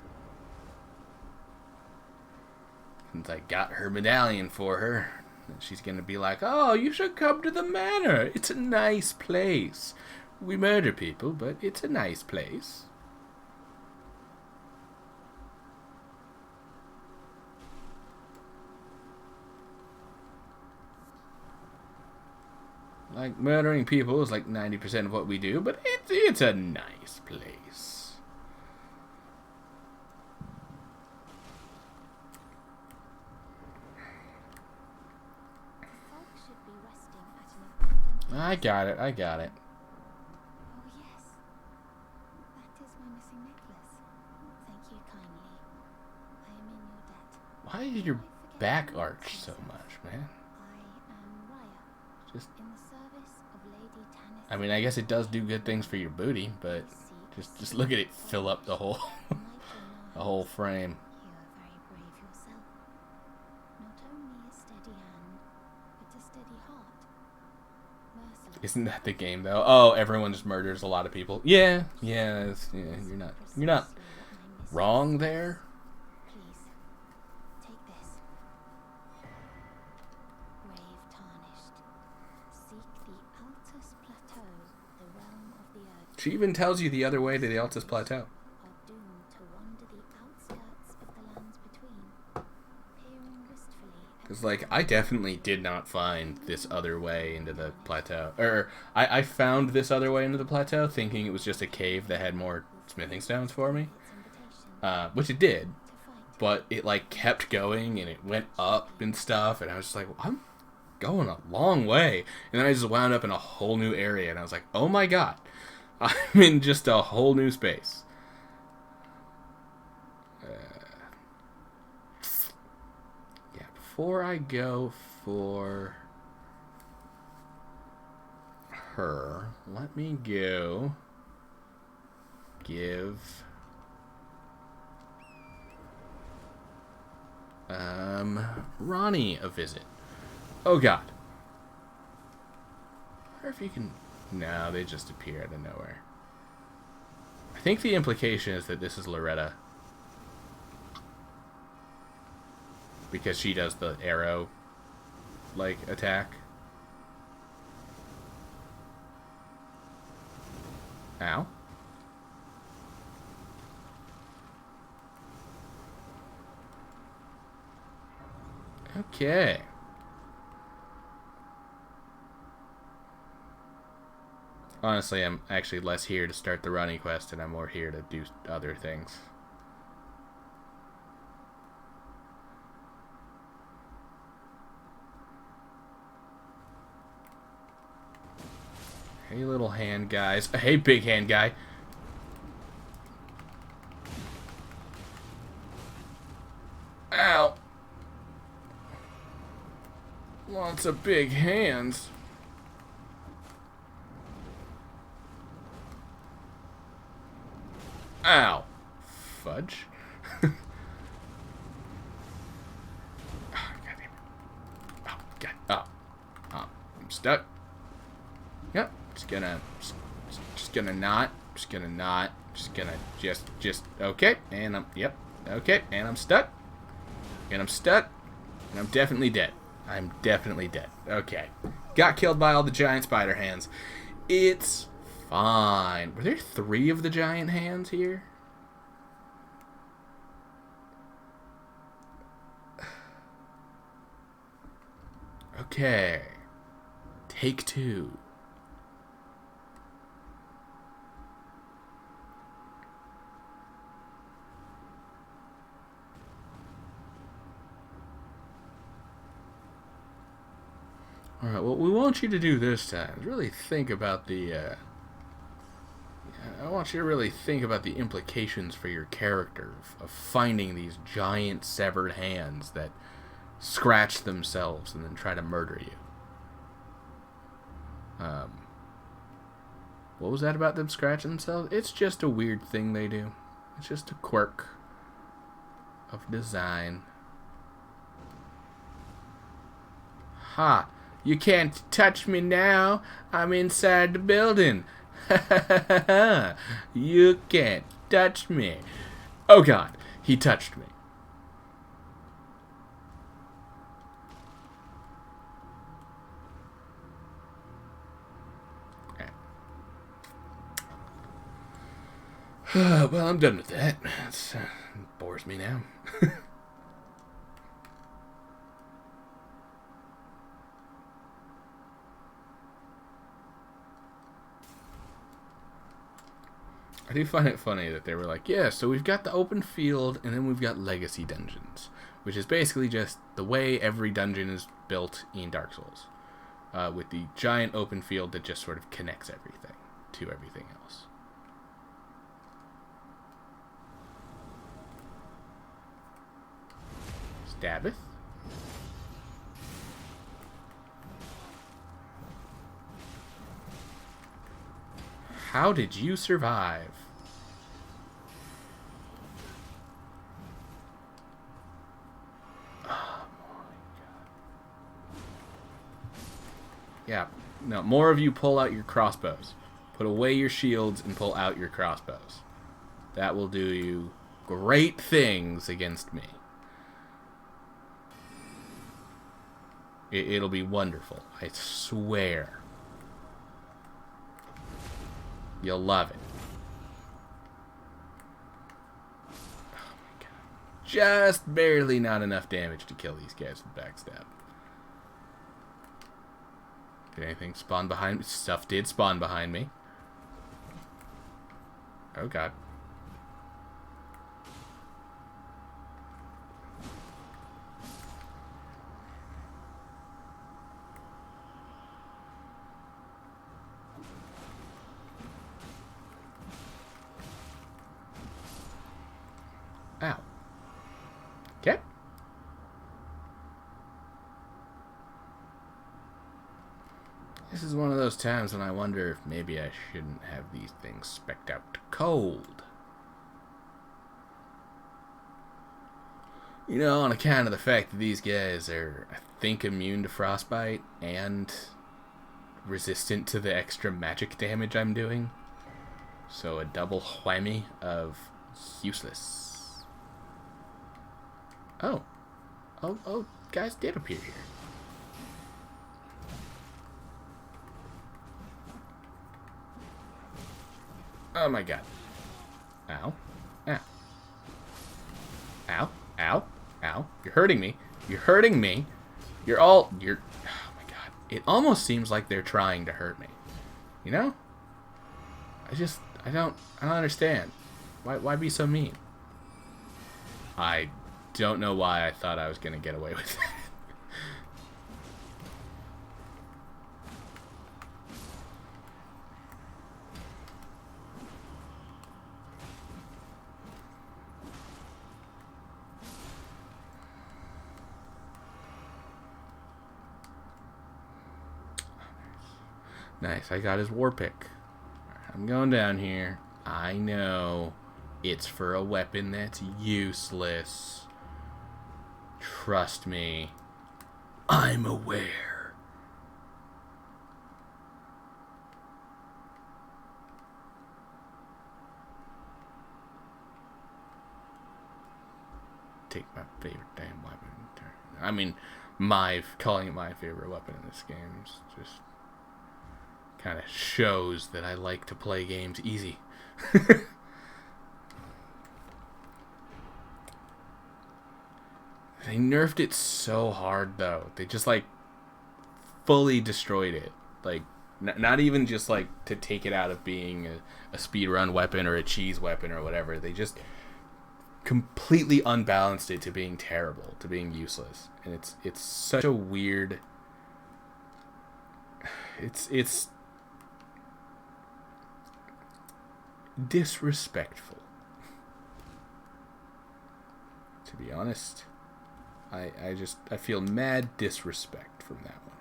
Since I got her medallion for her. She's gonna be like, oh, you should come to the manor. It's a nice place. We murder people, but it's a nice place. Like, murdering people is like 90% of what we do, but it's a nice place. I got it.
Oh yes, that is my missing necklace. Thank you kindly. I am in your debt.
Why is your back arch so much, man?
I am Raya.
Just
In the
I mean, I guess it does do good things for your booty, but just look at it fill up the whole the whole frame.
You are very brave yourself. Not only a steady hand, but a steady heart. Merciless.
Isn't that the game though? Oh, everyone just murders a lot of people. Yeah, yeah, you're not wrong there.
Please, take this. Brave tarnished. Seek the Altus Plateau, the realm of the earth.
She even tells you the other way to the Altus Plateau.
Are doomed to wander the outskirts of the lands between, peering wistfully at
Because, like, I definitely did not find this other way into the plateau. Or, I found this other way into the plateau thinking it was just a cave that had more smithing stones for me.
its invitation
Which it did.
to fight.
But it, like, kept going and it went up and stuff. And I was just like, well, I'm going a long way. And then I just wound up in a whole new area. And I was like, oh my god. I'm in just a whole new space. Yeah, before I go for her, let me go give Ronnie a visit. Oh god. I wonder if you can... No, they just appear out of nowhere. I think the implication is that this is Loretta. Because she does the arrow, like, attack. Ow. Okay. Honestly, I'm actually less here to start the running quest, and I'm more here to do other things. Hey, little hand guys. Hey, big hand guy. Ow. Lots of big hands. Ow. Fudge. Oh, God damn it. Oh, God. Oh. Oh. I'm stuck. Yep. Just gonna okay. And I'm, yep. Okay. And I'm stuck. And I'm stuck. And I'm definitely dead. I'm definitely dead. Okay. Got killed by all the giant spider hands. It's fine. Were there 3 of the giant hands here? Okay. Take 2. Alright, what we want you to do this time is really think about the, I want you to really think about the implications for your character of finding these giant severed hands that scratch themselves and then try to murder you. What was that about them scratching themselves? It's just a weird thing they do. It's just a quirk of design. Ha! You can't touch me now. I'm inside the building. You can't touch me. Oh god, he touched me. Well, I'm done with that. It bores me now. I do find it funny that they were like, yeah, so we've got the open field, and then we've got legacy dungeons, which is basically just the way every dungeon is built in Dark Souls, with the giant open field that just sort of connects everything to everything else. Stabbeth. How did you survive? Oh my god. Yeah, no, more of you pull out your crossbows. Put away your shields and pull out your crossbows. That will do you great things against me. It'll be wonderful. I swear. You'll love it. Oh my god. Just barely not enough damage to kill these guys with backstab. Did anything spawn behind me? Stuff did spawn behind me. Oh god. Ow. Okay. This is one of those times when I wonder if maybe I shouldn't have these things spec'd out to cold. You know, on account of the fact that these guys are, I think, immune to frostbite and resistant to the extra magic damage I'm doing. So a double whammy of useless. Oh, guys did appear here. Oh my god. Ow. Ow. Ow. Ow. Ow. You're hurting me. You're hurting me. Oh my god. It almost seems like they're trying to hurt me. You know? I don't understand. Why be so mean? I don't know why I thought I was going to get away with that. Nice, I got his war pick. I'm going down here. I know it's for a weapon that's useless. Trust me. I'm aware. Take my favorite damn weapon. I mean, calling it my favorite weapon in this game is just kind of shows that I like to play games easy. They nerfed it so hard, though. They just, like, fully destroyed it. Like, not even just, like, to take it out of being a speedrun weapon or a cheese weapon or whatever. They just completely unbalanced it to being terrible, to being useless. And it's such a weird... It's disrespectful. To be honest, I feel mad disrespect from that one.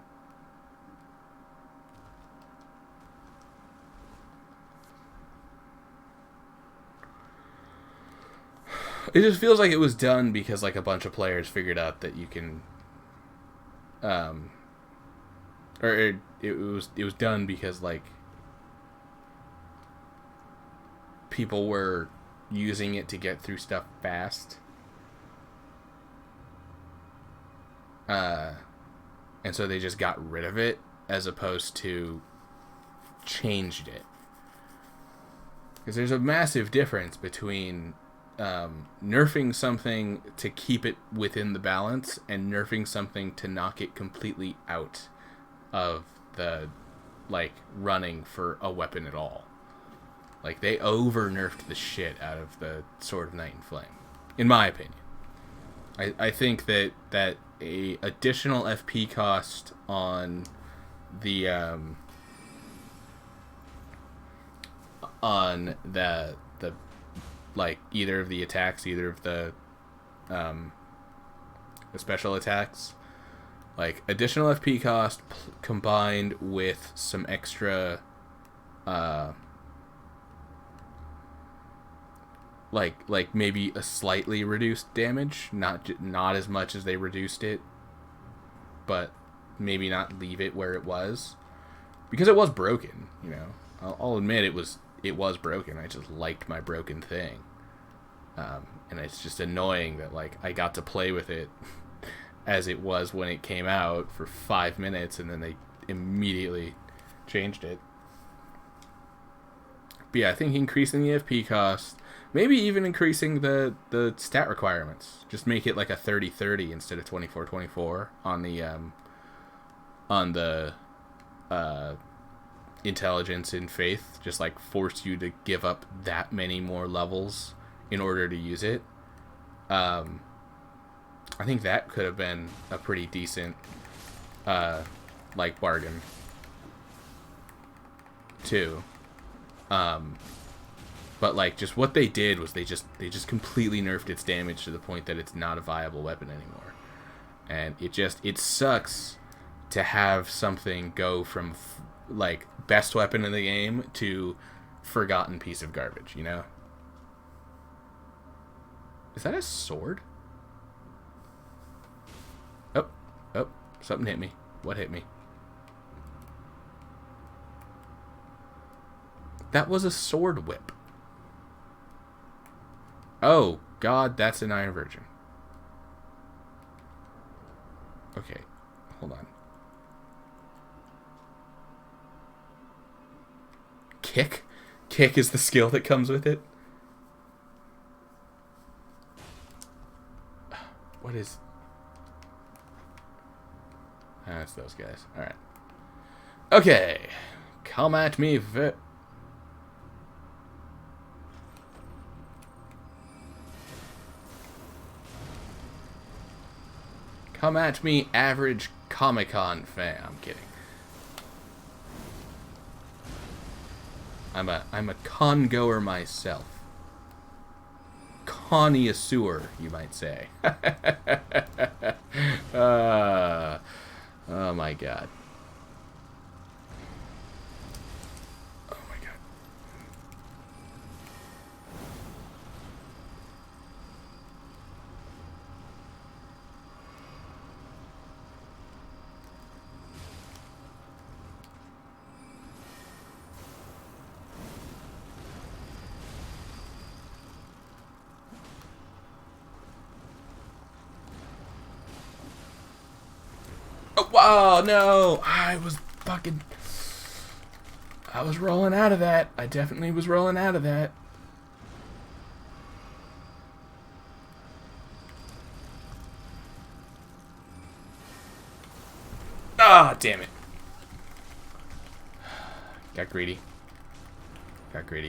It just feels like it was done because like a bunch of players figured out that you can or it was done because like people were using it to get through stuff fast. And so they just got rid of it as opposed to changed it. Because there's a massive difference between nerfing something to keep it within the balance and nerfing something to knock it completely out of the, like, running for a weapon at all. Like, they over-nerfed the shit out of the Sword of Night and Flame, in my opinion. I think that a additional FP cost on the like either of the attacks, either of the special attacks, like additional FP cost combined with some extra like maybe a slightly reduced damage, not as much as they reduced it, but maybe not leave it where it was, because it was broken. You know, I'll admit it was broken. I just liked my broken thing, and it's just annoying that like I got to play with it as it was when it came out for 5 minutes, and then they immediately changed it. But yeah, I think increasing the FP cost, maybe even increasing the stat requirements. Just make it like a 30-30 instead of 24-24 on the intelligence and faith. Just like force you to give up that many more levels in order to use it. I think that could have been a pretty decent like bargain too. But like just what they did was they just completely nerfed its damage to the point that it's not a viable weapon anymore. And it sucks to have something go from like best weapon in the game to forgotten piece of garbage, you know? Is that a sword? Oh, something hit me. What hit me? That was a sword whip. Oh, God, that's an Iron Virgin. Okay, hold on. Kick? Kick is the skill that comes with it? What is... That's those guys. Alright. Okay. Come at me, Come at me, average Comic-Con fan. I'm kidding. I'm a con-goer myself. Connoisseur, you might say. Oh my god. Oh my god. Oh, no! I was rolling out of that. I definitely was rolling out of that. Ah, oh, damn it. Got greedy.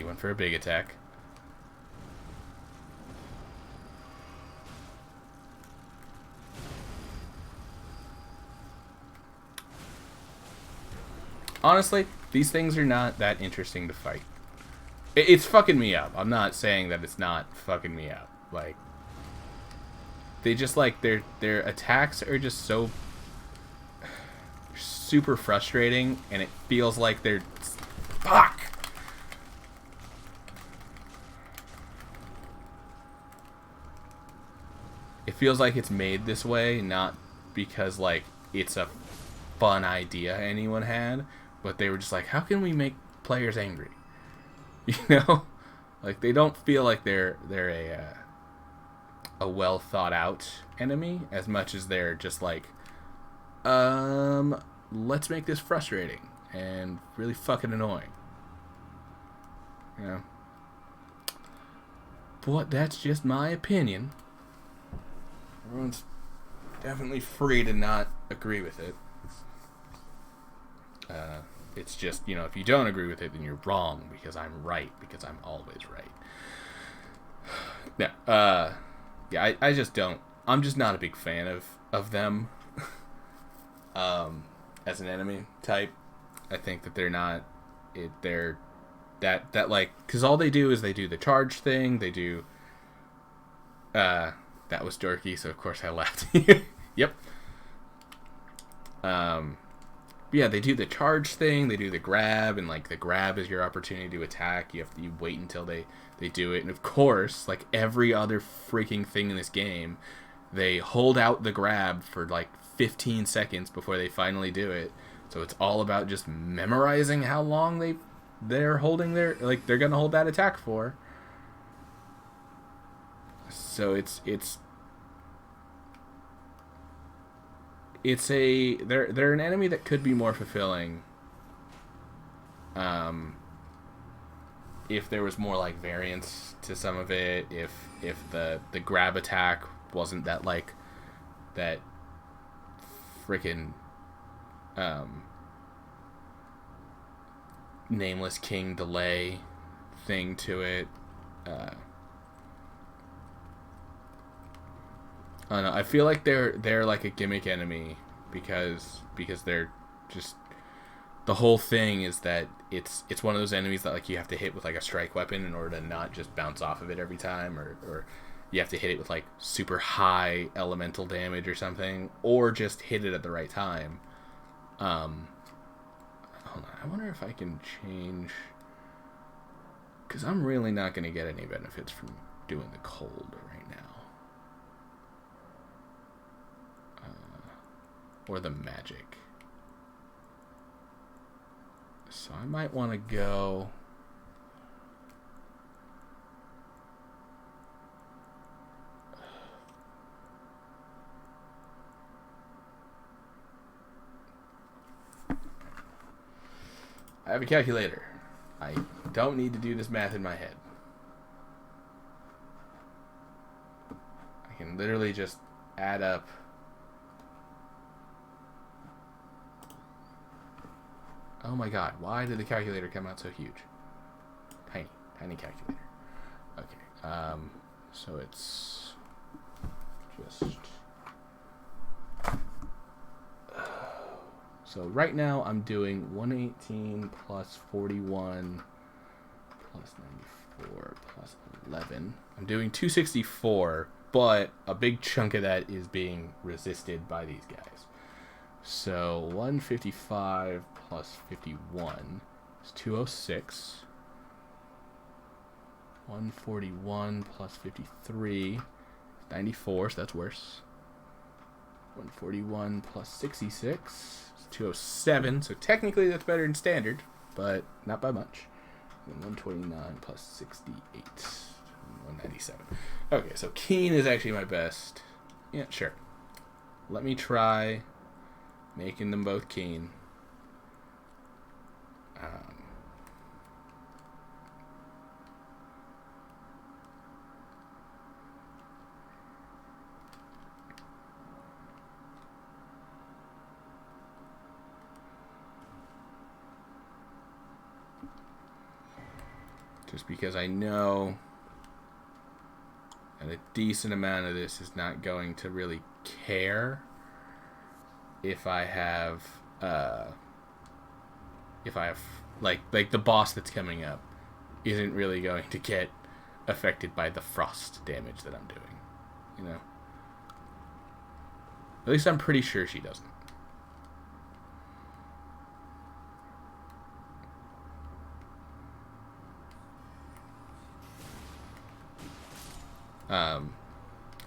Went for a big attack. Honestly, these things are not that interesting to fight. It's fucking me up. I'm not saying that it's not fucking me up. Like, they just like their attacks are just so super frustrating, and it feels like they're fuck. It feels like it's made this way, not because like it's a fun idea anyone had, but they were just like, how can we make players angry? You know, like they don't feel like they're a well thought out enemy as much as they're just like, let's make this frustrating and really fucking annoying. You know, but that's just my opinion. Everyone's definitely free to not agree with it. It's just, you know, if you don't agree with it, then you're wrong, because I'm right, because I'm always right. No, yeah, I just don't. I'm just not a big fan of them as an enemy type. I think that they're not. They're that like, because all they do is they do the charge thing. They do. That was dorky, so of course I laughed. Yep. yeah, they do the charge thing, they do the grab, and like the grab is your opportunity to attack. You wait until they do it, and of course, like every other freaking thing in this game, they hold out the grab for like 15 seconds before they finally do it. So it's all about just memorizing how long they're holding they're gonna hold that attack for. So they're an enemy that could be more fulfilling. If there was more like variance to some of it, if the grab attack wasn't that like that freaking nameless king delay thing to it. I don't know. I feel like they're like a gimmick enemy because they're just, the whole thing is that it's one of those enemies that like you have to hit with like a strike weapon in order to not just bounce off of it every time, or you have to hit it with like super high elemental damage or something, or just hit it at the right time. Hold on, I wonder if I can change, because I'm really not going to get any benefits from doing the cold right now. Or the magic. So I might want to go... I have a calculator. I don't need to do this math in my head. I can literally just add up... Oh my god, why did the calculator come out so huge? Tiny calculator. Okay, so it's just... So right now I'm doing 118 plus 41 plus 94 plus 11. I'm doing 264, but a big chunk of that is being resisted by these guys. So 155 plus 51 is 206. 141 plus 53 is 94, so that's worse. 141 plus 66 is 207, so technically that's better than standard, but not by much. And 129 plus 68, 197. Okay, so keen is actually my best. Yeah, sure. Let me try making them both keen. Just because I know that a decent amount of this is not going to really care if I have like the boss that's coming up isn't really going to get affected by the frost damage that I'm doing, you know? At least I'm pretty sure she doesn't.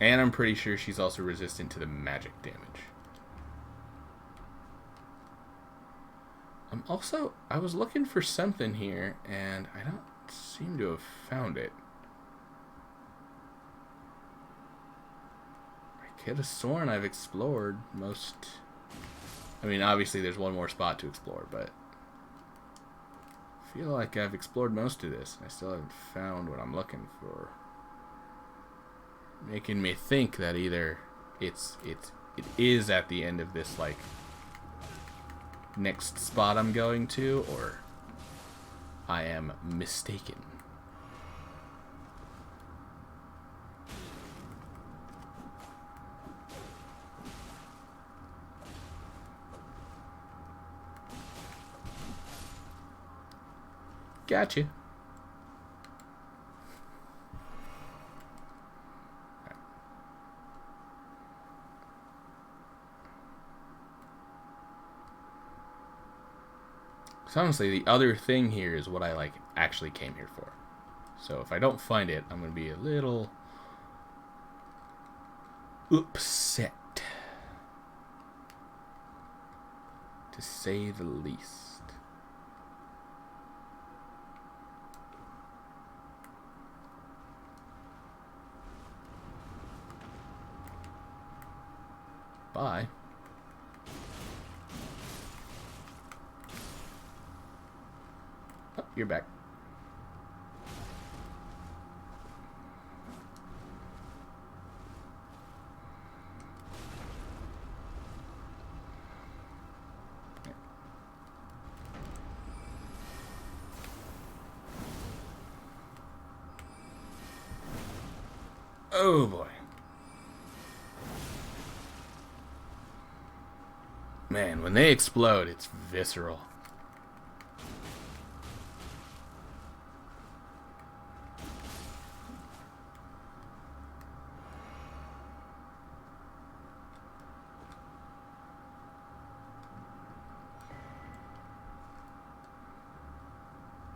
And I'm pretty sure she's also resistant to the magic damage. I was looking for something here, and I don't seem to have found it. I could have sworn I've explored most... I mean, obviously there's one more spot to explore, but I feel like I've explored most of this, and I still haven't found what I'm looking for. Making me think that either it is at the end of this, like, next spot I'm going to, or I am mistaken. Gotcha. Because honestly, the other thing here is what I like actually came here for. So if I don't find it, I'm going to be a little upset, to say the least. Bye. Oh, you're back. Oh boy. Man, when they explode, it's visceral.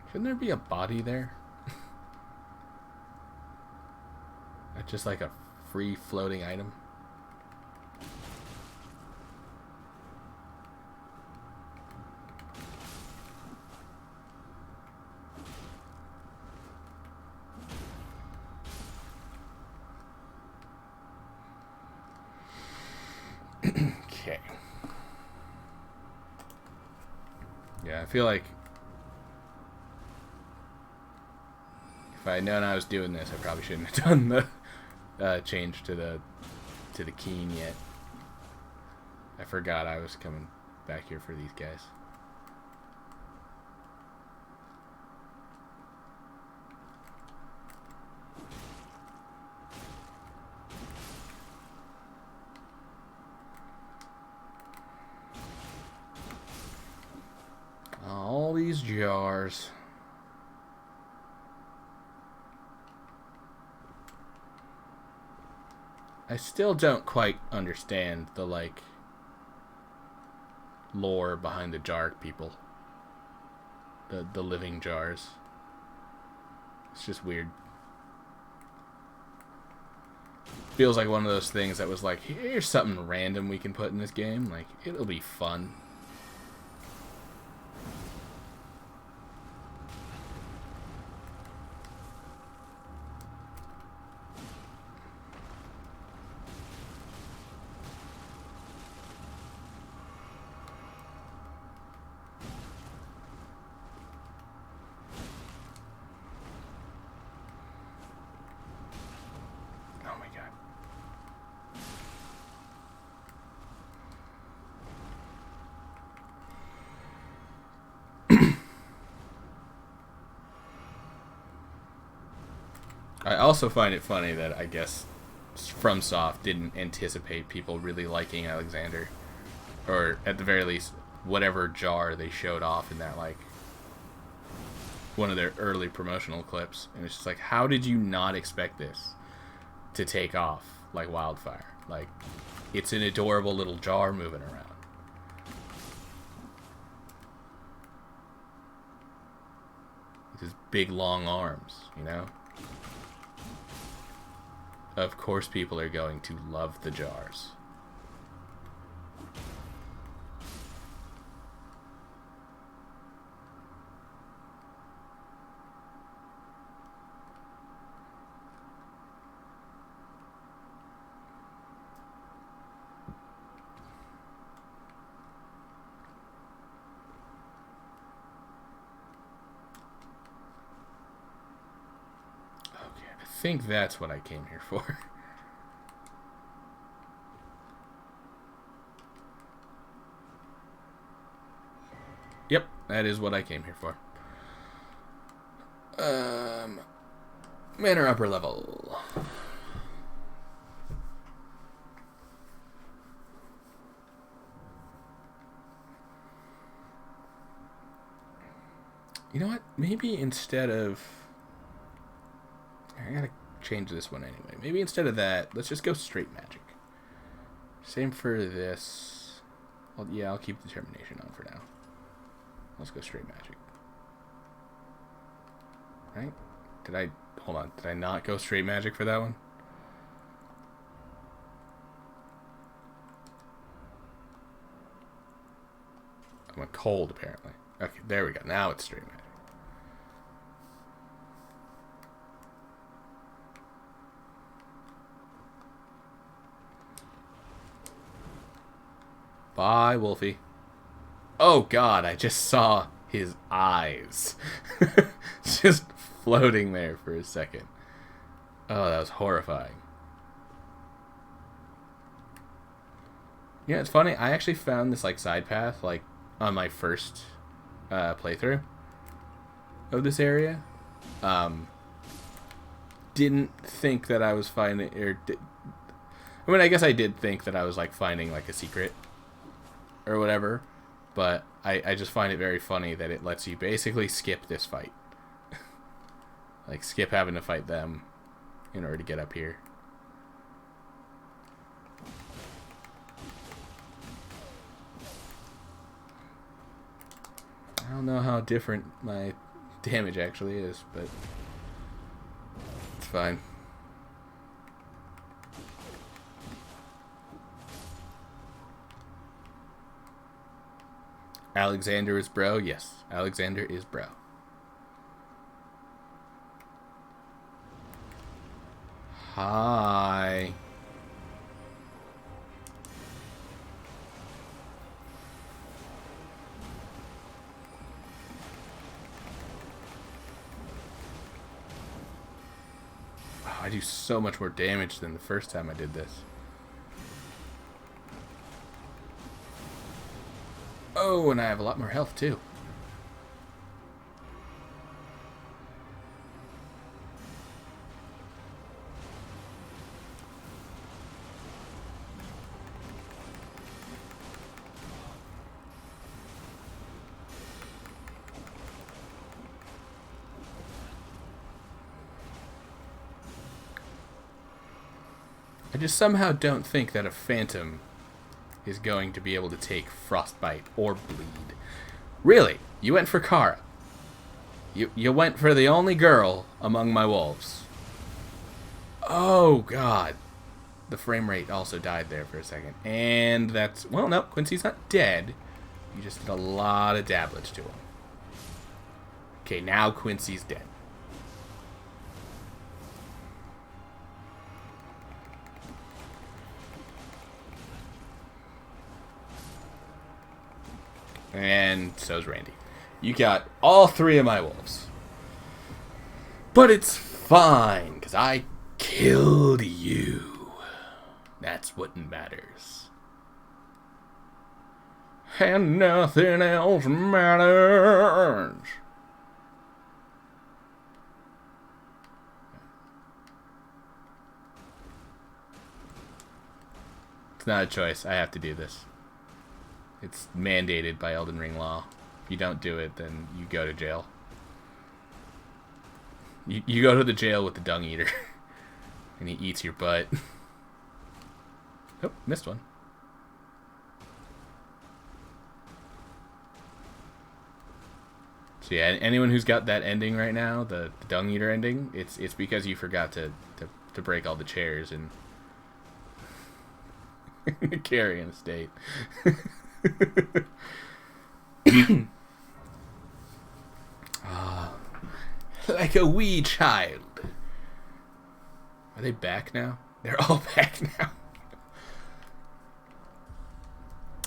Shouldn't there be a body there? Not just like a free floating item. Okay. Yeah, I feel like if I had known I was doing this, I probably shouldn't have done the change to the keen yet. I forgot I was coming back here for these guys. All these jars. I still don't quite understand the, like, lore behind the jar people. The living jars. It's just weird. Feels like one of those things that was like, here's something random we can put in this game. Like, it'll be fun. I also find it funny that I guess FromSoft didn't anticipate people really liking Alexander, or at the very least, whatever jar they showed off in that, like, one of their early promotional clips. And it's just like, how did you not expect this to take off like wildfire? Like, it's an adorable little jar moving around. With his big long arms, you know? Of course people are going to love the jars. Okay, I think that's what I came here for. Yep, that is what I came here for. Manor upper level. You know what? Maybe instead of... I gotta change this one anyway. Maybe instead of that, let's just go straight magic. Same for this. Well, yeah, I'll keep determination on for now. Let's go straight magic. Right? Did I... Hold on. Did I not go straight magic for that one? I went cold, apparently. Okay, there we go. Now it's straight magic. Bye, Wolfie. Oh, God. I just saw his eyes. Just floating there for a second. Oh, that was horrifying. Yeah, it's funny. I actually found this, like, side path, like, on my first playthrough of this area. Didn't think that I was finding... I mean, I guess I did think that I was, like, finding, like, a secret or whatever. But I just find it very funny that it lets you basically skip this fight. Like, skip having to fight them in order to get up here. I don't know how different my damage actually is, but it's fine. Alexander is bro? Yes, Alexander is bro. Hi. Wow, I do so much more damage than the first time I did this. Oh, and I have a lot more health too. I just somehow don't think that a phantom is going to be able to take frostbite or bleed. Really? You went for Kara. You went for the only girl among my wolves. Oh, God. The frame rate also died there for a second. And that's... Well, no, Quincy's not dead. You just did a lot of damage to him. Okay, now Quincy's dead. And so's Randy. You got all three of my wolves. But it's fine, because I killed you. That's what matters. And nothing else matters. It's not a choice. I have to do this. It's mandated by Elden Ring law. If you don't do it, then you go to jail. You go to the jail with the Dung Eater. And he eats your butt. Oh, missed one. So yeah, anyone who's got that ending right now, the Dung Eater ending, it's because you forgot to break all the chairs and carry in a state. Like a wee child. Are they back now? They're all back now.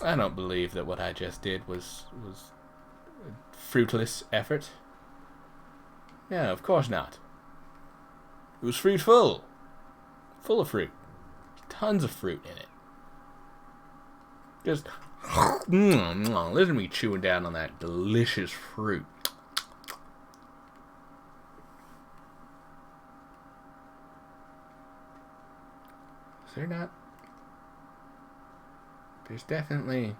I don't believe that what I just did was a fruitless effort. No, of course not. It was fruitful. Full of fruit. Tons of fruit in it. Just listen to me chewing down on that delicious fruit. Is there not? There's definitely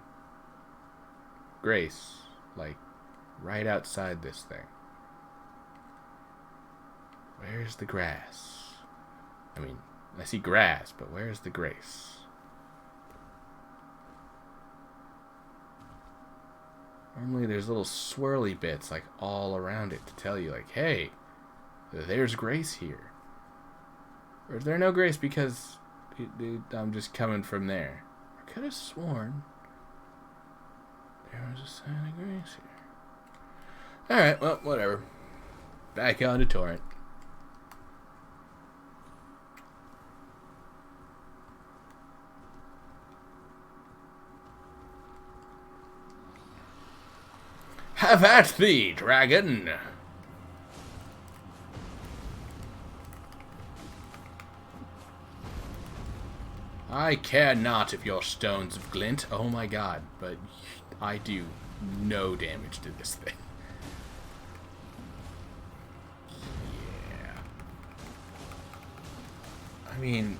grace, like, right outside this thing. Where's the grass? I mean, I see grass, but where's the grace? Normally there's little swirly bits like all around it to tell you like, hey, there's grace here. Or is there no grace because I'm just coming from there? I could have sworn there was a sign of grace here. Alright, well, whatever. Back on to Torrent. Have at thee, dragon! I care not if your stones of glint. Oh my god, but I do no damage to this thing. Yeah. I mean,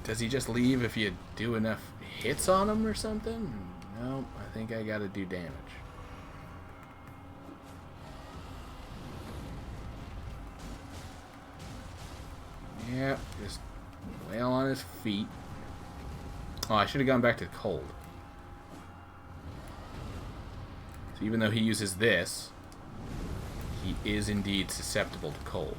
does he just leave if you do enough hits on him or something? No, I think I gotta do damage. Yeah, just wail on his feet. Oh, I should have gone back to cold. So even though he uses this, he is indeed susceptible to cold.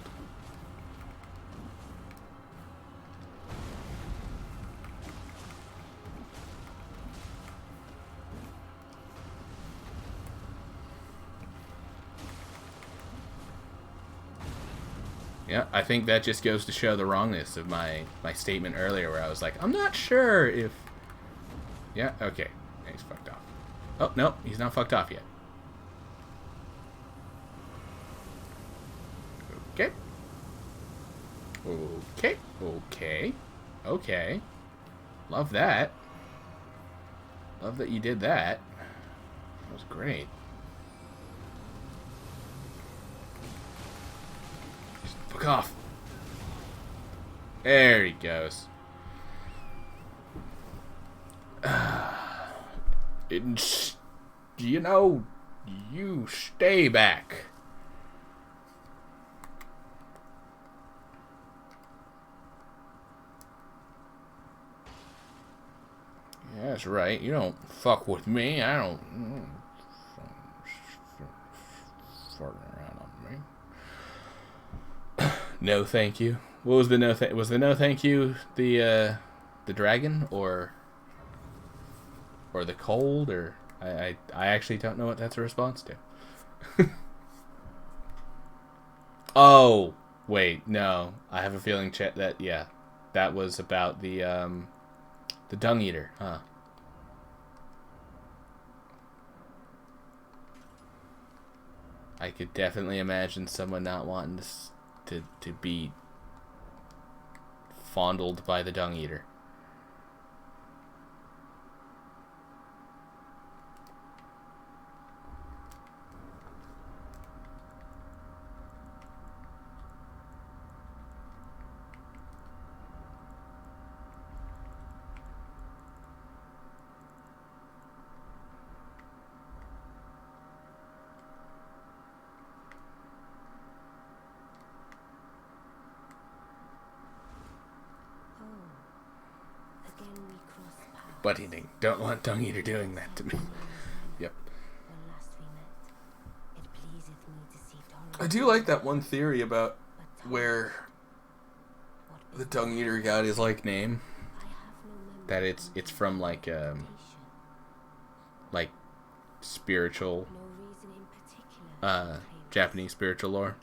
Yeah, I think that just goes to show the wrongness of my statement earlier where I was like, I'm not sure if... Yeah, okay. He's fucked off. Oh, no, he's not fucked off yet. Okay. Okay. Okay. Okay. Love that. Love that you did that. That was great. Fuck off. There he goes. You know, you stay back. Yeah, that's right. You don't fuck with me. I don't... Farting around on me. No, thank you. What was the no? Was the no thank you the dragon or the cold or I actually don't know what that's a response to. Oh wait, no. I have a feeling that was about the dung eater, huh? I could definitely imagine someone not wanting to be fondled by the dung eater. But he don't want dung eater doing that to me. Yep. I do like that one theory about where the dung eater got his name. That it's from like spiritual Japanese spiritual lore.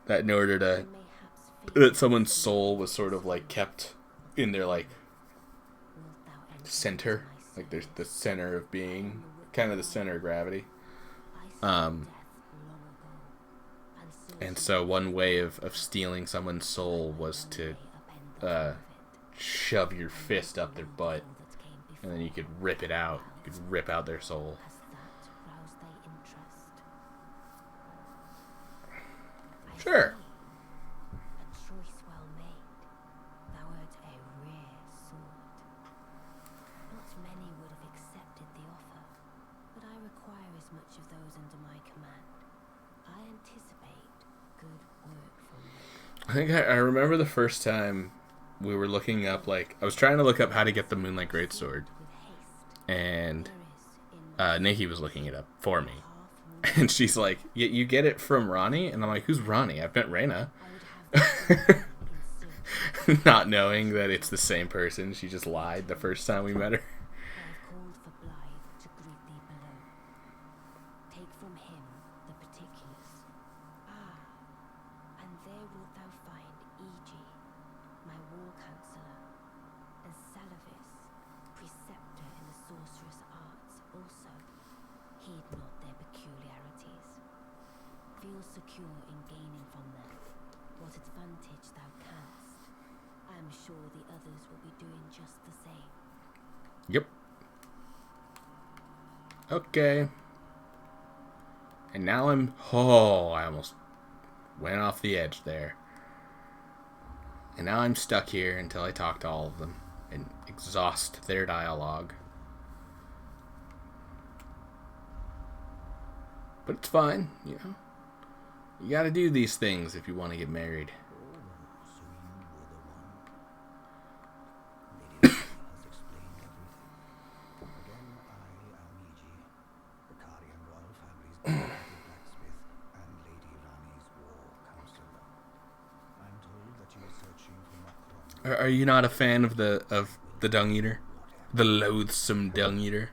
That in order that someone's soul was sort of kept in their center, there's the center of being, kind of the center of gravity, and so one way of stealing someone's soul was to shove your fist up their butt, and then you could rip it out. You could rip out their soul. Sure. I think I remember the first time we were looking up, I was trying to look up how to get the Moonlight Greatsword, and Nikki was looking it up for me. And she's like, you get it from Ronnie? And I'm like, who's Ronnie? I've met Reyna. Not knowing that it's the same person. She just lied the first time we met her.
Secure in gaining from them what advantage thou canst. I am sure the others will be doing just the same.
Yep. Okay. And now I almost went off the edge there. And now I'm stuck here until I talk to all of them and exhaust their dialogue. But it's fine, you know. You gotta do these things if you want to get married.
So you were the one. Lady Rani has explained everything. Again, I am Iji, the Karian royal family's deputy blacksmith and Lady Rani's war counselor. I'm told that you are searching for Nokron.
Are you not a fan of the dung eater? The loathsome dung eater?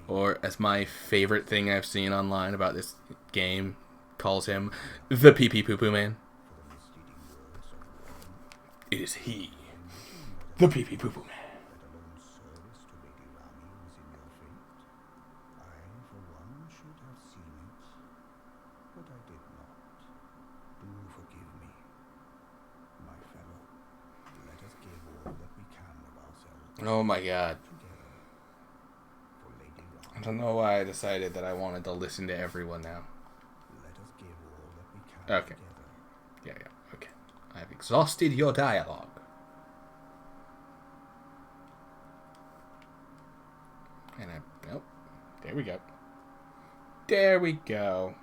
Or, as my favorite thing I've seen online about this game calls him, the pee-pee poo-poo man. It is he, the pee-pee poo-poo man.
That alone service to Lady Rani was in your fate. I, for one, should have seen it, but I did not. Do forgive me, my fellow. Let us give all that we can of ourselves
Oh my god.
together for Lady
I
Rani.
don't know why I decided that I wanted to listen to everyone now.
Let us give all that we can
Okay.
together.
Yeah, okay. I've exhausted your dialogue. And nope. There we go. There we go.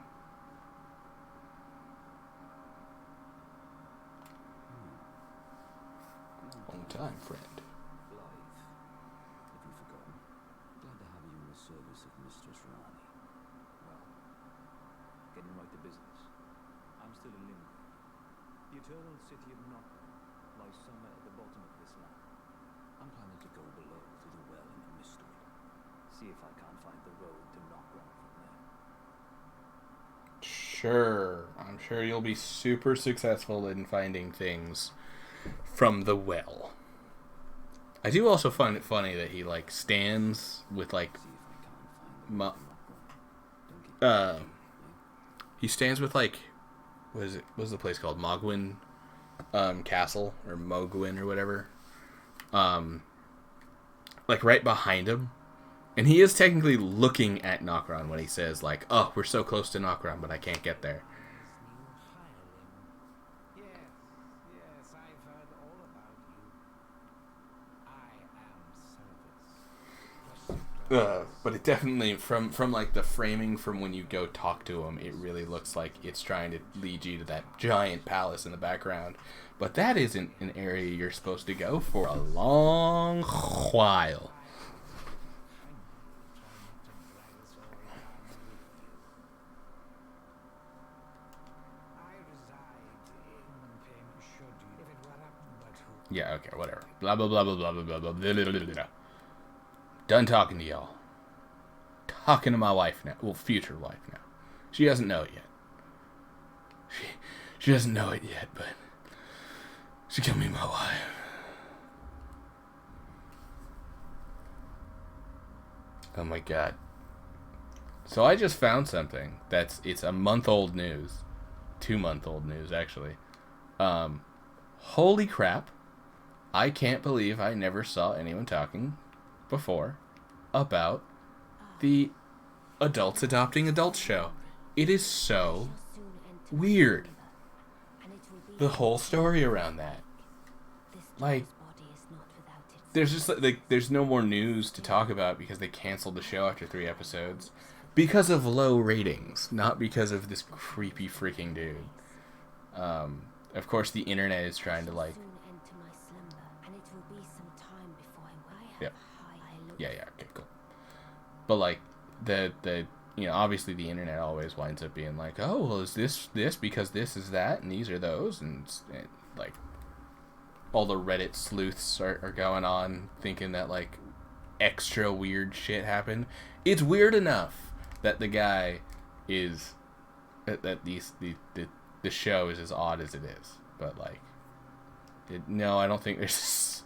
Long time, friend.
Blythe. Have you forgotten? Glad to have you in the service of Mistress Rani. Well, getting right to business. I'm still in limbo. The eternal city of Nokron lies somewhere at the bottom of this land. I'm planning to go below through the well in the mystery. See if I can't find the road to Nokron from there.
Sure. I'm sure you'll be super successful in finding things from the well. I do also find it funny that he, like, stands with, like,
See if I can't find the road to Nokron. Don't get
he stands with, like, what's the place called? Mogwin Castle, or Mogwin, or whatever. Like, right behind him. And he is technically looking at Nokron when he says, like, oh, we're so close to Nokron, but I can't get there.
Yes, I've heard all about you. I am Service.
But it definitely, from like the framing from when you go talk to him, it really looks like it's trying to lead you to that giant palace in the background. But that isn't an area you're supposed to go for a long while. Yeah, okay, whatever. Blah, blah, blah, blah, blah, blah, blah, blah, blah, blah, blah, blah. Done talking to y'all. Talking to my wife now. Well, future wife now. She doesn't know it yet. She doesn't know it yet, but she can be my wife. Oh my god. So I just found something it's a month-old news. 2-month-old news, actually. Holy crap. I can't believe I never saw anyone talking before about the Adults Adopting Adults show. It is so weird. The whole story around that. Like, there's just like there's no more news to talk about because they canceled the show after 3 episodes because of low ratings, not because of this creepy freaking dude. Of course, the internet is trying to, like, yeah, okay, cool. But, like, the obviously the internet always winds up being like, oh, well, is this because this is that and these are those, and like all the Reddit sleuths are going on thinking that like extra weird shit happened. It's weird enough that the guy is that the show is as odd as it is, but like no, I don't think there's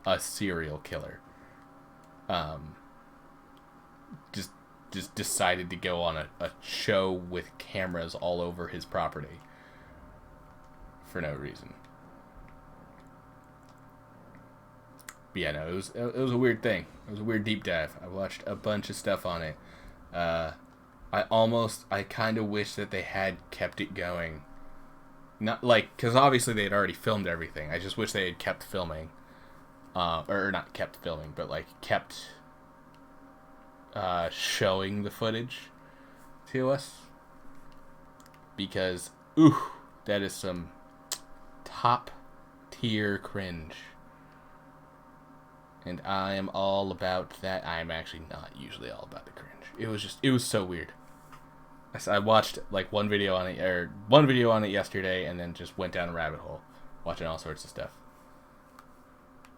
a serial killer just decided to go on a show with cameras all over his property for no reason. But yeah, no, it was a weird thing. It was a weird deep dive. I watched a bunch of stuff on it. I kind of wish that they had kept it going. Not like, because obviously they had already filmed everything. I just wish they had kept filming. Or not kept filming, but like kept showing the footage to us. Because, that is some top tier cringe. And I am all about that. I am actually not usually all about the cringe. It was so weird. I watched like one video on it yesterday, and then just went down a rabbit hole, watching all sorts of stuff.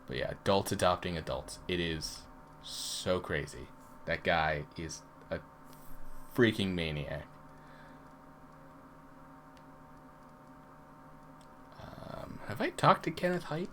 But yeah, adults adopting adults. It is so crazy. That guy is a freaking maniac. Have I talked to Kenneth Haidt?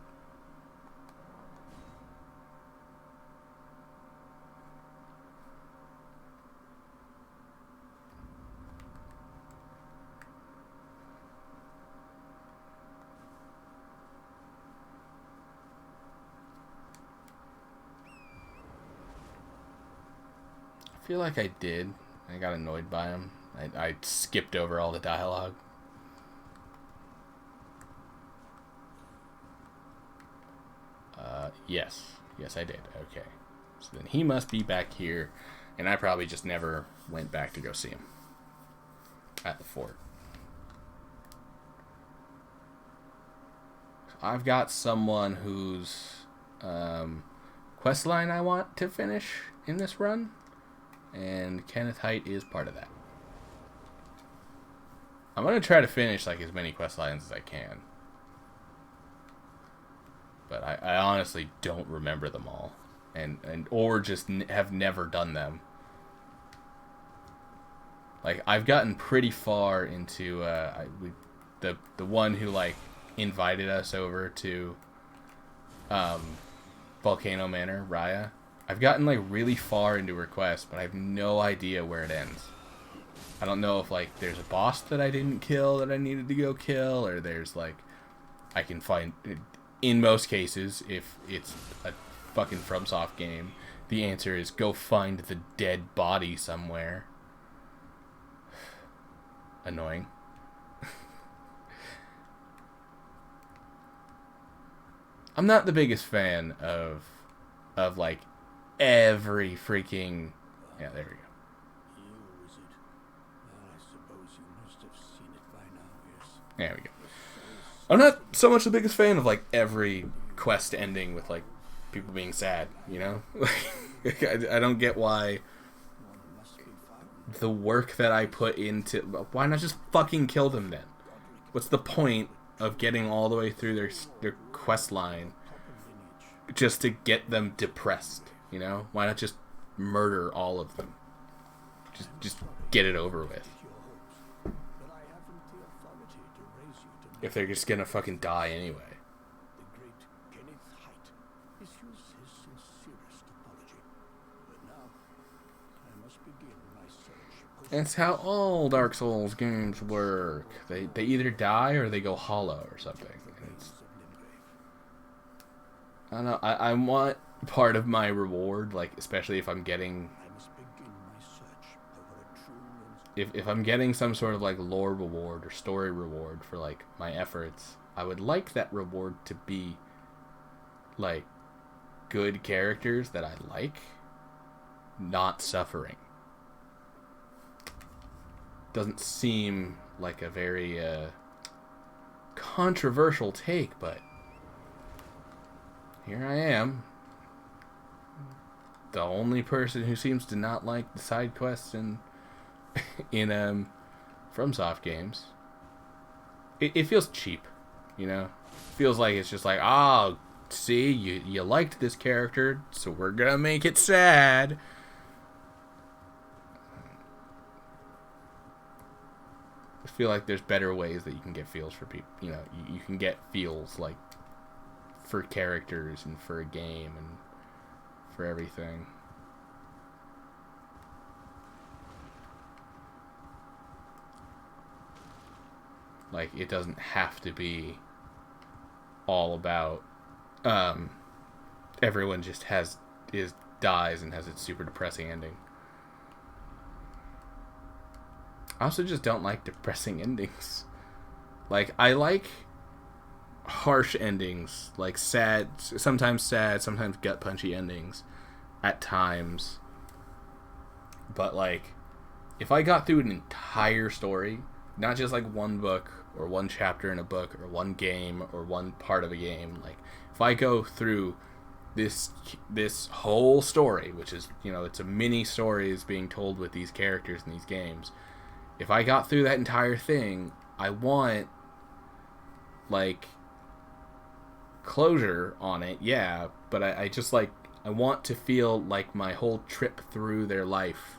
I feel like I did. I got annoyed by him. I skipped over all the dialogue. Yes I did. Okay, so then he must be back here, and I probably just never went back to go see him at the fort. I've got someone whose quest line I want to finish in this run, and Kenneth Haidt is part of that. I'm gonna try to finish like as many quest lines as I can, but I honestly don't remember them all, or just have never done them. Like I've gotten pretty far into the one who like invited us over to Volcano Manor, Raya. I've gotten like really far into her quest, but I have no idea where it ends. I don't know if like there's a boss that I didn't kill that I needed to go kill, or there's like I can find. In most cases, if it's a fucking FromSoft game, the answer is go find the dead body somewhere. Annoying. I'm not the biggest fan of like every freaking... Yeah, there we go.
You, is it? Well, I suppose you must have seen it by now, yes.
There we go. I'm not so much the biggest fan of like every quest ending with like people being sad, you know? I don't get why the work that I put into... Why not just fucking kill them then? What's the point of getting all the way through their quest line just to get them depressed, you know? Why not just murder all of them? Just get it over with. If they're just gonna fucking die anyway.
The great Kenneth Haidt issues his sincerest apology. But now, I must begin my search.
That's how all Dark Souls games work. They either die or they go hollow or something. I don't know. I want part of my reward, like especially if I'm getting...
I must begin my search over a true and...
If I'm getting some sort of like lore reward or story reward for like my efforts, I would like that reward to be like good characters that I like, not suffering. Doesn't seem like a very controversial take, but here I am. the only person who seems to not like the side quests in FromSoft games. It feels cheap, you know? Feels like it's just like, oh, see, you liked this character, so we're gonna make it sad. I feel like there's better ways that you can get feels for people. You know, you can get feels like for characters and for a game and for everything. Like, it doesn't have to be all about everyone just dies and has its super depressing ending. I also just don't like depressing endings. Like, I like harsh endings, like sometimes gut punchy endings at times. But like, if I got through an entire story, not just like one book or one chapter in a book or one game or one part of a game, like if I go through this whole story, which is, you know, it's a mini story is being told with these characters in these games. If I got through that entire thing, I want like closure on it, yeah, but I just like, I want to feel like my whole trip through their life,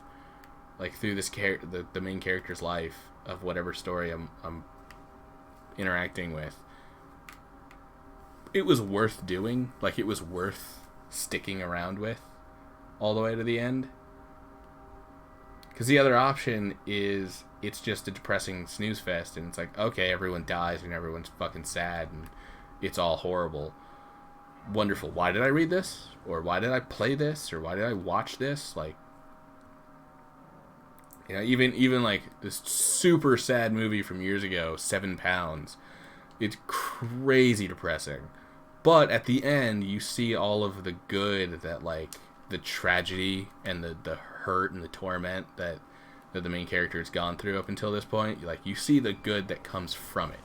like through this the main character's life of whatever story I'm interacting with, it was worth doing. Like, it was worth sticking around with all the way to the end. Because the other option is it's just a depressing snooze fest, and it's like, okay, everyone dies and everyone's fucking sad and it's all horrible. Wonderful. Why did I read this? Or why did I play this? Or why did I watch this? Like, you know, even like this super sad movie from years ago, 7 Pounds. It's crazy depressing. But at the end, you see all of the good that, like, the tragedy and the hurt and the torment that the main character has gone through up until this point. Like, you see the good that comes from it.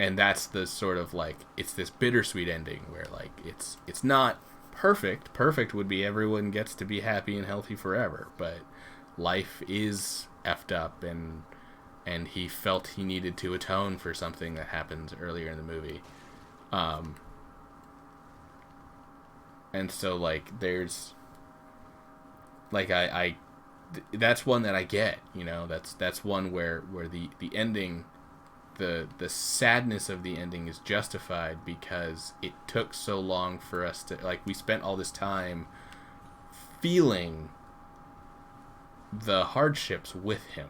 And that's the sort of, like, it's this bittersweet ending where, like, it's not perfect. Perfect would be everyone gets to be happy and healthy forever. But life is effed up, and he felt he needed to atone for something that happens earlier in the movie. And so, like, there's, like, I that's one that I get, you know, that's one where the ending, the sadness of the ending is justified because it took so long for us to, like, we spent all this time feeling the hardships with him,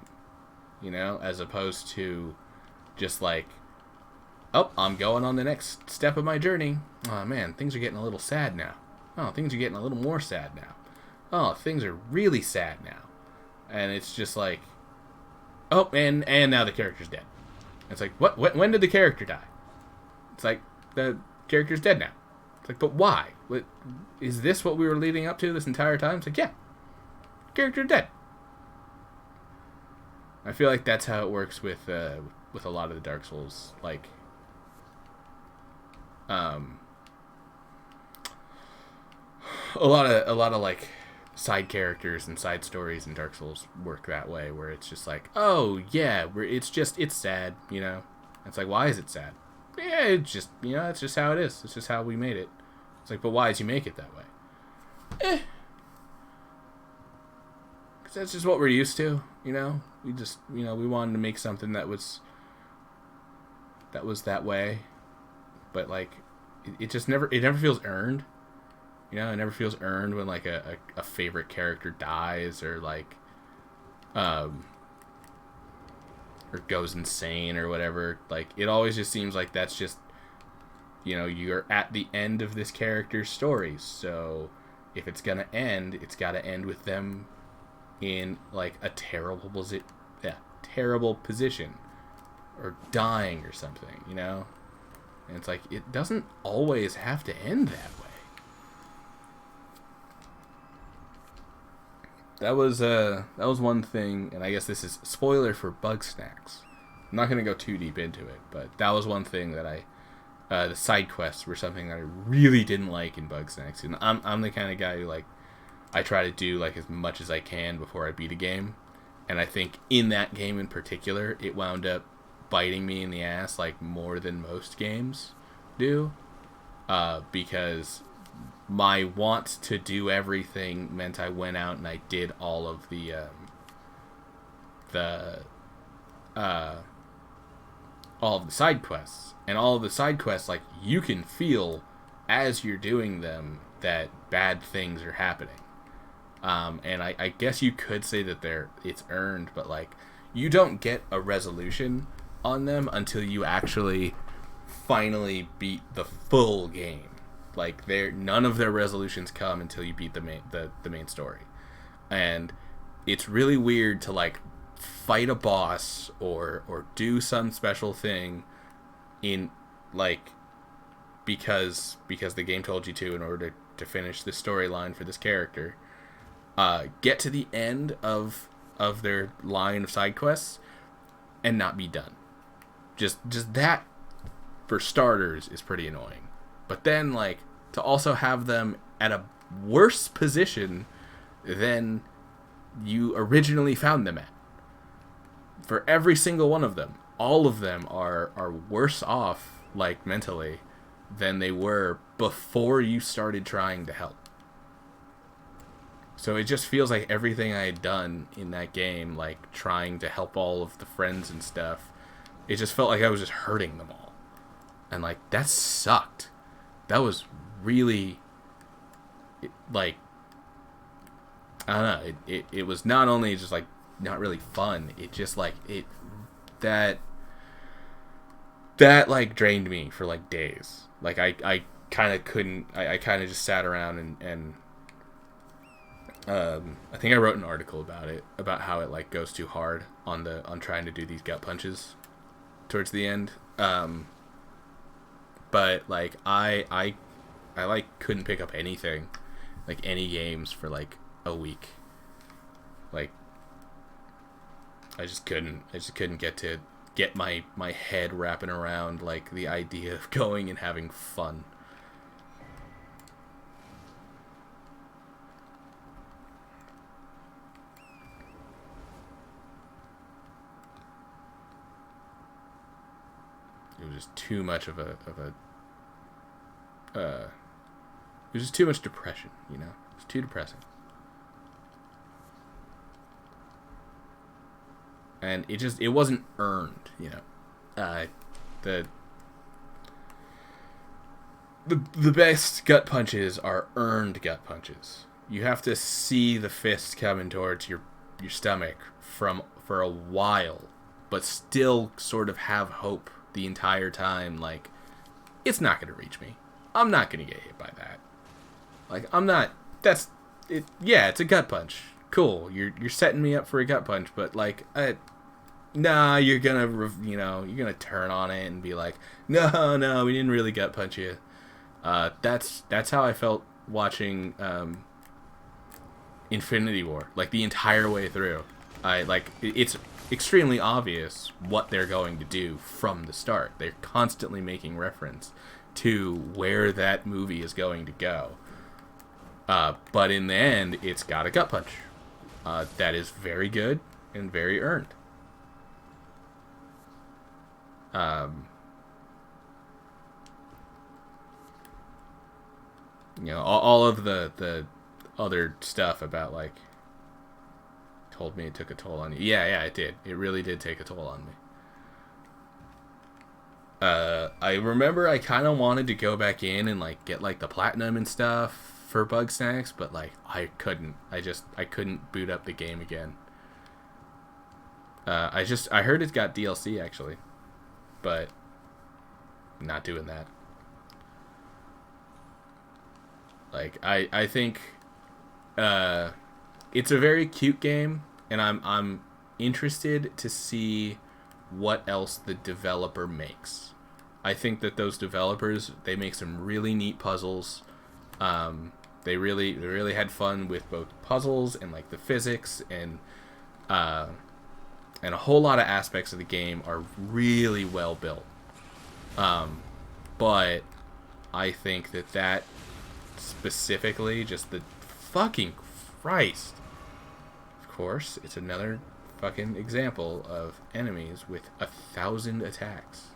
you know, as opposed to just like, oh, I'm going on the next step of my journey. Oh man, things are getting a little sad now. Oh, things are getting a little more sad now. Oh, things are really sad now. And it's just like, oh, and now the character's dead. It's like, what? When did the character die? It's like, the character's dead now. It's like, but why? What, is this what we were leading up to this entire time? It's like, yeah, character dead. I feel like that's how it works with a lot of the Dark Souls, like, a lot of like side characters and side stories in Dark Souls work that way, where it's just like, oh yeah, it's sad, you know. It's like, why is it sad? Yeah, it's just, you know, it's just how it is. It's just how we made it. It's like, but why did you make it that way? Because that's just what we're used to, you know. We just, you know, we wanted to make something that was that way, but like, it just never feels earned. You know, it never feels earned when, like, a favorite character dies or, like, or goes insane or whatever. Like, it always just seems like that's just, you know, you're at the end of this character's story. So if it's gonna end, it's gotta end with them in, like, a terrible position or dying or something, you know? And it's like, it doesn't always have to end that way. That was one thing, and I guess this is spoiler for Bug Snacks. I'm not going to go too deep into it, but that was one thing that The side quests were something that I really didn't like in Bugsnax, and I'm the kind of guy who, like, I try to do, like, as much as I can before I beat a game, and I think in that game in particular, it wound up biting me in the ass, like, more than most games do, because my want to do everything meant I went out and I did all of the side quests. And all of the side quests, like, you can feel as you're doing them that bad things are happening. And I guess you could say that it's earned, but, like, you don't get a resolution on them until you actually finally beat the full game. Like, none of their resolutions come until you beat the main story. And it's really weird to, like, fight a boss or do some special thing in, like, because the game told you to in order to finish the storyline for this character, get to the end of their line of side quests and not be done. Just that, for starters, is pretty annoying. But then, like, to also have them at a worse position than you originally found them at. For every single one of them, all of them are worse off, like, mentally, than they were before you started trying to help. So it just feels like everything I had done in that game, like, trying to help all of the friends and stuff, it just felt like I was just hurting them all. And, like, that sucked. That was really, like, I don't know, it was not only just, like, not really fun, it just, like, that like, drained me for, like, days. Like, I kind of couldn't, I kind of just sat around and I think I wrote an article about it, about how it, like, goes too hard on trying to do these gut punches towards the end. But, like, I like, couldn't pick up anything, like, any games for, like, a week. Like, I just couldn't get my head wrapping around, like, the idea of going and having fun. It was just too much it was just too much depression, you know? It was too depressing. And it wasn't earned, you know? The best gut punches are earned gut punches. You have to see the fist coming towards your stomach for a while, but still sort of have hope the entire time, like, it's not going to reach me. I'm not going to get hit by that. Like, I'm not, that's, it. Yeah, it's a gut punch. Cool, you're setting me up for a gut punch, but, like, nah, you're gonna, you're gonna turn on it and be like, no, we didn't really gut punch you. That's how I felt watching Infinity War, like, the entire way through. It's extremely obvious what they're going to do from the start. They're constantly making reference to where that movie is going to go. But in the end, it's got a gut punch. That is very good and very earned. All of the other stuff about, like, told me it took a toll on you. Yeah, it did. It really did take a toll on me. I remember I kind of wanted to go back in and, like, get, like, the platinum and stuff for Bugsnax, but, like, I couldn't. I couldn't boot up the game again. I heard it's got DLC, actually, but not doing that. Like, I think it's a very cute game, and I'm interested to see what else the developer makes. I think that those developers, they make some really neat puzzles. They really had fun with both puzzles and, like, the physics, and a whole lot of aspects of the game are really well built. but I think that specifically, just the fucking Christ. Of course, it's another fucking example of enemies with 1,000 attacks.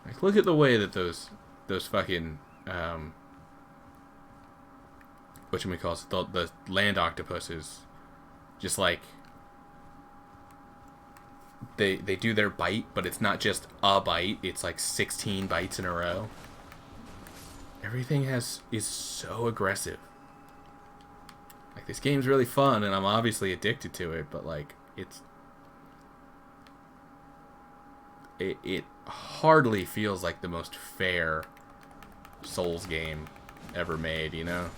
Like, look at the way that those fucking whatchamacallit, the land octopuses, just like they do their bite, but it's not just a bite, it's like 16 bites in a row. Everything is so aggressive. Like, this game's really fun and I'm obviously addicted to it, but like it hardly feels like the most fair Souls game ever made, you know?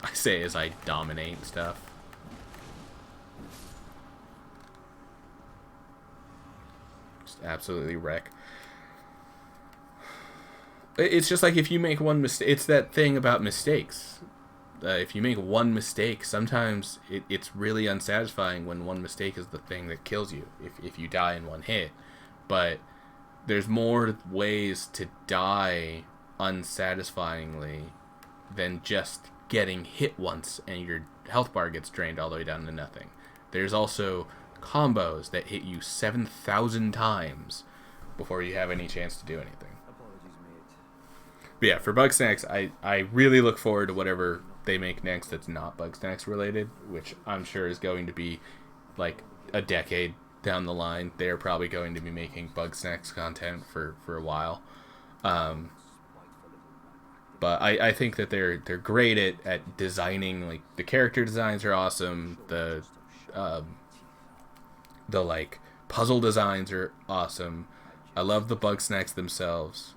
I say as I dominate stuff. Just absolutely wreck. It's just like if you make one mistake, it's that thing about mistakes. If you make one mistake, sometimes it's really unsatisfying when one mistake is the thing that kills you, if you die in one hit. But there's more ways to die unsatisfyingly than just getting hit once and your health bar gets drained all the way down to nothing. There's also combos that hit you 7,000 times before you have any chance to do anything. But yeah, for Bugsnax, I really look forward to whatever they make next that's not Bugsnax related, which I'm sure is going to be like a decade down the line. They're probably going to be making Bugsnax content for a while. But I think that they're great at designing. Like, the character designs are awesome. The like puzzle designs are awesome. I love the Bugsnax themselves.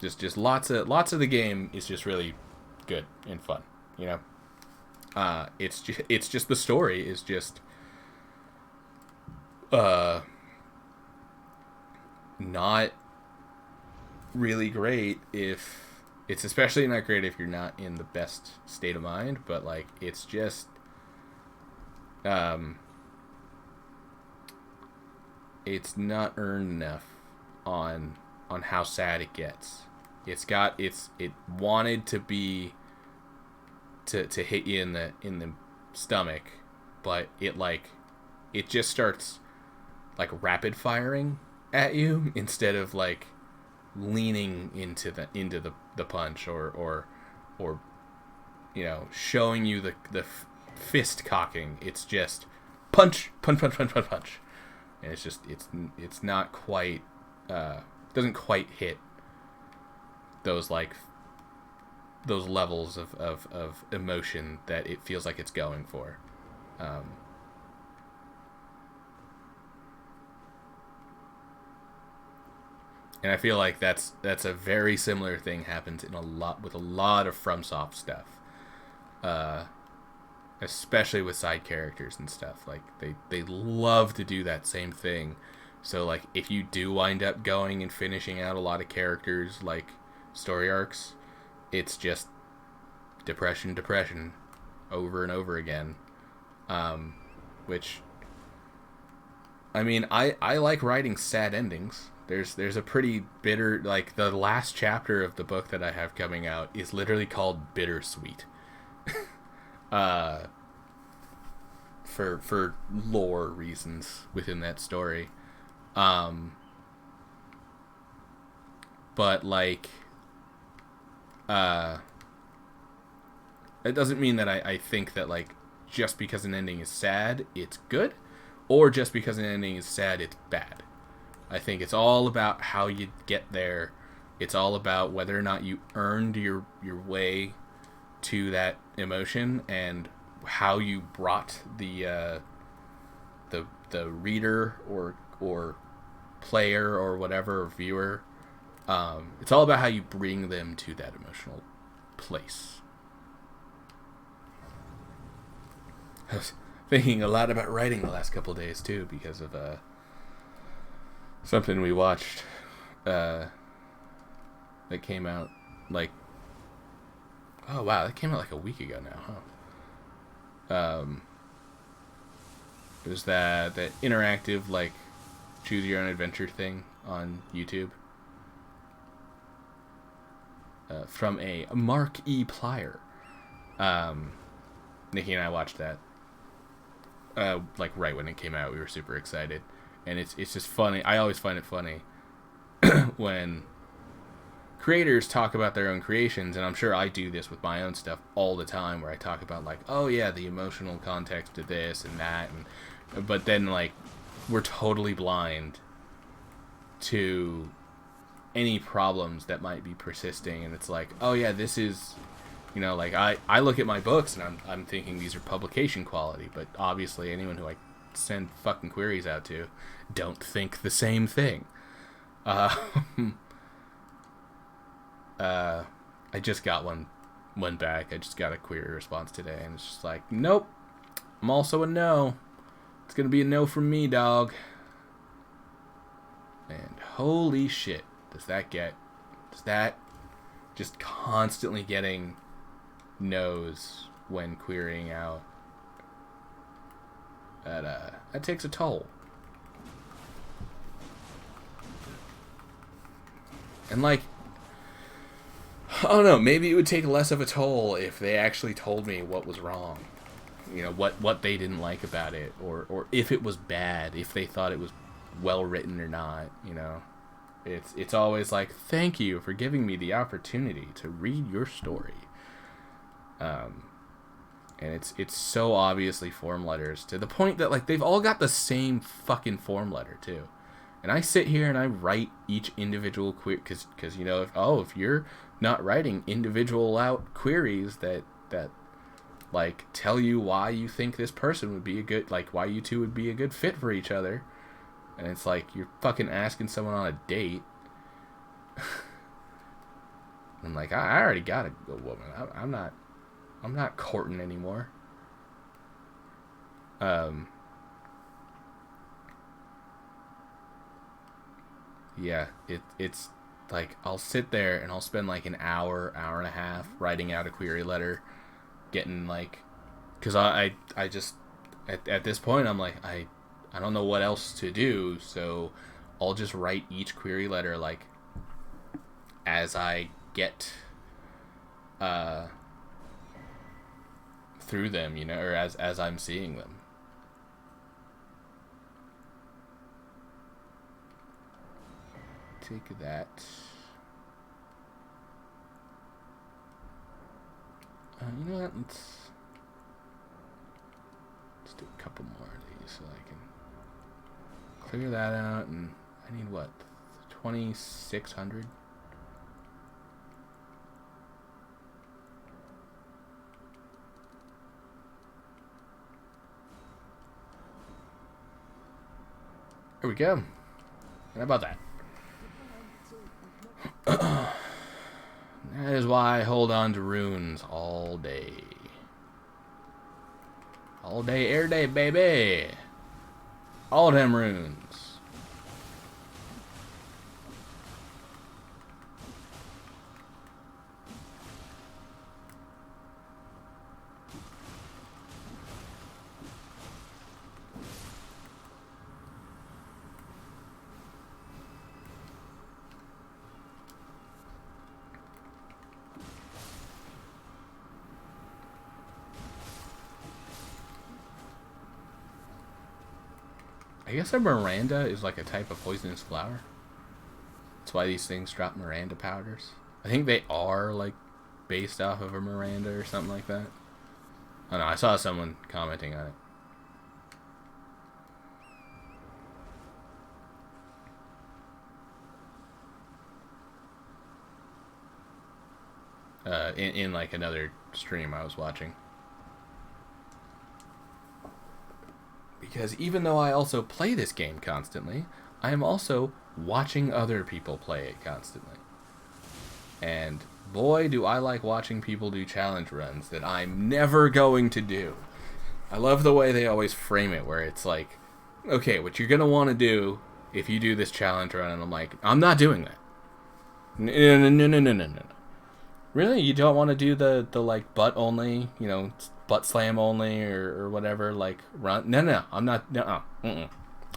Just lots of the game is just really good and fun, you know. It's just the story is just not really great. If it's especially not great if you're not in the best state of mind, but like it's just it's not earned enough on how sad it gets. It wanted to be to hit you in the stomach, but it just starts like rapid firing at you instead of like leaning into the punch or you know, showing you the fist cocking. It's just punch, and it's just it's not quite doesn't quite hit those levels of emotion that it feels like it's going for. And I feel like that's a very similar thing happens with a lot of FromSoft stuff, especially with side characters and stuff. Like they love to do that same thing. So like if you do wind up going and finishing out a lot of characters like story arcs, it's just depression over and over again. Which, I mean, I like writing sad endings. There's a pretty bitter, like the last chapter of the book that I have coming out is literally called Bittersweet. For lore reasons within that story. But like it doesn't mean that I think that like just because an ending is sad it's good, or just because an ending is sad it's bad. I think it's all about how you get there. It's all about whether or not you earned your way to that emotion and how you brought the reader or player or whatever, viewer. It's all about how you bring them to that emotional place. I was thinking a lot about writing the last couple of days too because of something we watched that came out like Oh wow, that came out like a week ago now, huh? It was that interactive like choose your own adventure thing on YouTube. From a Mark E. Plier. Nikki and I watched that. Like right when it came out, we were super excited, and it's just funny. I always find it funny when creators talk about their own creations, and I'm sure I do this with my own stuff all the time, where I talk about like, oh yeah, the emotional context of this and that, but then like we're totally blind to any problems that might be persisting, and it's like, oh yeah, this is, you know, like I look at my books and I'm thinking these are publication quality, but obviously anyone who I send fucking queries out to don't think the same thing. I just got one back. I just got a query response today, and it's just like, nope, I'm also a no. It's gonna be a no from me, dog. And holy shit, does that just constantly getting no's when querying out, that takes a toll. And like, I don't know, maybe it would take less of a toll if they actually told me what was wrong. You know, what they didn't like about it, or if it was bad, if they thought it was well written or not, you know. It's always like, thank you for giving me the opportunity to read your story. And it's so obviously form letters, to the point that like they've all got the same fucking form letter too. And I sit here and I write each individual query, because you know, if you're not writing individual out queries that like tell you why you think this person would be a good, like why you two would be a good fit for each other, and it's like you're fucking asking someone on a date. And like, I already got a woman. I'm not courting anymore. Yeah, it's like I'll sit there and I'll spend like an hour and a half writing out a query letter, getting like, because I just at this point I'm like, I don't know what else to do, so I'll just write each query letter like as I get through them, you know, or as I'm seeing them. Take that. You know what? Let's do a couple more of these so I can clear that out. And I need what? 2,600. There we go. And how about that? That is why I hold on to runes all day. All day, air day, baby. All them runes. I guess a Miranda is like a type of poisonous flower. That's why these things drop Miranda powders. I think they are like based off of a Miranda or something like that. I don't know, I saw someone commenting on it. In like another stream I was watching. Because even though I also play this game constantly, I am also watching other people play it constantly. And boy, do I like watching people do challenge runs that I'm never going to do. I love the way they always frame it, where it's like, okay, what you're going to want to do if you do this challenge run, and I'm like, I'm not doing that. No. Really? You don't want to do the like butt only, you know, butt slam only or whatever, like run? No. I'm not. No.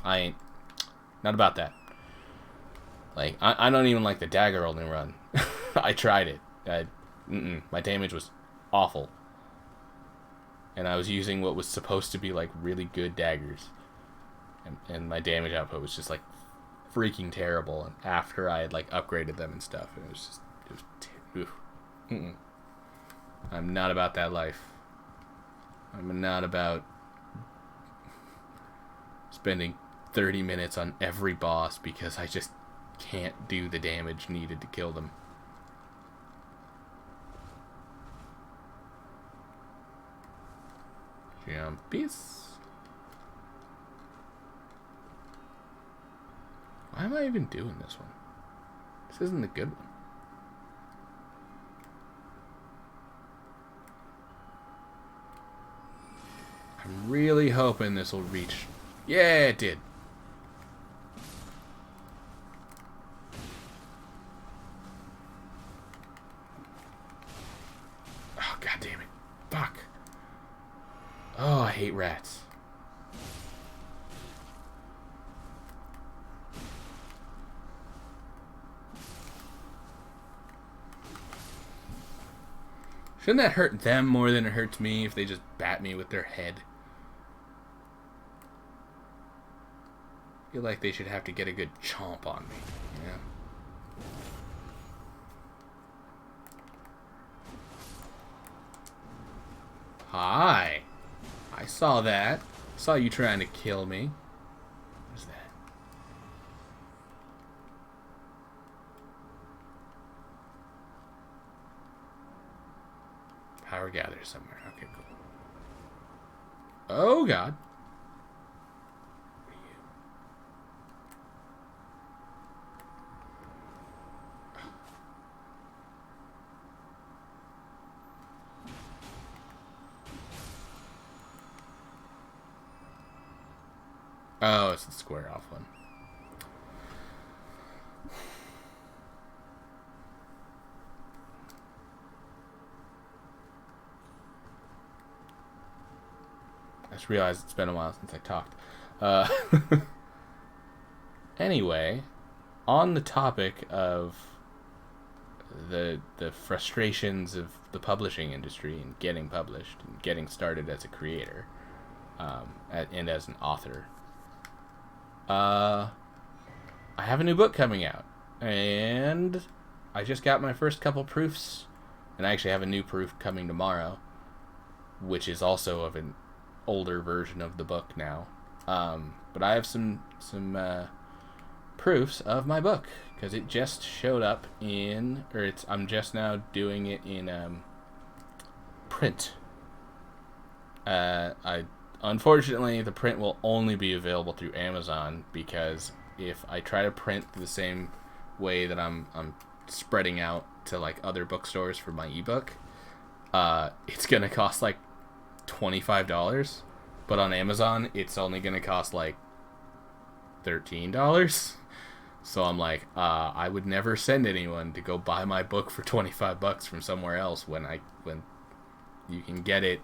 I ain't. Not about that. Like, I don't even like the dagger only run. I tried it. My damage was awful. And I was using what was supposed to be, like, really good daggers. And my damage output was just, like, freaking terrible. And after I had, like, upgraded them and stuff, it was just... I'm not about that life. I'm not about spending 30 minutes on every boss because I just can't do the damage needed to kill them. Jumpies. Why am I even doing this one? This isn't a good one. I'm really hoping this will reach. Yeah, it did. Oh, god damn it. Fuck. Oh, I hate rats. Shouldn't that hurt them more than it hurts me if they just bat me with their head? I feel like they should have to get a good chomp on me, you know? Hi. I saw that. Saw you trying to kill me. What's that? Power gather somewhere. Okay, cool. Oh, God. Oh, it's the square off one. I just realized it's been a while since I talked. Anyway, on the topic of the frustrations of the publishing industry and getting published and getting started as a creator and as an author, I have a new book coming out, and I just got my first couple proofs, and I actually have a new proof coming tomorrow, which is also of an older version of the book now. But I have some proofs of my book because it just showed up in, or I'm just now doing it in print. Unfortunately, the print will only be available through Amazon because if I try to print the same way that I'm spreading out to like other bookstores for my ebook, it's gonna cost like $25. But on Amazon, it's only gonna cost like $13. So I'm like, I would never send anyone to go buy my book for $25 from somewhere else when you can get it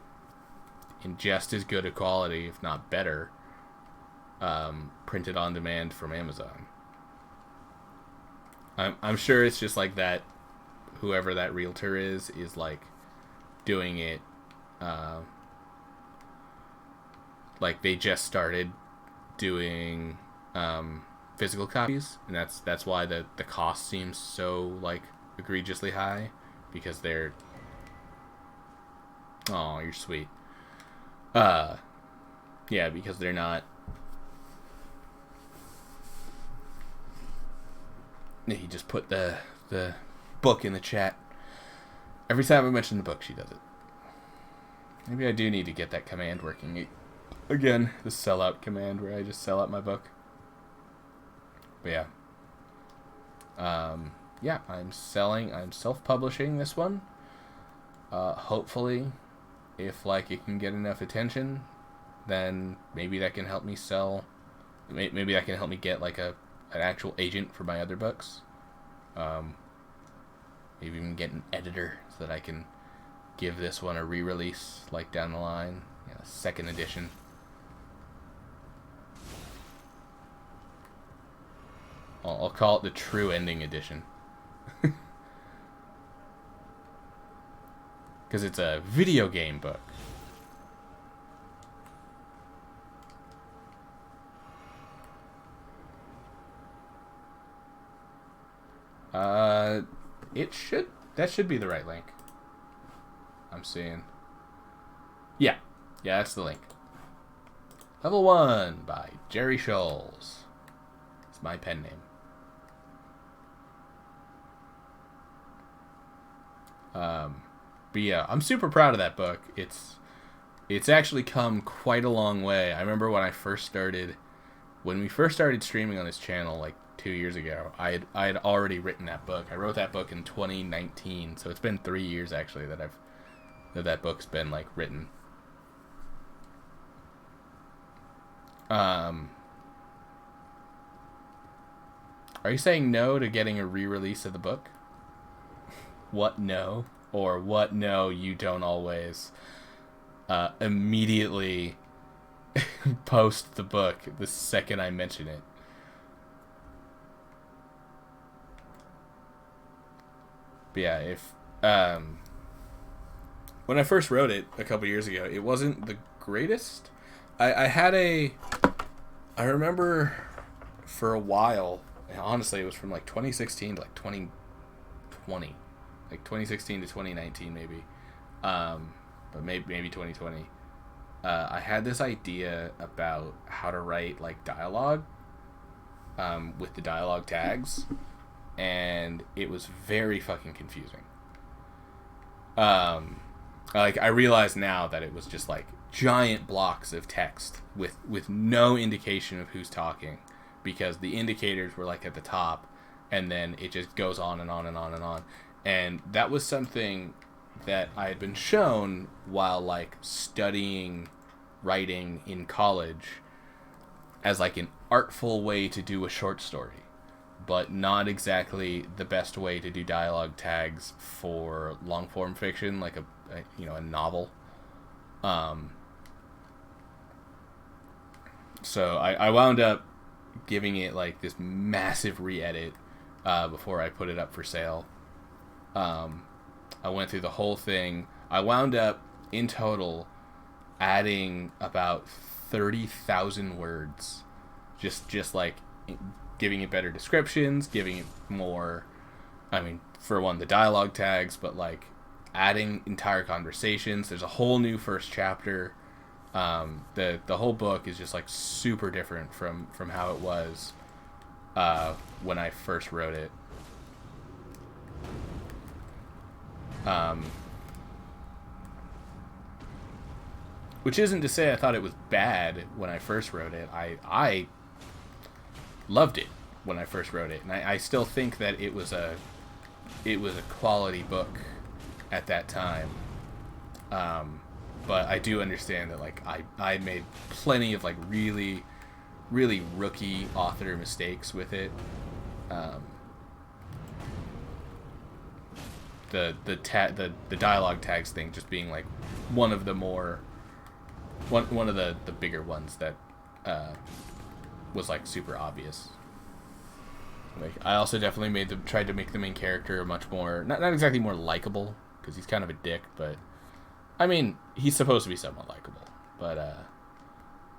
in just as good a quality, if not better, printed on demand from Amazon. I'm sure it's just like that. Whoever that realtor is like doing it. Like they just started doing physical copies, and that's why the cost seems so like egregiously high, because they're. Oh, you're sweet. Yeah, because they're not. He just put the book in the chat. Every time I mention the book, she does it. Maybe I do need to get that command working again. The sellout command where I just sell out my book. But yeah. I'm self-publishing this one. Hopefully, if like it can get enough attention, then maybe that can help me sell. Maybe that can help me get like an actual agent for my other books. Maybe even get an editor so that I can give this one a re-release, like, down the line. Yeah, second edition. I'll call it the True Ending Edition. Because it's a video game book. That should be the right link. I'm seeing. Yeah, that's the link. Level 1 by Jerry Scholes. It's my pen name. But yeah, I'm super proud of that book. It's actually come quite a long way. I remember when we first started streaming on this channel, like 2 years ago, I had already written that book. I wrote that book in 2019, so it's been 3 years actually that book's been like written. Are you saying no to getting a re-release of the book? What no? Or what no, you don't always immediately post the book the second I mention it? But yeah, if when I first wrote it a couple years ago, it wasn't the greatest. I remember for a while, honestly, it was from like 2016 to like 2020, like 2016 to 2019 maybe, but maybe 2020. I had this idea about how to write like dialogue with the dialogue tags, and it was very fucking confusing. Like, I realize now that it was just like giant blocks of text with no indication of who's talking, because the indicators were like at the top, and then it just goes on and on and on and on. And that was something that I had been shown while like studying writing in college as like an artful way to do a short story, but not exactly the best way to do dialogue tags for long form fiction, like a novel. So I wound up giving it like this massive re-edit before I put it up for sale. I went through the whole thing. I wound up in total adding about 30,000 words, just like giving it better descriptions, giving it more, for one, the dialogue tags, but like adding entire conversations. There's a whole new first chapter. The whole book is just like super different from how it was when I first wrote it. Which isn't to say I thought it was bad when I first wrote it. I loved it when I first wrote it, and I still think that it was a quality book at that time. But I do understand that like I made plenty of like really, really rookie author mistakes with it. The dialogue tags thing just being like one of the bigger ones that was like super obvious. Like, I also definitely tried to make the main character much more not exactly more likable, because he's kind of a dick, but he's supposed to be somewhat likable. But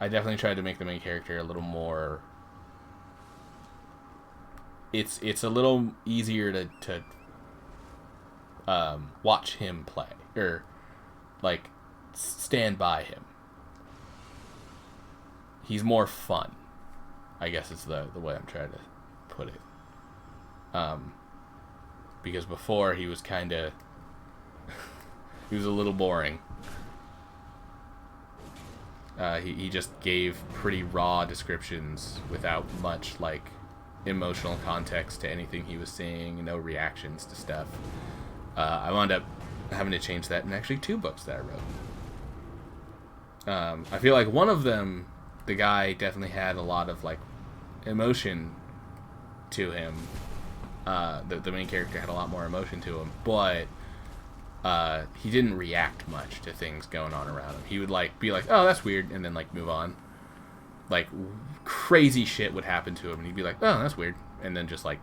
I definitely tried to make the main character a little more. It's a little easier to watch him play, or like stand by him. He's more fun, I guess is the way I'm trying to put it. Because before he was kind of he was a little boring. He just gave pretty raw descriptions without much like emotional context to anything he was saying, no reactions to stuff. I wound up having to change that in actually 2 books that I wrote. I feel like one of them, the guy definitely had a lot of like emotion to him, The main character had a lot more emotion to him, but he didn't react much to things going on around him. He would like be like, "Oh, that's weird," and then like move on. Like crazy shit would happen to him, and he'd be like, "Oh, that's weird," and then just like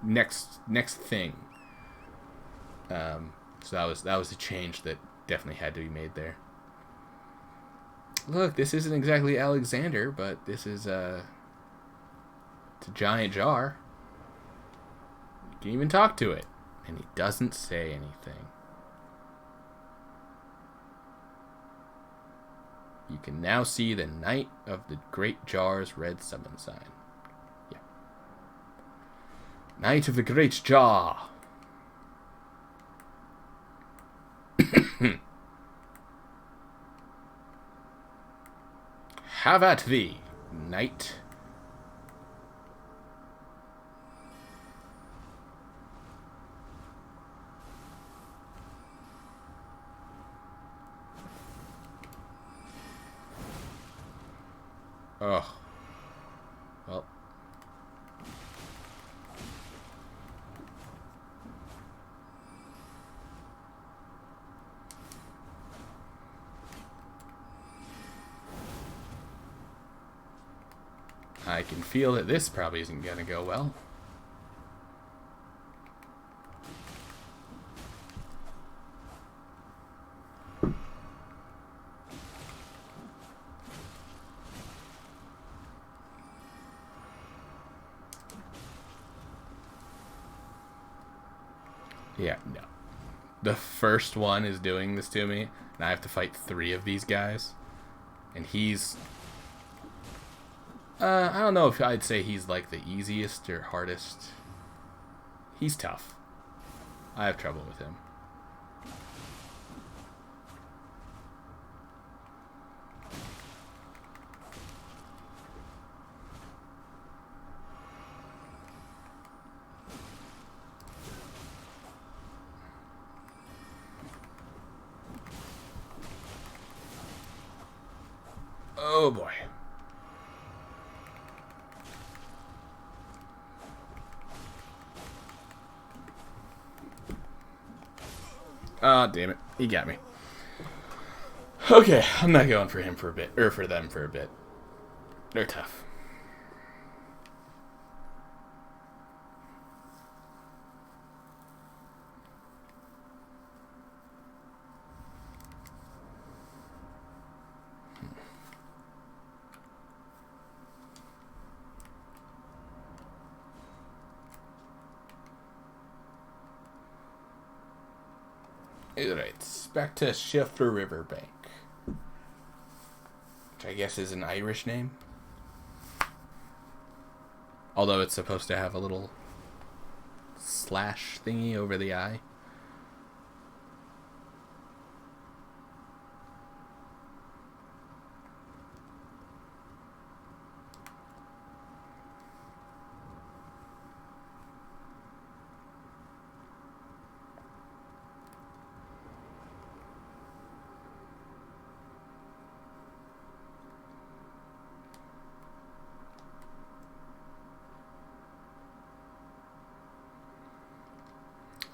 next thing. So that was a change that definitely had to be made there. Look, this isn't exactly Alexander, but this is it's a giant jar. You can even talk to it, and he doesn't say anything. You can now see the Knight of the Great Jar's red summon sign. Yeah. Knight of the Great Jar. Have at thee, knight. Oh. Well. I can feel that this probably isn't going to go well. Yeah, no. The first one is doing this to me, and I have to fight 3 of these guys. And he's... I don't know if I'd say he's like the easiest or hardest. He's tough. I have trouble with him. Oh boy. Ah, damn it. He got me. Okay, I'm not going for him for a bit. Or for them for a bit. They're tough. Alright, back to Shifter Riverbank. Which I guess is an Irish name. Although it's supposed to have a little slash thingy over the I.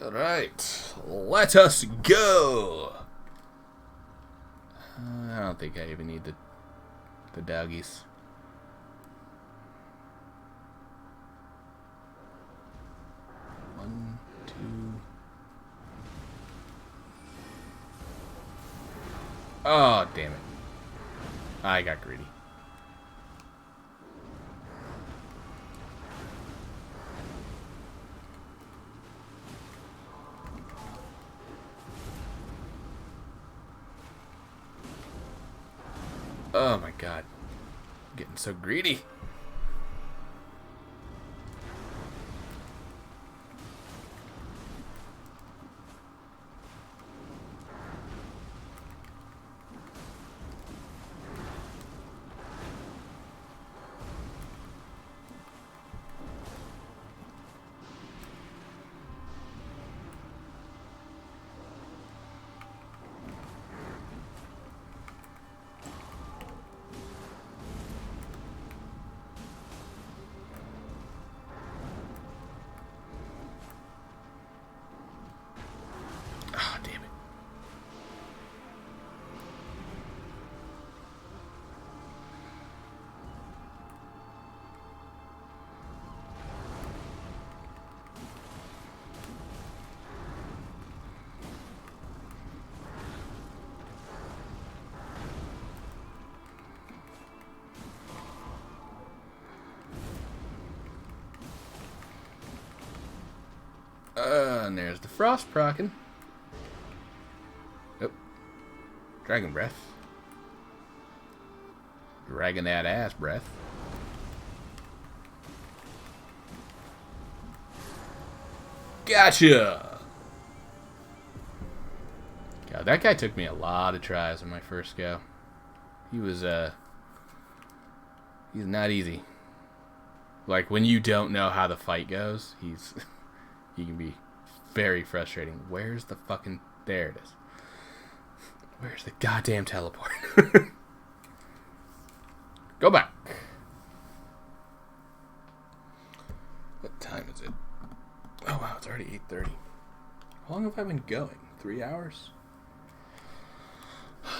Alright, let us go! I don't think I even need the doggies. One, two... Oh, damn it. I got greedy. Oh my god. I'm getting so greedy. And there's the frost procking. Oh. Dragon breath. Dragging that ass breath. Gotcha! God, that guy took me a lot of tries on my first go. He was, he's not easy. Like, when you don't know how the fight goes, he can be very frustrating. Where's the fucking... There it is. Where's the goddamn teleport? Go back. What time is it? Oh, wow, it's already 8:30. How long have I been going? 3 hours?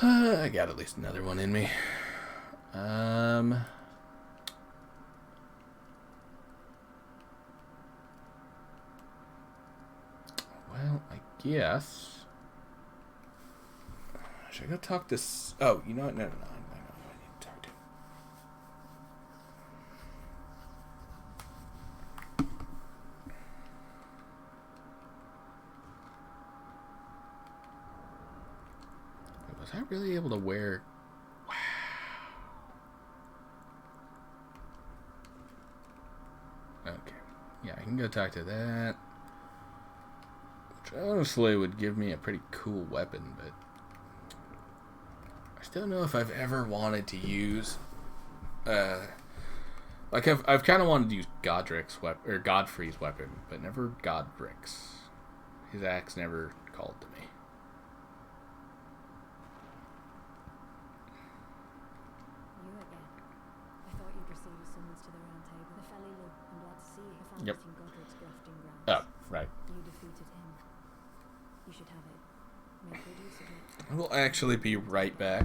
I got at least another one in me. Well, I guess. Should I go talk to... Oh, you know what? No. I know who I need to talk to. Was I really able to wear... Wow. Okay. Yeah, I can go talk to that. Which honestly would give me a pretty cool weapon, but... I still don't know if I've ever wanted to use... like, I've kind of wanted to use Godric's weapon, or Godfrey's weapon, but never Godric's. His axe never called to me.
You again. I thought you'd received a summons to the round table. The felly Lou, I'm glad to see you. I found
Yep.
it in Godric's grafting grounds.
Oh, right.
You defeated him. You should have it. Make good use of it.
We'll actually be right back.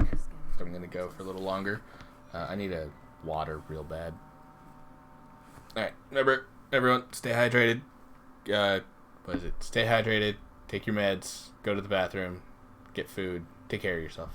So I'm going to go for a little longer. I need a water real bad. Alright, remember, everyone, stay hydrated. What is it? Stay hydrated, take your meds, go to the bathroom, get food, take care of yourself.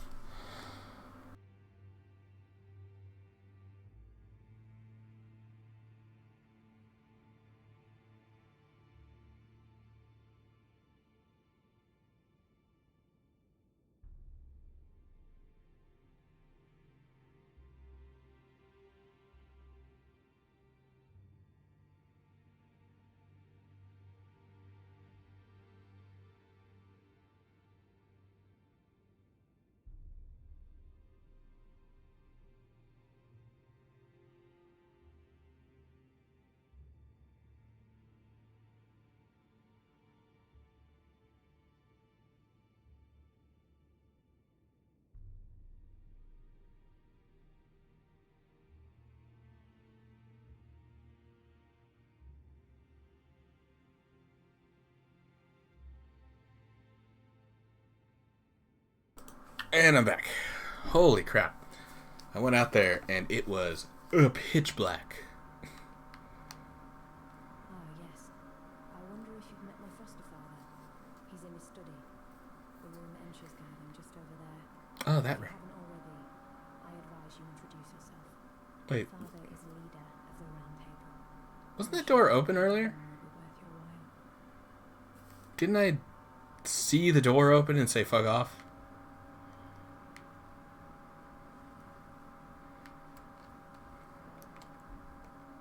And I'm back. Holy crap. I went out there and it was pitch black.
Ah, yes. I wonder if you've met my foster father. He's in his study. The room Encher's garden just over there.
Oh, that
If you
right.
haven't already, I advise you introduce yourself.
Wait,
Father is leader of the round table.
wasn't that door open earlier?
Will be worth your while.
Didn't I see the door open and say fuck off?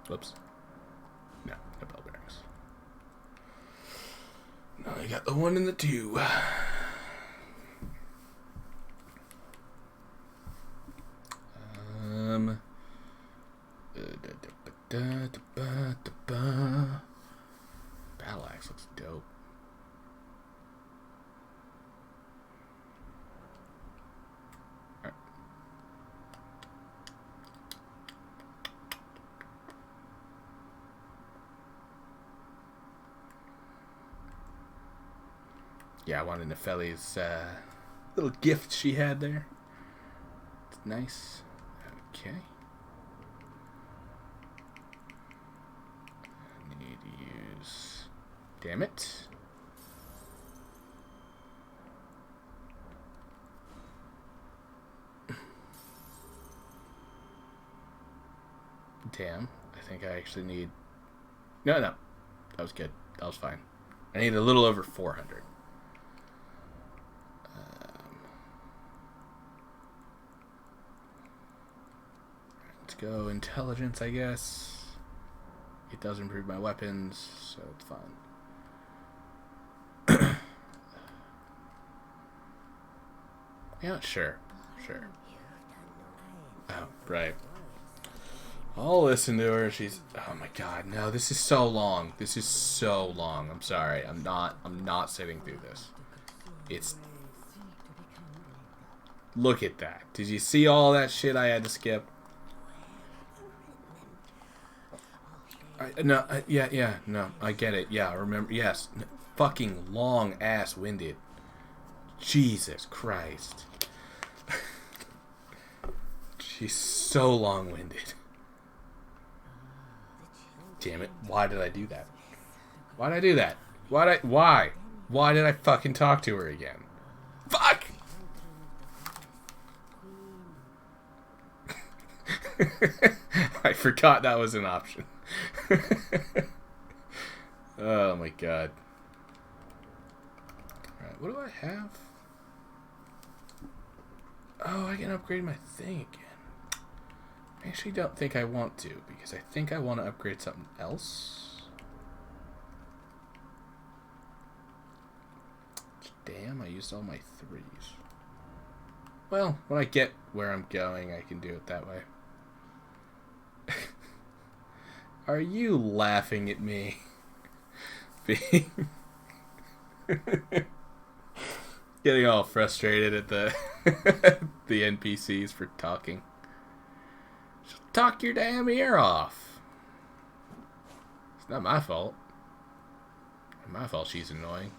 Whoops. No bell bearings. No, I got the 1 and the 2. Battle axe looks dope. Alright. Yeah, I wanted Nefeli's little gift she had there. It's nice. Okay. I need to use... Damn it. Damn. I think I actually need... No. That was good. That was fine. I need a little over 400. Let's go intelligence, I guess. It does improve my weapons, so it's fine. Yeah, sure. Oh, right. I'll listen to her. She's... Oh my god, no, this is so long. This is so long. I'm sorry. I'm not sitting through this. It's... Look at that. Did you see all that shit I had to skip? No, I get it. Yeah, I remember. Yes. Fucking long ass winded. Jesus Christ. She's so long winded. Damn it. Why did I do that? Why did I do that? Why? Why did I fucking talk to her again? Fuck! I forgot that was an option. Oh my god. Alright, what do I have? Oh, I can upgrade my thing again. I actually don't think I want to, because I think I want to upgrade something else. Damn, I used all my 3s. Well, when I get where I'm going, I can do it that way. Are you laughing at me? Getting all frustrated at the the NPCs for talking. Just talk your damn ear off. It's not my fault. Not my fault she's annoying.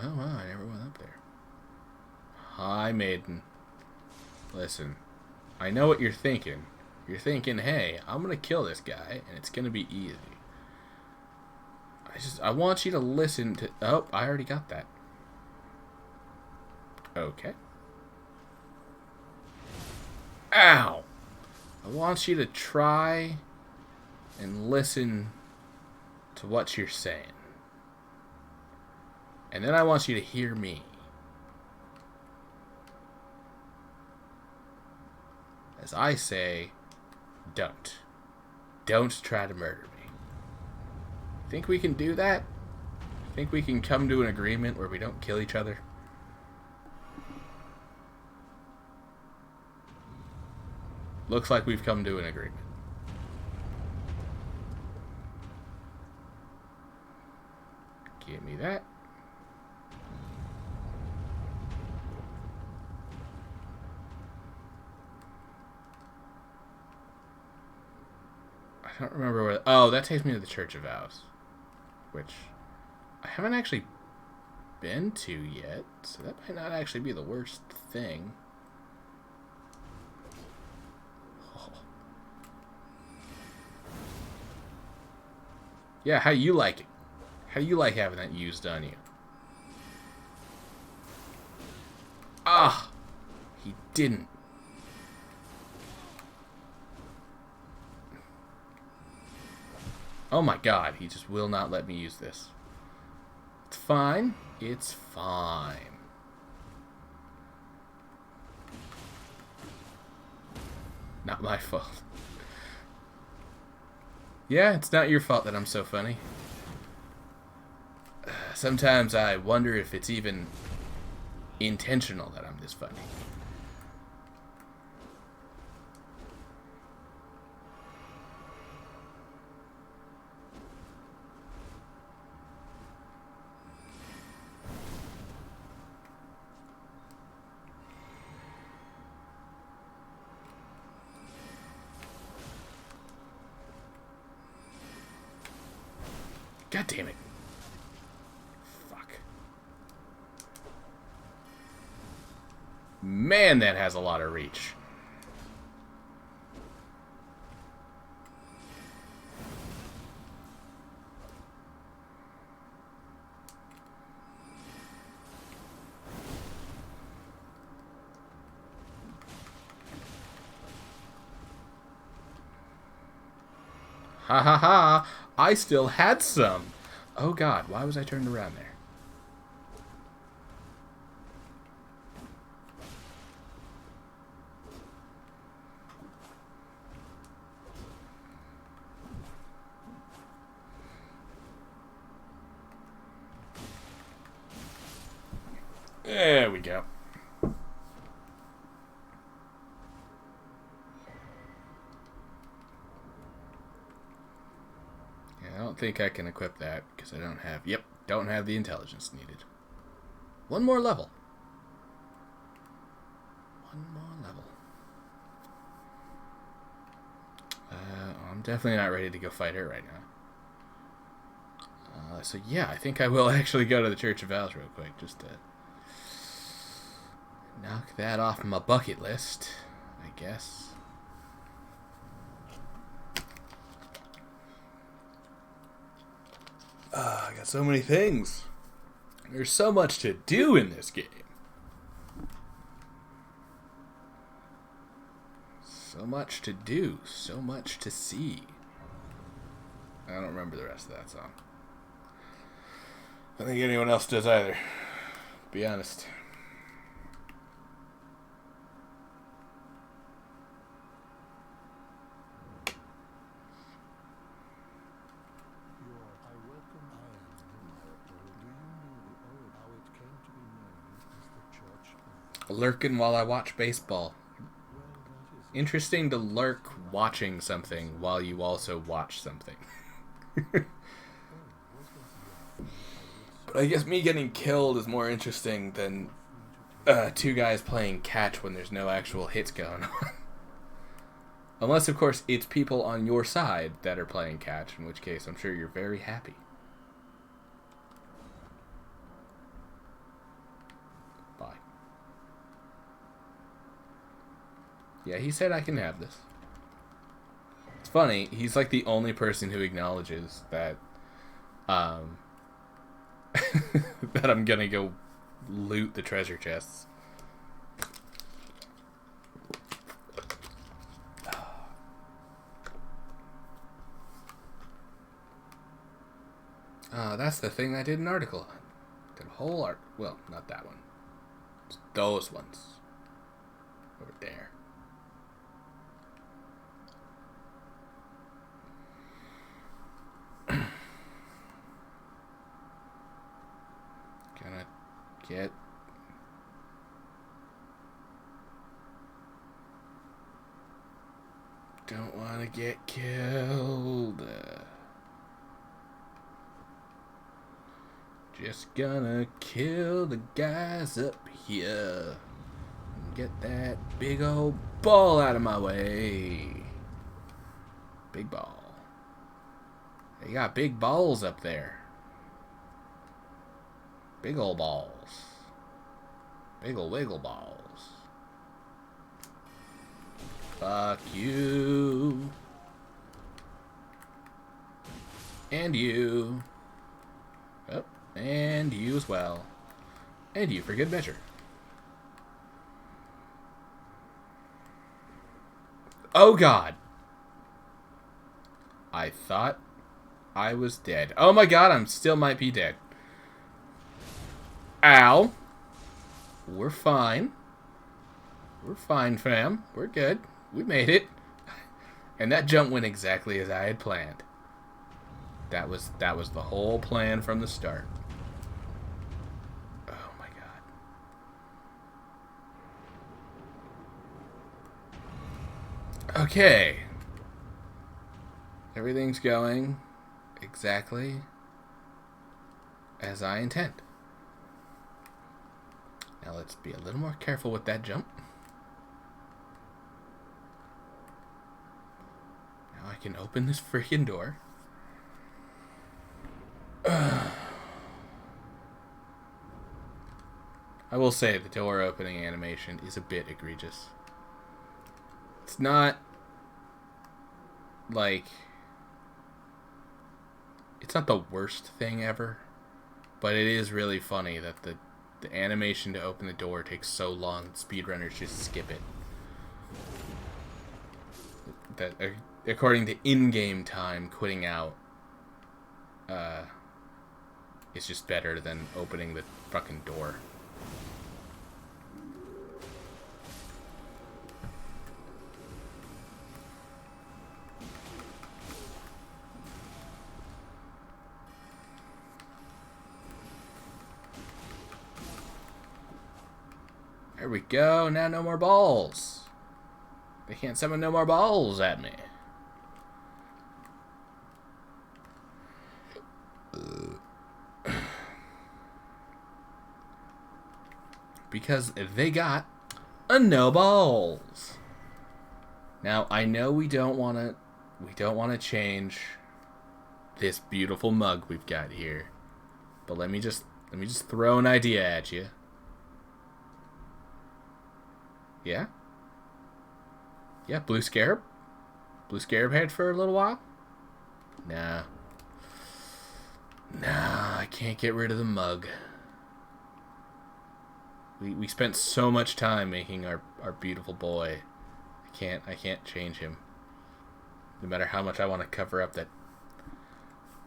Oh wow, I never went up there. Hi, maiden. Listen, I know what you're thinking. You're thinking, hey, I'm gonna kill this guy, and it's gonna be easy. I want you to listen to... Oh, I already got that. Okay. Ow! I want you to try and listen to what you're saying. And then I want you to hear me. As I say, don't. Don't try to murder me. Think we can do that? Think we can come to an agreement where we don't kill each other? Looks like we've come to an agreement. Give me that. I don't remember where... Oh, that takes me to the Church of Vows. Which I haven't actually been to yet. So that might not actually be the worst thing. Oh. Yeah, how you like it? How do you like having that used on you? Ah! He didn't. Oh my god, he just will not let me use this. It's fine. It's fine. Not my fault. Yeah, it's not your fault that I'm so funny. Sometimes I wonder if it's even intentional that I'm this funny. God damn it. Fuck. Man, that has a lot of reach. Ha ha ha! I still had some! Oh god, why was I turned around there? There we go. Yeah, I don't think I can equip that because I don't have... Yep, don't have the intelligence needed. One more level. One more level. I'm definitely not ready to go fight her right now. So yeah, I think I will actually go to the Church of Vows real quick just to knock that off my bucket list, I guess. I got so many things. There's so much to do in this game. So much to do, so much to see. I don't remember the rest of that song. I don't think anyone else does either. Be honest. Lurking while I watch baseball. Interesting to lurk watching something while you also watch something. But I guess me getting killed is more interesting than two guys playing catch when there's no actual hits going on. Unless, of course, it's people on your side that are playing catch, in which case I'm sure you're very happy. Bye. Yeah, he said I can have this. It's funny, he's like the only person who acknowledges that that I'm gonna go loot the treasure chests. That's the thing I did an article on. Did a whole art. Well, not that one. It's those ones. Over there. Gonna get... Don't want to get killed. Just gonna kill the guys up here. And get that big old ball out of my way. Big ball. They got big balls up there. Big old balls. Big ol' wiggle balls. Fuck you. And you. Oh, and you as well. And you for good measure. Oh god. I thought I was dead. Oh my god, I'm still might be dead. Ow. We're fine. We're fine, fam. We're good. We made it. And that jump went exactly as I had planned. That was the whole plan from the start. Oh my god. Okay. Everything's going exactly as I intend. Now let's be a little more careful with that jump. Now I can open this freaking door. I will say the door opening animation is a bit egregious. It's not like... It's not the worst thing ever, but it is really funny that the animation to open the door takes so long, speedrunners just skip it. That according to in-game time, quitting out is just better than opening the fucking door. There we go. Now no more balls. They can't summon no more balls at me. Because they got a no balls. Now I know we don't want to change this beautiful mug we've got here. But let me just throw an idea at you. Yeah? Yeah, blue scarab? Blue scarab head for a little while? Nah. Nah, I can't get rid of the mug. We spent so much time making our beautiful boy. I can't change him. No matter how much I want to cover up that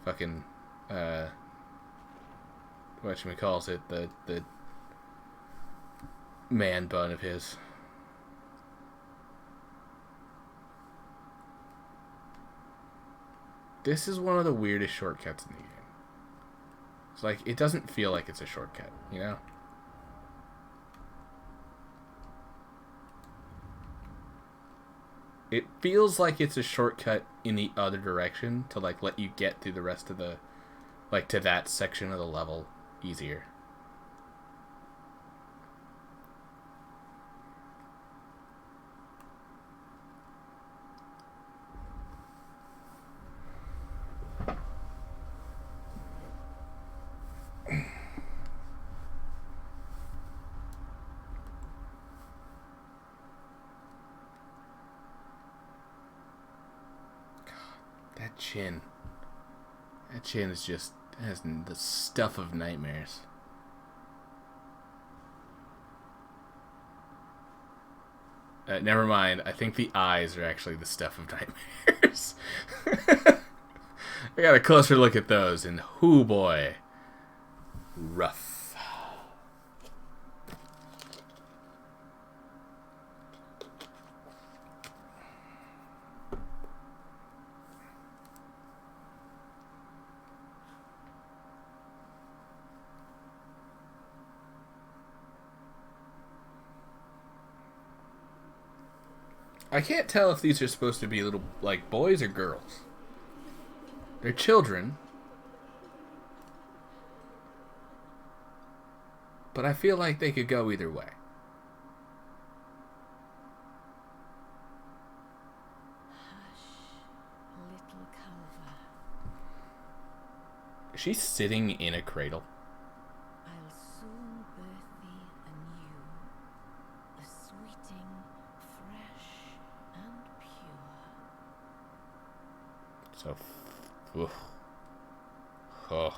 fucking whatchamacalls it, the man bun of his. This is one of the weirdest shortcuts in the game. It's like, it doesn't feel like it's a shortcut, you know? It feels like it's a shortcut in the other direction to, like, let you get through the rest of the, like, to that section of the level easier. That chin is just has the stuff of nightmares. Never mind. I think the eyes are actually the stuff of nightmares. I got a closer look at those, and hoo boy, rough. I can't tell if these are supposed to be little, like, boys or girls. They're children. But I feel like they could go either way.
Hush, little Culver.
Is she sitting in a cradle?
I'll soon birth thee anew, a sweeting, fresh and pure.
So, oof. Oh.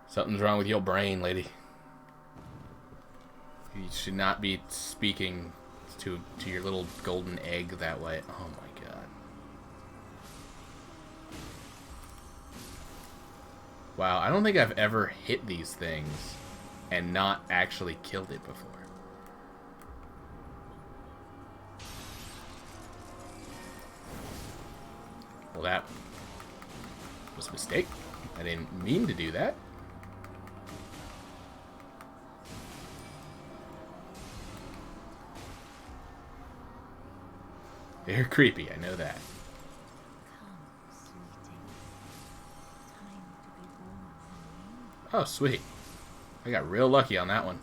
Something's wrong with your brain, lady. You should not be speaking to your little golden egg that way. Oh my god. Wow, I don't think I've ever hit these things and not actually killed it before. Well, that was a mistake. I didn't mean to do that. They're creepy, I know that.
Come, sweeting. Time to be born anew.
Oh, sweet. I got real lucky on that one.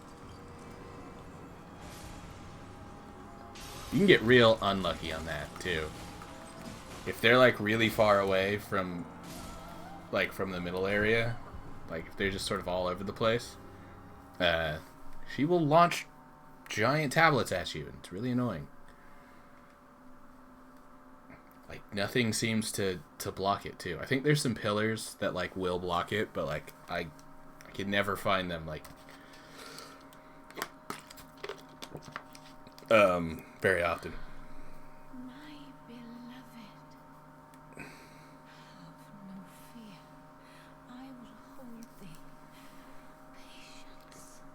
You can get real unlucky on that, too. If they're, like, really far away from, like, from the middle area, like, if they're just sort of all over the place, she will launch giant tablets at you, and it's really annoying. Like, nothing seems to block it, too. I think there's some pillars that, like, will block it, but, like, I can never find them, like, very often.
My beloved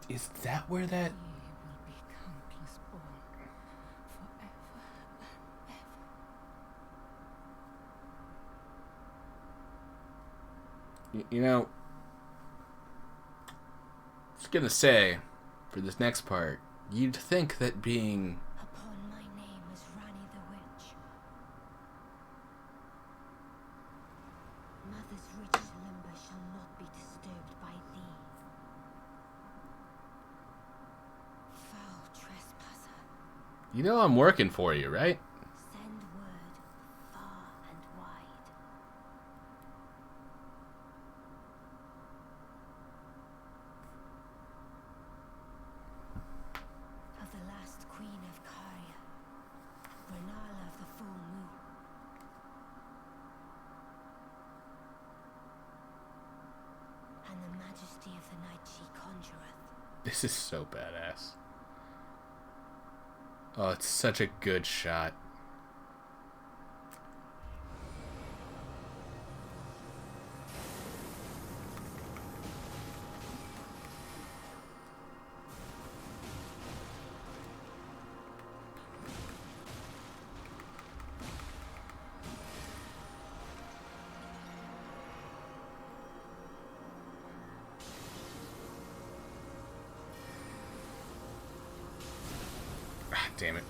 Is that where that...
Ye will be countless born forever and ever.
You know, I was gonna say, for this next part, you'd think that being...
Upon my name is Rani the Witch. Mother's rich limber shall not be disturbed by thee. Foul trespasser,
You know I'm working for you, right?
send word far and wide. Of the last queen of Karya, Renala of the full moon. And the majesty of the night she conjureth.
This is so badass. Oh, it's such a good shot. Ah, damn it.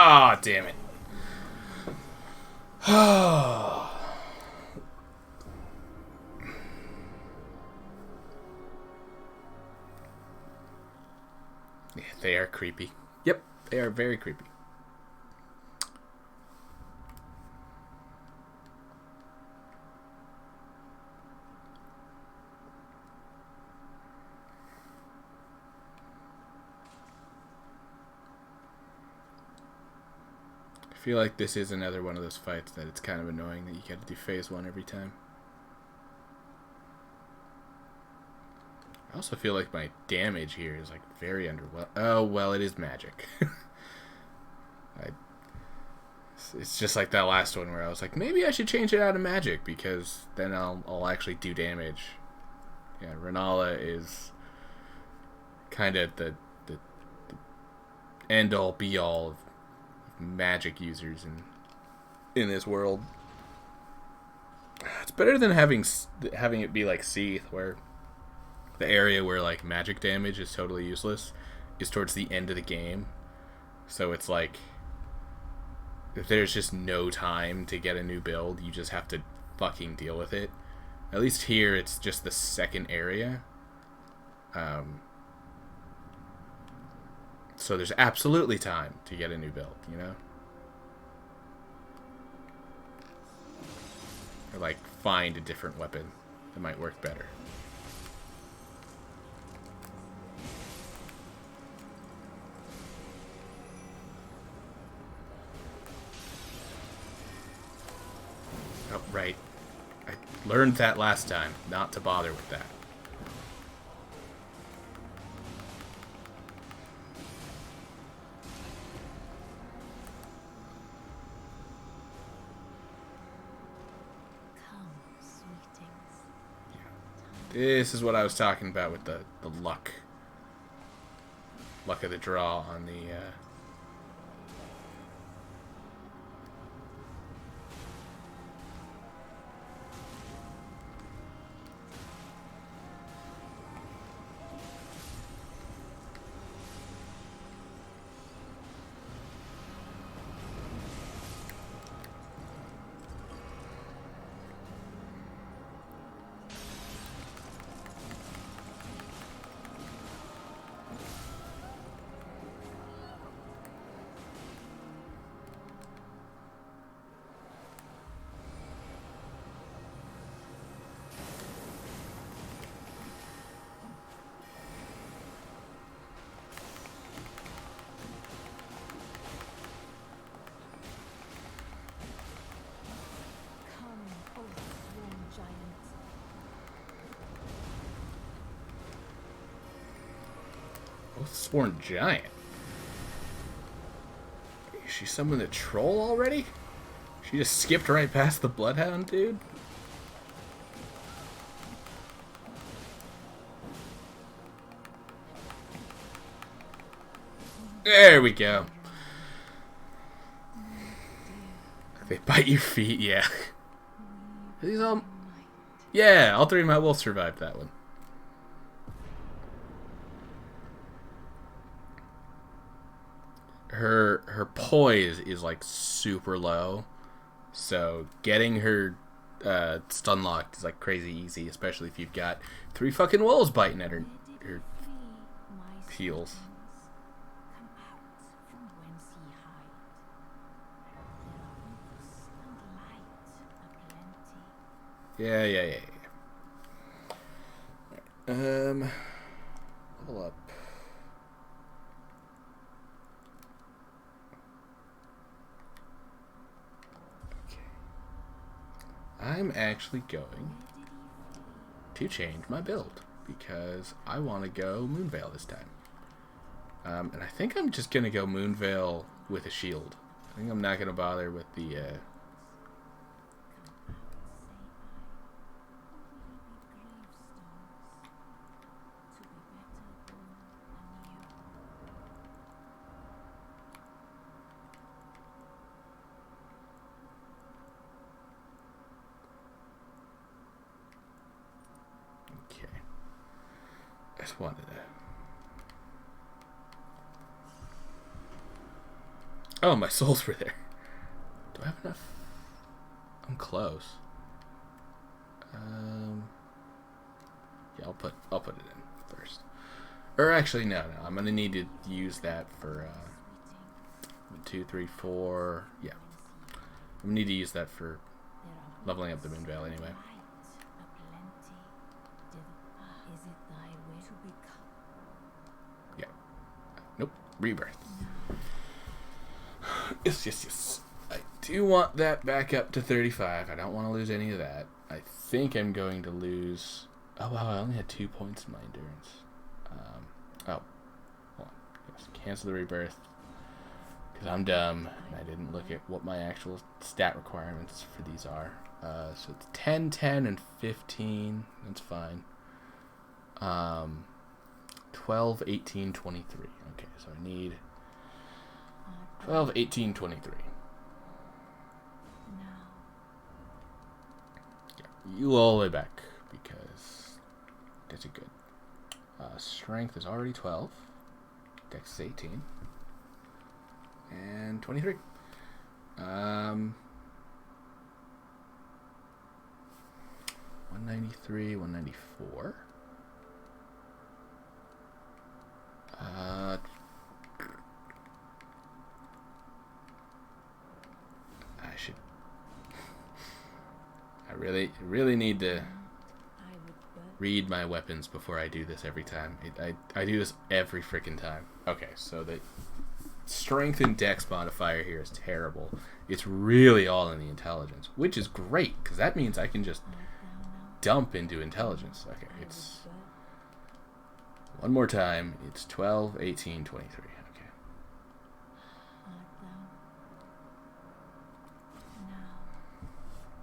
Ah, damn it. Yeah, they are creepy. Yep, they are very creepy. I feel like this is another one of those fights that it's kind of annoying that you gotta do phase 1 every time. I also feel like my damage here is like very underwhelming. Oh, well, it is magic. It's just like that last one where I was like, maybe I should change it out of magic because then I'll actually do damage. Yeah, Renala is kind of the end-all be-all of magic users in this world. It's better than having it be like Seath, where the area where like magic damage is totally useless is towards the end of the game. So it's like if there's just no time to get a new build, you just have to fucking deal with it. At least here it's just the second area. So there's absolutely time to get a new build, you know? Or like find a different weapon that might work better. Oh, right. I learned that last time, not to bother with that.
Come, sweetings.
This is what I was talking about with the luck. Luck of the draw on the... Sworn giant. Is she summoned a troll already? She just skipped right past the bloodhound, dude. There we go. They bite your feet, yeah. Are these all... Yeah, all three of my wolves survived that one. Her poise is like super low, so getting her stun locked is like crazy easy, especially if you've got 3 fucking wolves biting at her heels. Yeah. Level up. Okay. I'm actually going to change my build because I want to go Moonveil this time. And I think I'm just going to go Moonveil with a shield. I think I'm not going to bother with the... Okay. I just wanted to... Oh, my souls were there. Do I have enough? I'm close. Yeah, I'll put it in first. Or actually, no. I'm gonna need to use that for 1, 2, 3, 4. Yeah, I'm gonna need to use that for leveling up the Moonveil anyway. Yeah. Nope. Rebirth. Yes. I do want that back up to 35. I don't want to lose any of that. I think I'm going to lose... Oh, wow, I only had 2 points in my endurance. Hold on. Yes, cancel the rebirth. Because I'm dumb, and I didn't look at what my actual stat requirements for these are. So it's 10, 10, and 15. That's fine. 12, 18, 23. Okay, so I need... 12, 18, 23. Yeah, you all the way back because that's a good. Strength is already 12. Dex is 18. And 23. 193, 194. I should... I really need to read my weapons before I do this every time. I do this every freaking time. Okay, so the strength and dex modifier here is terrible. It's really all in the intelligence, which is great, because that means I can just dump into intelligence. Okay, it's... One more time. It's 12, 18, 23. Okay.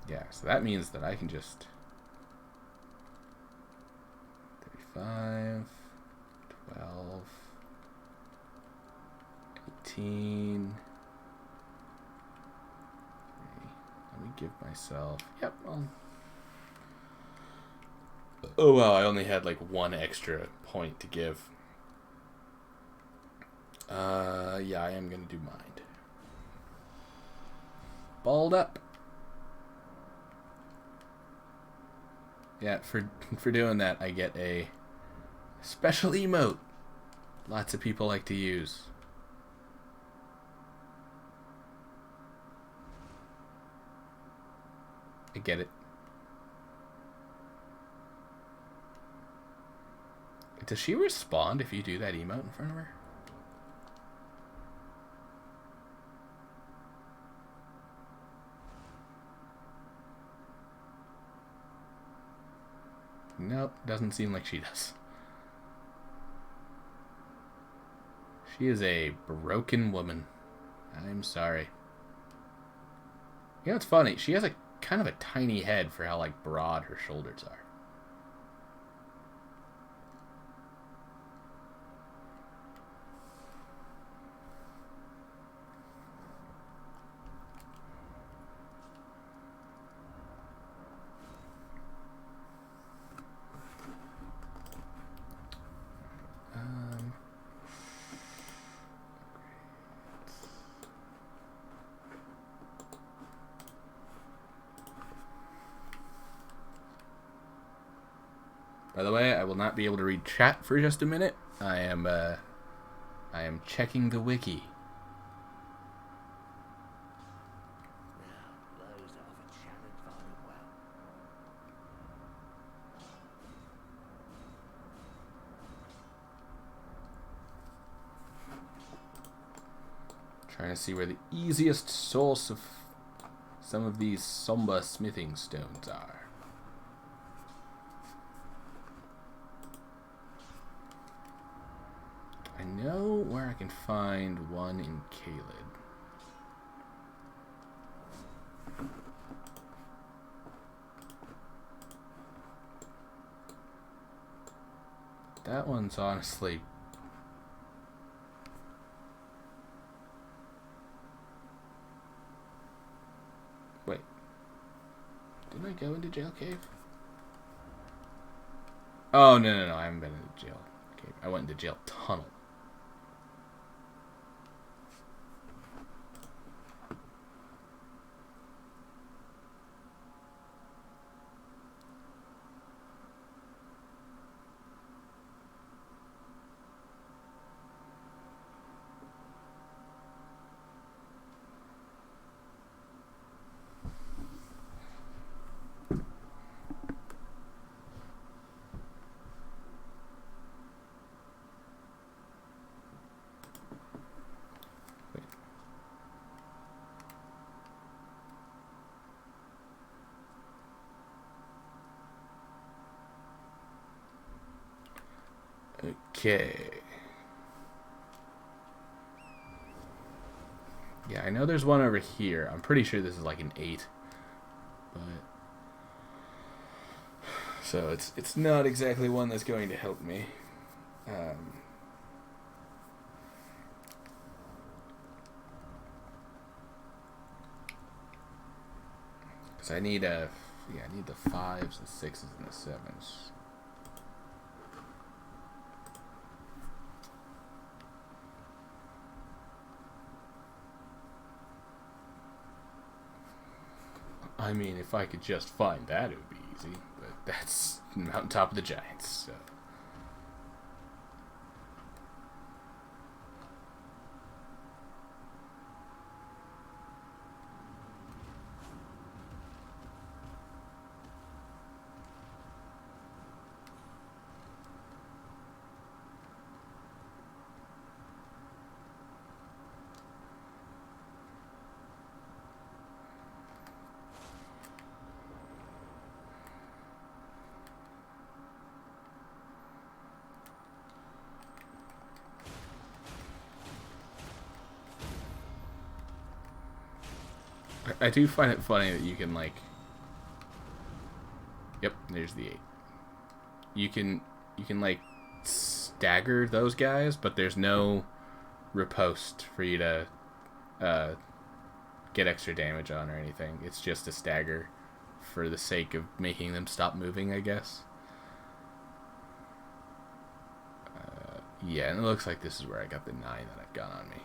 Yeah, so that means that I can just... 35, 12, 18... Let me give myself... Yep, Oh, wow, I only had like 1 extra point to give. Yeah, I am going to do mind. Balled up. Yeah, for doing that, I get a special emote. Lots of people like to use. I get it. Does she respond if you do that emote in front of her? Nope, doesn't seem like she does. She is a broken woman. I'm sorry. You know, it's funny. She has a kind of a tiny head for how, like, broad her shoulders are. By the way, I will not be able to read chat for just a minute. I am checking the wiki.
Now, those that have chatted very well.
Trying to see where the easiest source of some of these somber smithing stones are. I know where I can find one in Caelid. That one's honestly... Wait. Didn't I go into Jail Cave? Oh, no. I haven't been into Jail Cave. I went into Jail Tunnel. Okay. Yeah, I know there's one over here. I'm pretty sure this is like an 8. But so it's not exactly one that's going to help me. Cuz I need the 5s, the 6s and the 7s. I mean, if I could just find that, it would be easy. But that's Mountaintop of the Giants, so... I do find it funny that you can, like... Yep, there's the 8. You can, like, stagger those guys, but there's no riposte for you to get extra damage on or anything. It's just a stagger for the sake of making them stop moving, I guess. Yeah, and it looks like this is where I got the 9 that I've got on me.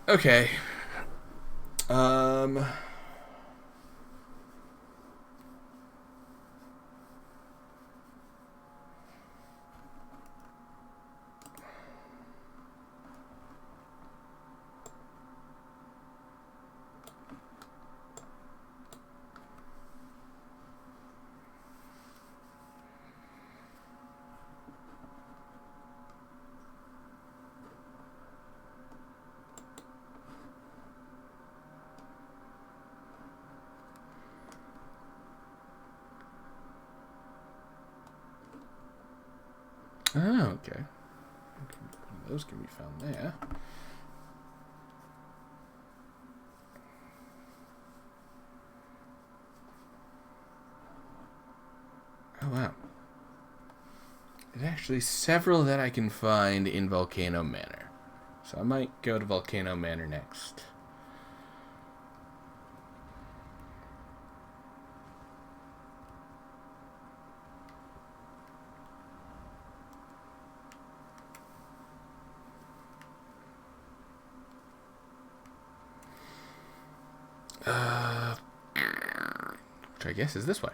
Okay. Oh, okay. those can be found there. Oh, wow. There's actually several that I can find in Volcano Manor. So I might go to Volcano Manor next. Which I guess is this way.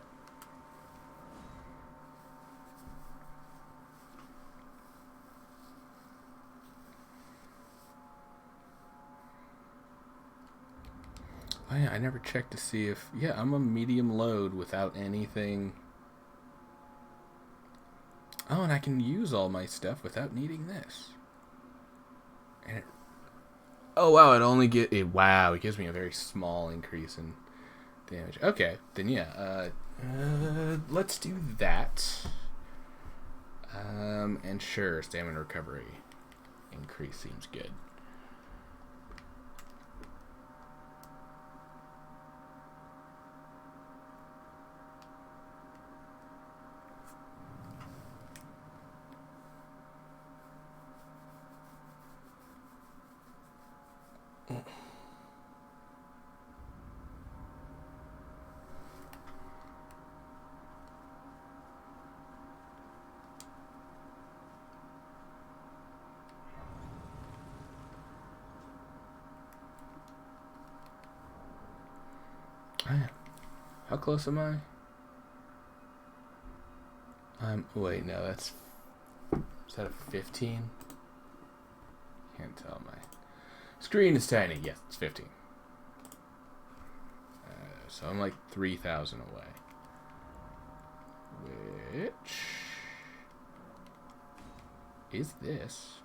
Oh yeah, I never checked to see if... Yeah, I'm a medium load without anything... Oh, and I can use all my stuff without needing this. And it... Oh wow, it only get... Wow, it gives me a very small increase in damage. Okay, then yeah, let's do that. And sure, stamina recovery increase seems good. How close am I? Wait, no, that's... Is that a 15? Can't tell. My screen is tiny. Yes, it's 15. So I'm like 3,000 away. Which... is this?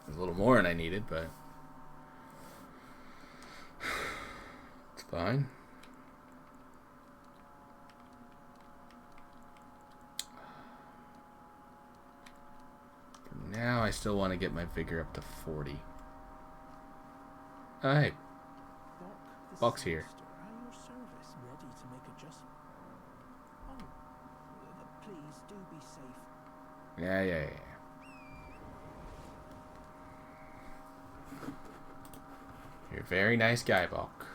There's a little more than I needed, but... it's fine. For now, I still want to get my vigor up to 40. Oh, hey. Box here.
Are your service ready to make adjustments? Oh, please do be safe.
Yeah. You're a very nice guy, Bok.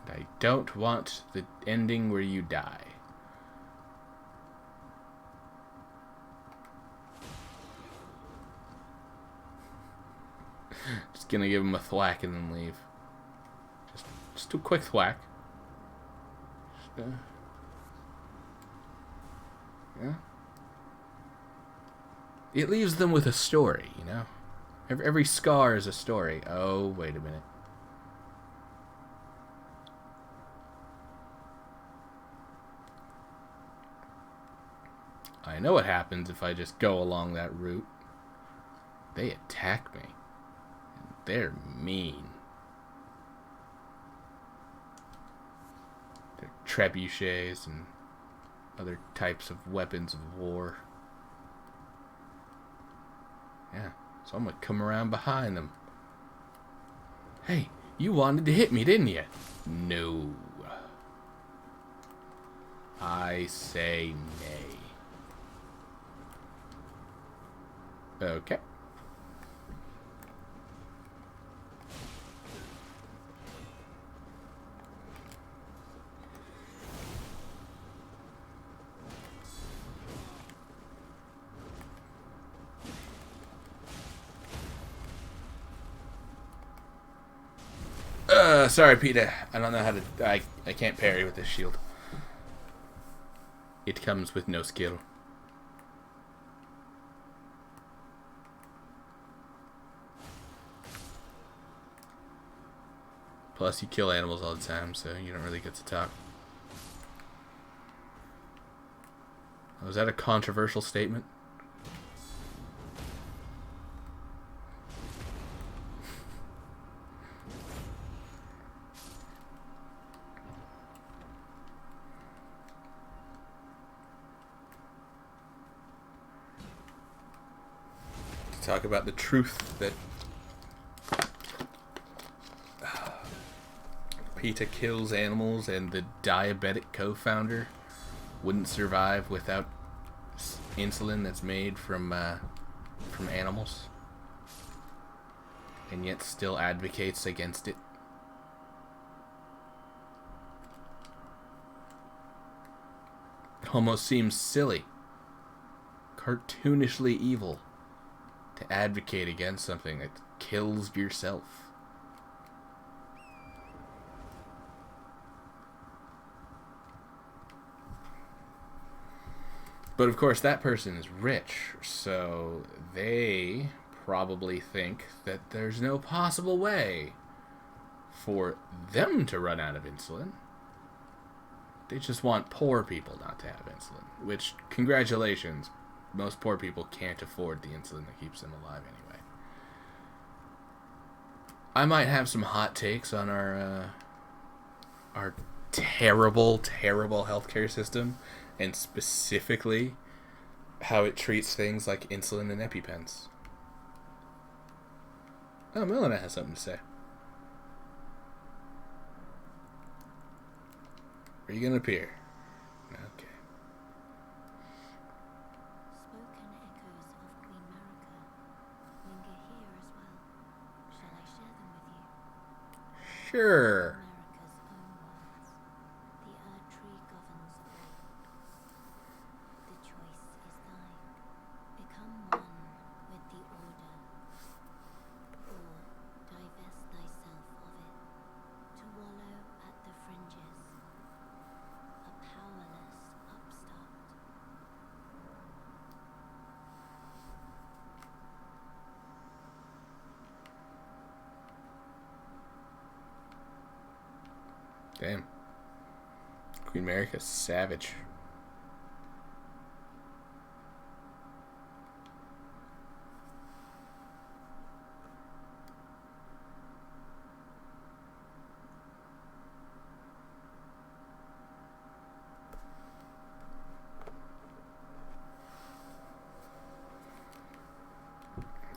And I don't want the ending where you die. Just gonna give him a thwack and then leave. Just a quick thwack. Yeah. It leaves them with a story, you know? Every scar is a story. Oh, wait a minute. I know what happens if I just go along that route. They attack me. And they're mean. They're trebuchets and other types of weapons of war. Yeah. So I'm gonna come around behind them. Hey, you wanted to hit me, didn't you? No. I say nay. Okay. Sorry, Peter. I don't know how to... I can't parry with this shield. It comes with no skill. Plus, you kill animals all the time, so you don't really get to talk. Was that a controversial statement? talk about the truth that PETA kills animals and the diabetic co-founder wouldn't survive without insulin that's made from animals, and yet still advocates against it. It almost seems silly, cartoonishly evil, to advocate against something that kills yourself. But of course, that person is rich, so they probably think that there's no possible way for them to run out of insulin. They just want poor people not to have insulin, which, congratulations, most poor people can't afford the insulin that keeps them alive anyway. I might have some hot takes on our terrible, terrible healthcare system, and specifically how it treats things like insulin and EpiPens. Oh, Melina has something to say. Are you going to appear? Okay.
Spoken echoes of Queen Marica linger here as well. Shall I share them with you?
Sure.
Marica's own words. The Erd Tree governs all. The choice is thine. Become one with the order, or divest thyself of it, to wallow at the fringes, a powerless upstart.
Damn. Queen Marica's savage.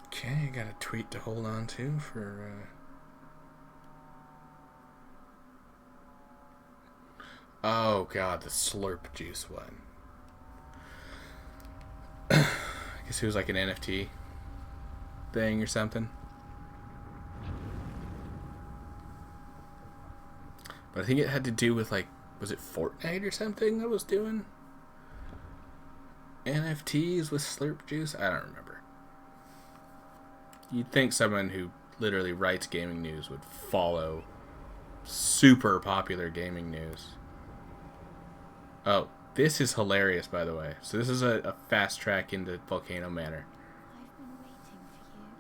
Okay, I got a tweet to hold on to for oh god, the slurp juice one. I guess it was like an NFT thing or something. But I think it had to do with, like, was it Fortnite or something that was doing NFTs with slurp juice? I don't remember. You'd think someone who literally writes gaming news would follow super popular gaming news. Oh, this is hilarious, by the way. So this is a fast track into Volcano Manor.
I've been waiting for you.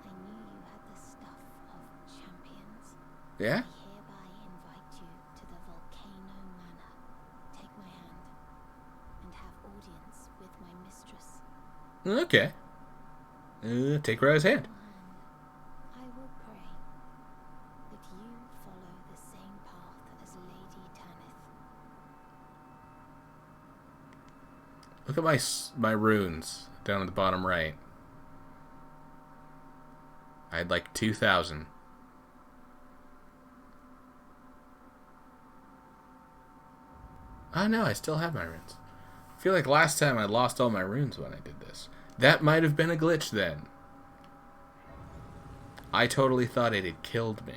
I knew you had the stuff of champions.
Yeah?
I hereby invite you to the Volcano Manor. Take my hand and have audience with my mistress.
Okay. Take Raya's hand.
I will pray that you follow the same path as Lady Tanith.
Look at my runes down at the bottom right. I had like 2,000. Oh no, I still have my runes. I feel like last time I lost all my runes when I did this. That might have been a glitch then. I totally thought it had killed me.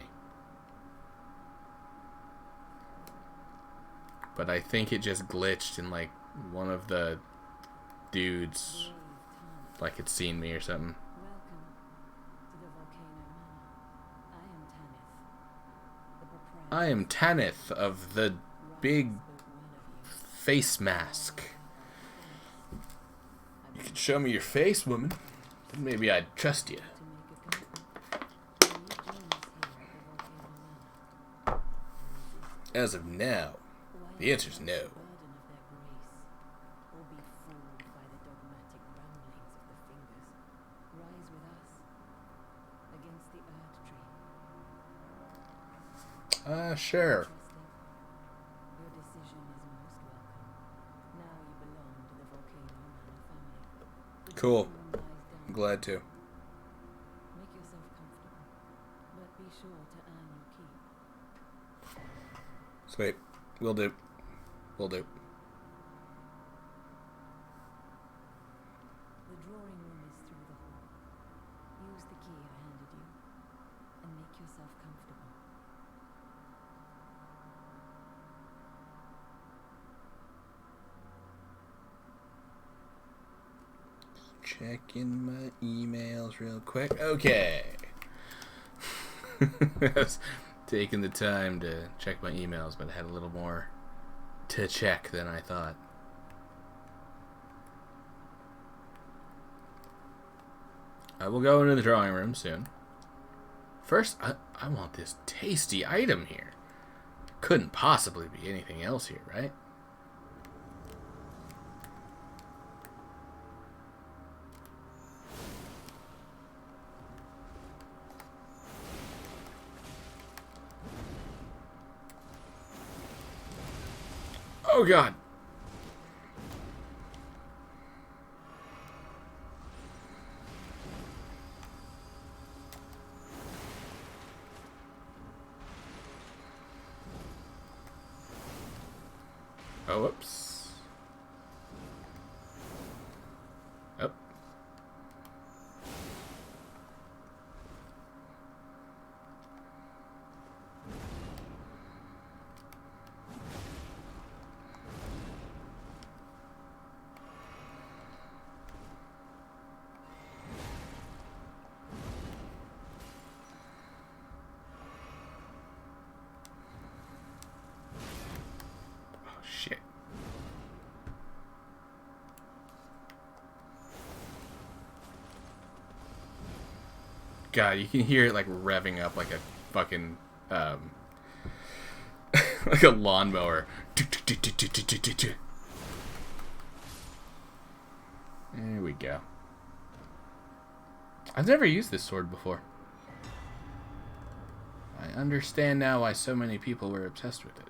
But I think it just glitched and like one of the dudes like had seen me or something.
Welcome to the Volcano Manor. I am Tanith, the proprietor.
I am Tanith of the big face mask. You could show me your face, woman. Then maybe I'd trust you. As of now, the answer's no. Sure.
Your decision is most welcome. Now you belong to the Volcano Manor family.
Cool. I'm glad to.
be sure to earn your keep.
Sweet. Will do. Will do.
The drawing room is through the hall. Use the key I handed you, and make yourself comfortable.
Checking my emails real quick. Okay. I was taking the time to check my emails, but I had a little more to check than I thought. I will go into the drawing room soon. First, I want this tasty item here. Couldn't possibly be anything else here, right? Oh god. Oh, whoops. Oh. Shit. God, you can hear it like revving up like a fucking like a lawnmower. There we go. I've never used this sword before. I understand now why so many people were obsessed with it.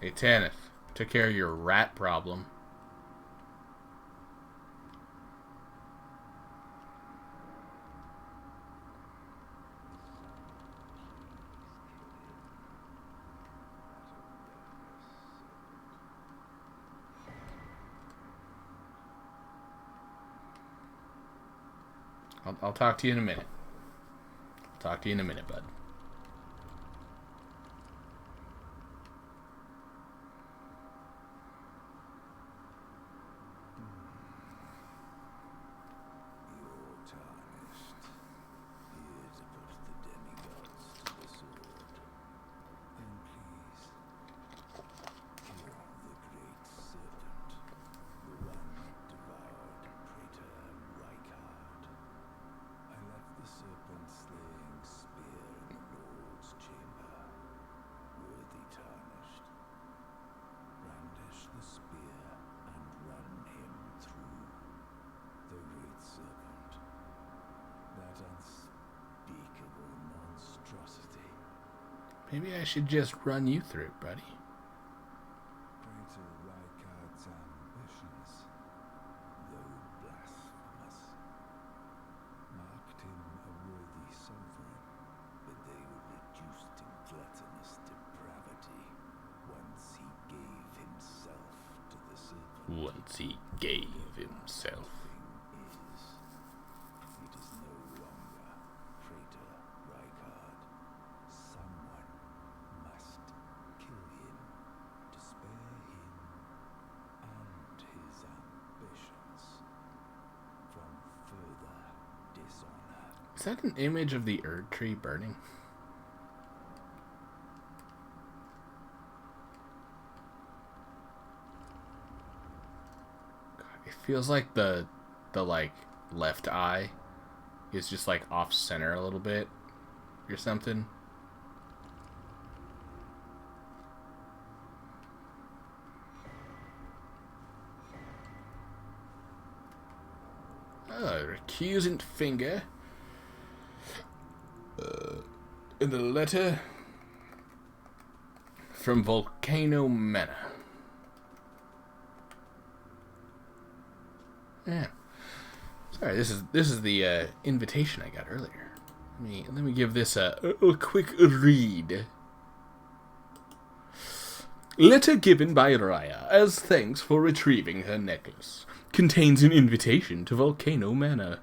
Hey, Tanith, took care of your rat problem. I'll talk to you in a minute. I'll talk to you in a minute, bud.
You're tarnished. Here to put the demigods to the sword. Then please, kill the great serpent, the one that devoured Praetor Rykard. I left the serpent-slaying spear in the Lord's chamber. Worthy tarnished. Brandish the spear and run him through. The great serpent. That unspeakable monstrosity.
Maybe I should just run you through, buddy.
Praetor Rykard's ambitions, though blasphemous, marked him a worthy sovereign, but they were reduced to gluttonous depravity once he gave himself to the serpent.
Once he gave himself.
It is no longer Praetor Rykard. Someone must kill him to spare him and his ambitions from further dishonor.
Is that an image of the Erd tree burning? God, it feels like the like left eye is just like off center a little bit or something. Oh, recusant finger. The letter from Volcano Manor. Yeah. Sorry, this is the invitation I got earlier. Let me give this a quick read. Letter given by Raya as thanks for retrieving her necklace. Contains an invitation to Volcano Manor.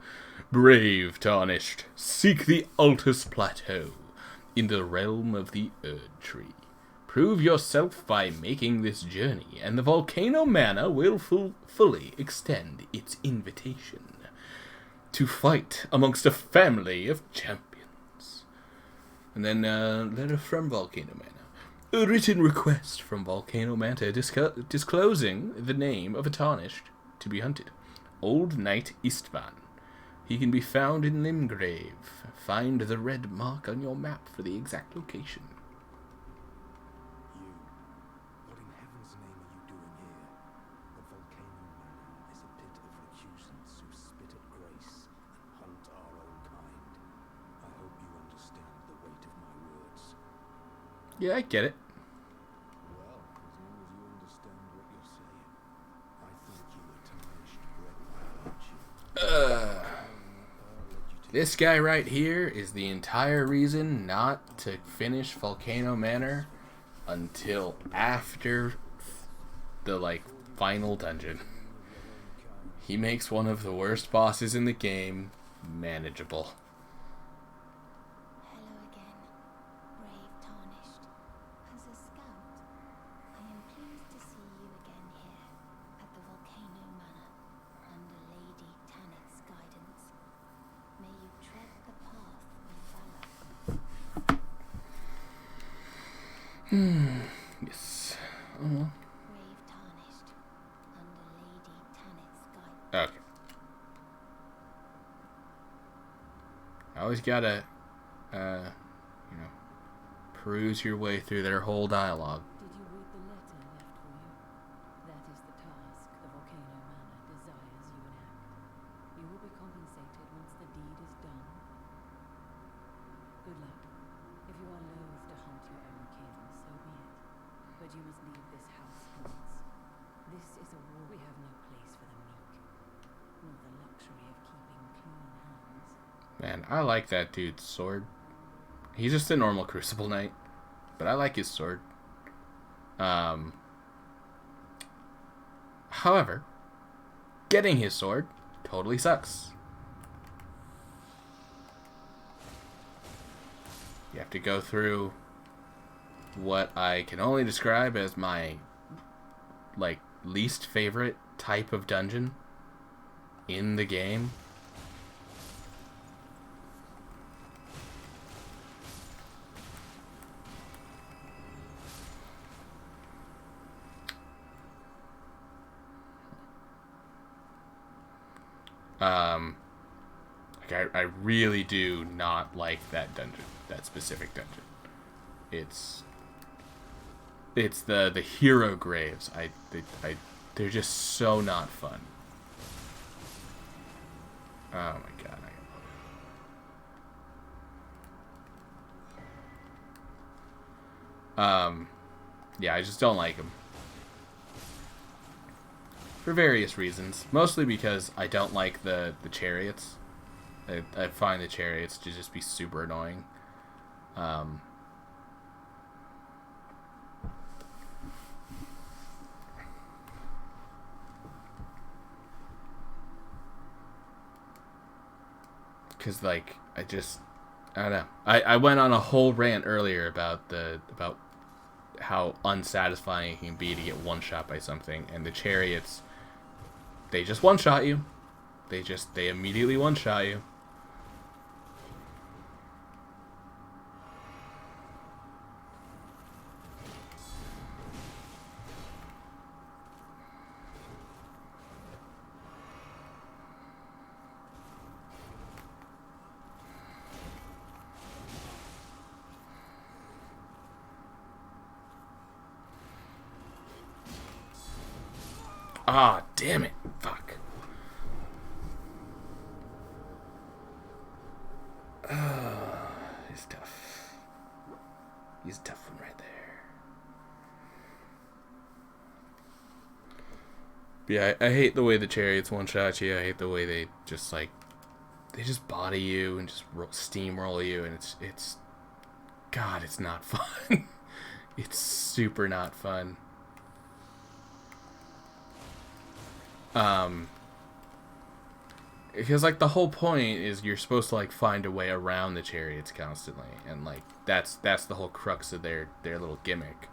Brave Tarnished, seek the Altus Plateau in the realm of the Erd Tree. Prove yourself by making this journey, and the Volcano Manor will fully extend its invitation to fight amongst a family of champions. And then letter from Volcano Manor. A written request from Volcano Manor disclosing the name of a Tarnished to be hunted. Old Knight Istvan. He can be found in Limgrave. Find the red mark on your map for the exact location.
What in heaven's name are you doing here? The Volcano Manor is a pit of recusants who spit at grace and hunt our own kind. I hope you understand the weight of my words.
Yeah, I get it.
Well, as long as you understand what you're saying. I thought you were tarnished, bred by virtue.
This guy right here is the entire reason not to finish Volcano Manor until after the, final dungeon. He makes one of the worst bosses in the game manageable.
Hello again, brave Tarnished. As a scout, I am pleased to see you again here at the Volcano Manor under Lady Tanith's guidance. May you tread the path of valor.
Yes.
Brave Tarnished under Lady Tanith's guidance.
Okay. I always gotta, peruse your way through their whole dialogue.
Did you read the letter left for you? That is the task the Volcano Manor desires you enact. You will be compensated once the deed is done. Good luck. If you are loath to hunt your own kin, so be it. But you must leave this house at once. This is a war. We have no place for the meek, nor the luxury of keeping clean hands.
Man, I like that dude's sword. He's just a normal Crucible Knight, but I like his sword. However, getting his sword totally sucks. You have to go through what I can only describe as my, least favorite type of dungeon in the game. I really do not like that dungeon, that specific dungeon. It's the hero graves. They're just so not fun. Oh my god. Yeah, I just don't like them. For various reasons. Mostly because I don't like the chariots. I find the chariots to just be super annoying. Because, I don't know. I went on a whole rant earlier about how unsatisfying it can be to get one-shot by something, and the chariots, they just one-shot you. They immediately one-shot you. Ah, damn it. Fuck. It's tough. He's a tough one right there. But yeah, I hate the way the chariots one-shot you. I hate the way they just, like, they just body you and just steamroll you, and it's God, it's not fun. It's super not fun. Because, like, the whole point is you're supposed to, like, find a way around the chariots constantly, and, like, that's the whole crux of their little gimmick.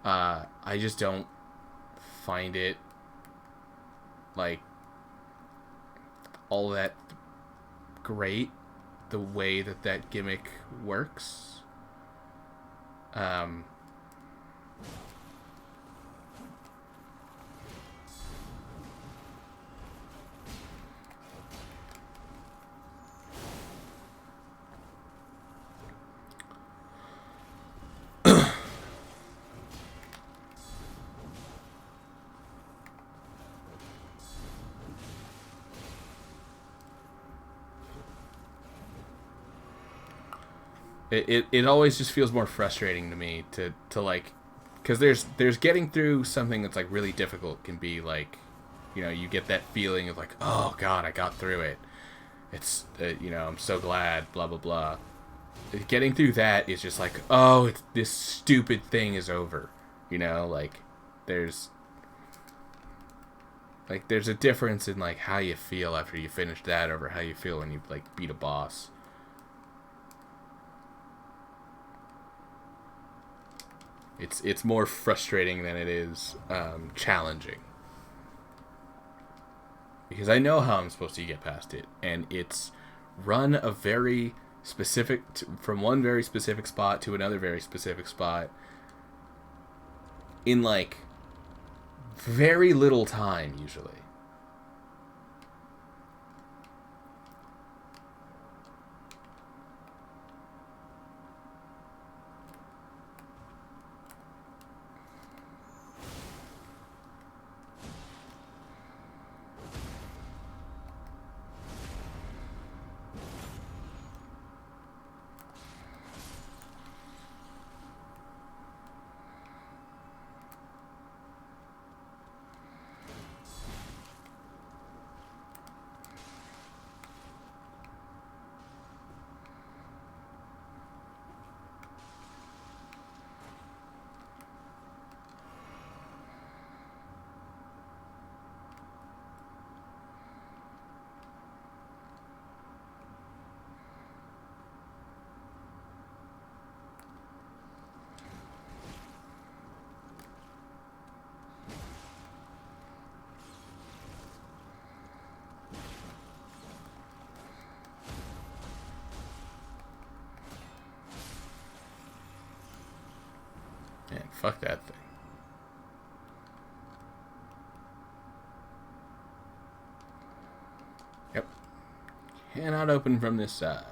I just don't find it, like, all that great, the way that gimmick works. It always just feels more frustrating to me to like, because there's getting through something that's, like, really difficult can be, like, you know, you get that feeling of, like, oh God, I got through it. It's you know, I'm so glad, blah blah blah. Getting through that is just like, oh, this stupid thing is over. You know, like, there's a difference in, like, how you feel after you finish that over how you feel when you, like, beat a boss. It's more frustrating than it is challenging. Because I know how I'm supposed to get past it, and it's run a very specific from one very specific spot to another very specific spot in, like, very little time usually. Man, fuck that thing. Yep. Cannot open from this side.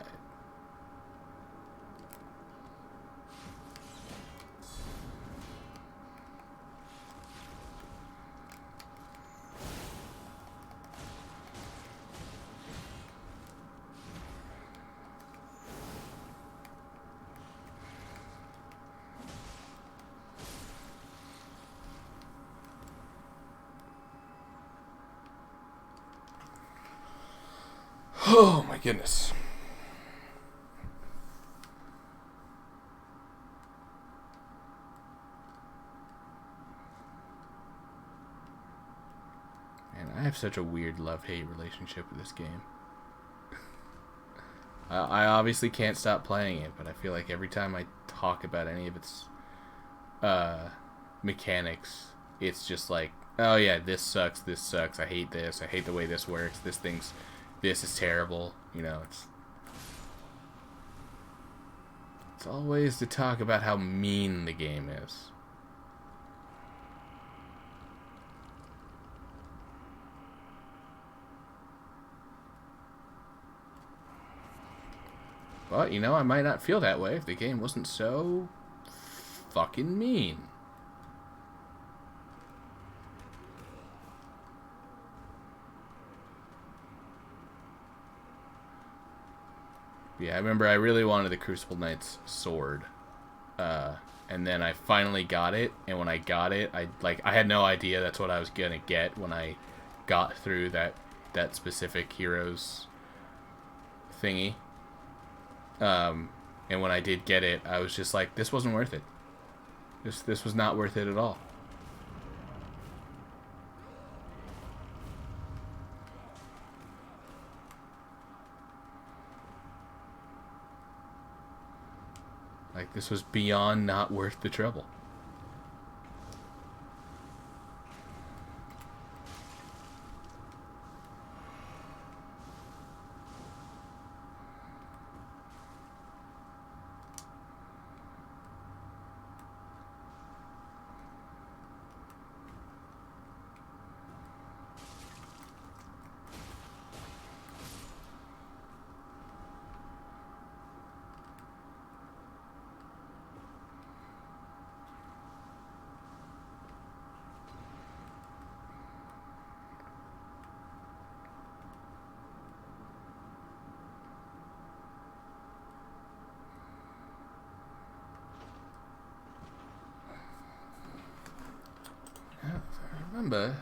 Oh my goodness. Man, I have such a weird love-hate relationship with this game. I obviously can't stop playing it, but I feel like every time I talk about any of its mechanics, it's just like, oh yeah, this sucks, I hate this, I hate the way this works, this is terrible, you know, it's always to talk about how mean the game is. But, you know, I might not feel that way if the game wasn't so fucking mean. Yeah, I remember I really wanted the Crucible Knight's sword. And then I finally got it, and when I got it, I had no idea that's what I was gonna get when I got through that specific hero's thingy. And when I did get it, I was just like, this wasn't worth it. This was not worth it at all. Like, this was beyond not worth the trouble. Remember.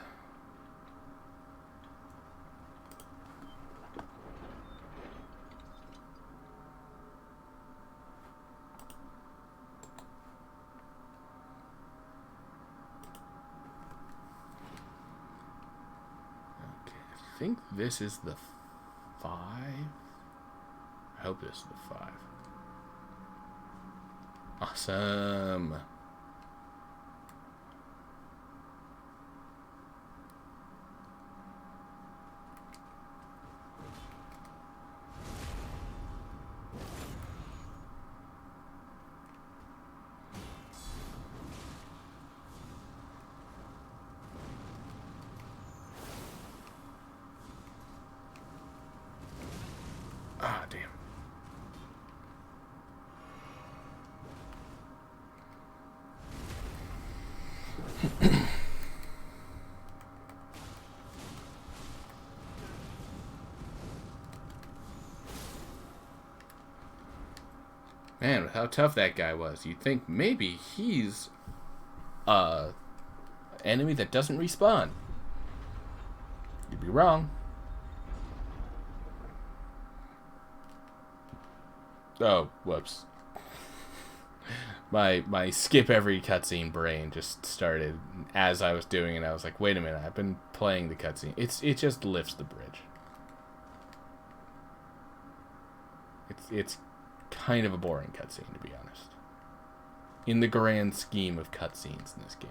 Okay, I think this is the 5. I hope this is the 5. Awesome. Ah, damn. Man, with how tough that guy was, you'd think maybe he's enemy that doesn't respawn. You'd be wrong. Oh, whoops. My skip every cutscene brain just started as I was doing it. I was like, wait a minute, I've been playing the cutscene. It just lifts the bridge. It's kind of a boring cutscene, to be honest. In the grand scheme of cutscenes in this game.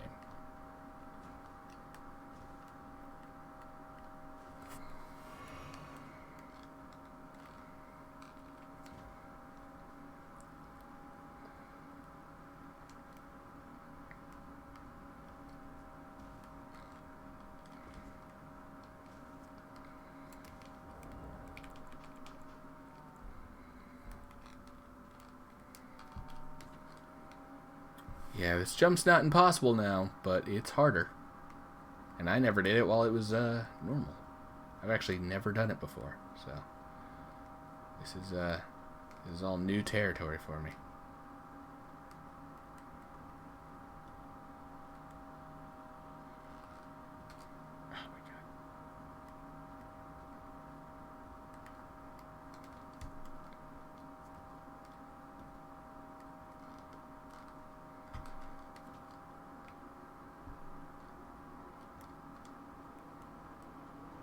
Yeah, this jump's not impossible now, but it's harder. And I never did it while it was normal. I've actually never done it before, so this is all new territory for me. Oh my god.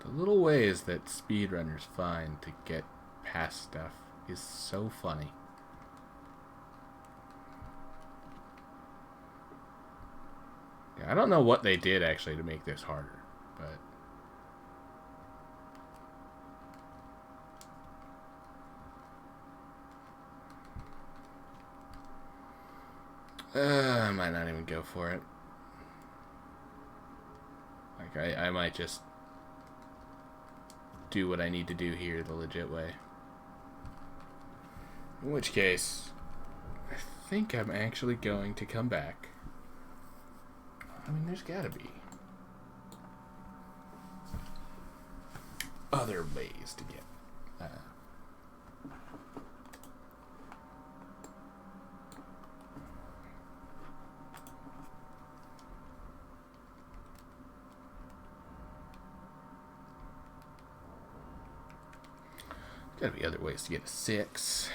The little ways that speedrunners find to get past stuff is so funny. Yeah, I don't know what they did actually to make this harder, but I might not even go for it. Like, I might just do what I need to do here the legit way. In which case, I think I'm actually going to come back. I mean, there's gotta be other ways to get Gotta be other ways to get a 6.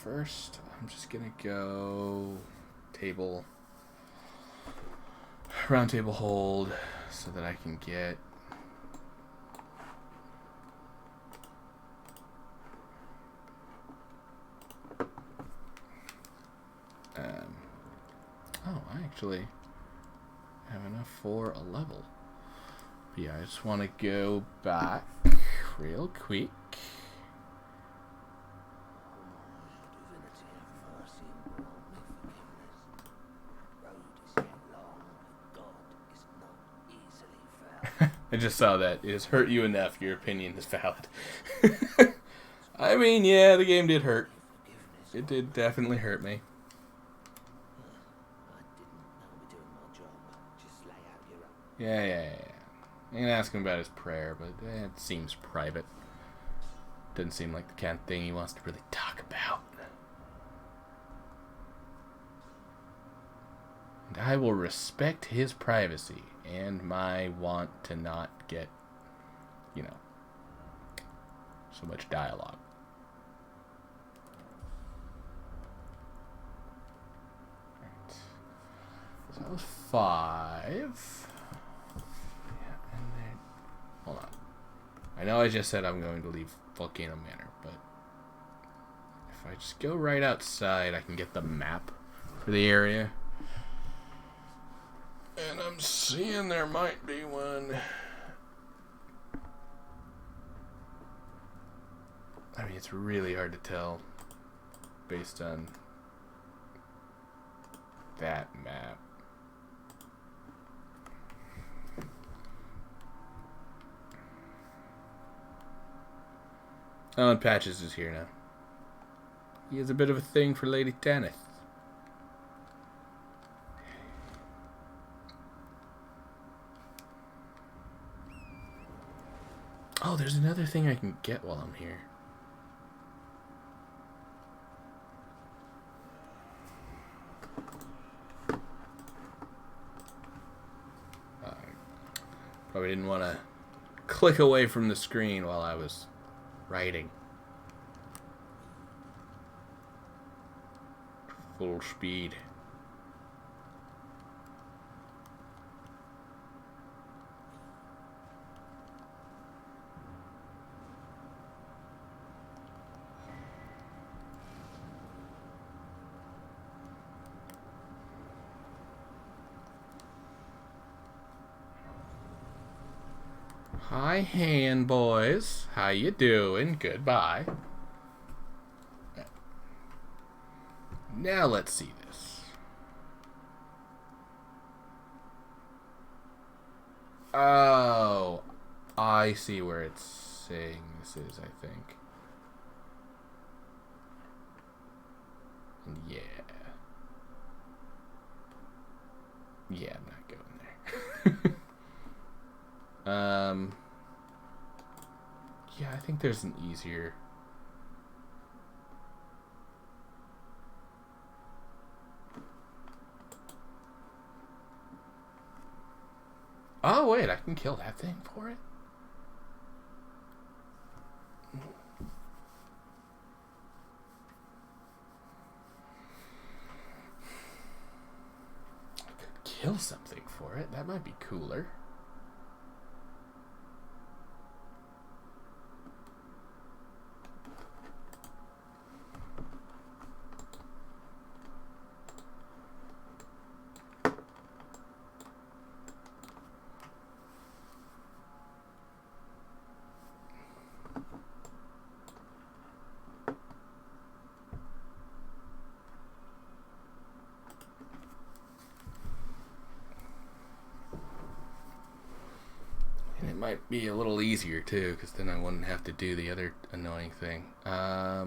First, I'm just gonna go table, round table hold, so that I can get oh, I actually have enough for a level. But yeah, I just want to go back real quick. I just saw that. It has hurt you enough. Your opinion is valid. I mean, yeah, the game did hurt. It did definitely hurt me. Yeah. I can ask him about his prayer, but it seems private. Doesn't seem like the kind of thing he wants to really talk about. And I will respect his privacy and my want to not get, so much dialogue. Right. So that was 5. Yeah, and then hold on. I know I just said I'm going to leave Volcano Manor, but if I just go right outside, I can get the map for the area. And I'm seeing there might be one. I mean, it's really hard to tell based on that map. Oh, and Patches is here now. He has a bit of a thing for Lady Tanith. Oh, there's another thing I can get while I'm here. Probably didn't want to click away from the screen while I was writing. Full speed. Hi, hand boys. How you doing? Goodbye. Now let's see this. Oh, I see where it's saying this is, I think. Yeah. Yeah, I'm not going there. Yeah, I think there's an easier. Oh, wait, I can kill that thing for it? I could kill something for it. That might be cooler. Might be a little easier too, because then I wouldn't have to do the other annoying thing. Yeah,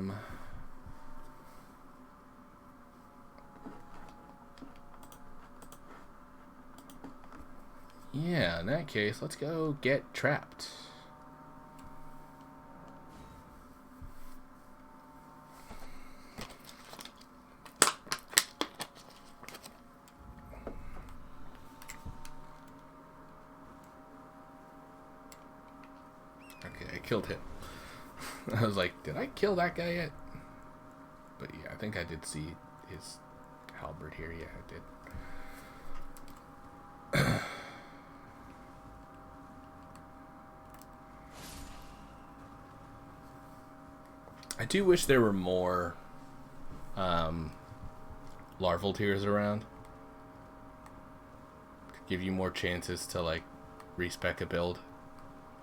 in that case, let's go get trapped. Okay, I killed him. I was like, did I kill that guy yet? But yeah, I think I did see his halberd here. Yeah, I did. I do wish there were more larval tiers around. Give you more chances to like respec a build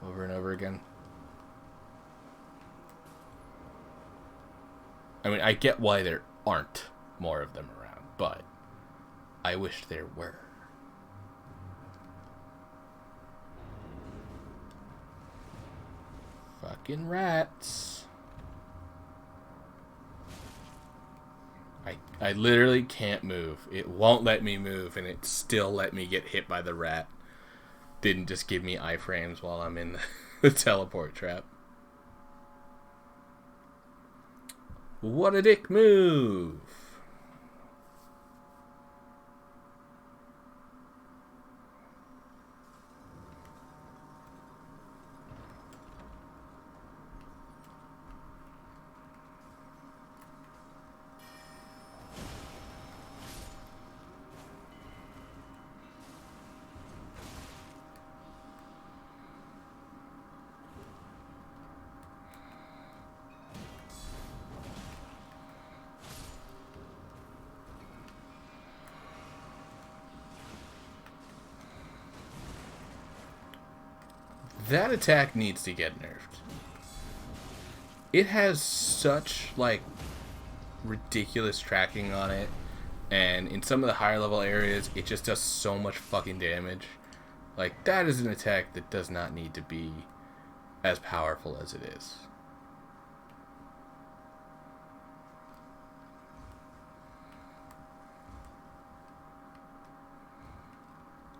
over and over again. I mean, I get why there aren't more of them around, but I wish there were. Fucking rats. I literally can't move. It won't let me move, and it still let me get hit by the rat. Didn't just give me iframes while I'm in the teleport trap. What a dick move! That attack needs to get nerfed. It has such, like, ridiculous tracking on it. And in some of the higher level areas, it just does so much fucking damage. Like, that is an attack that does not need to be as powerful as it is.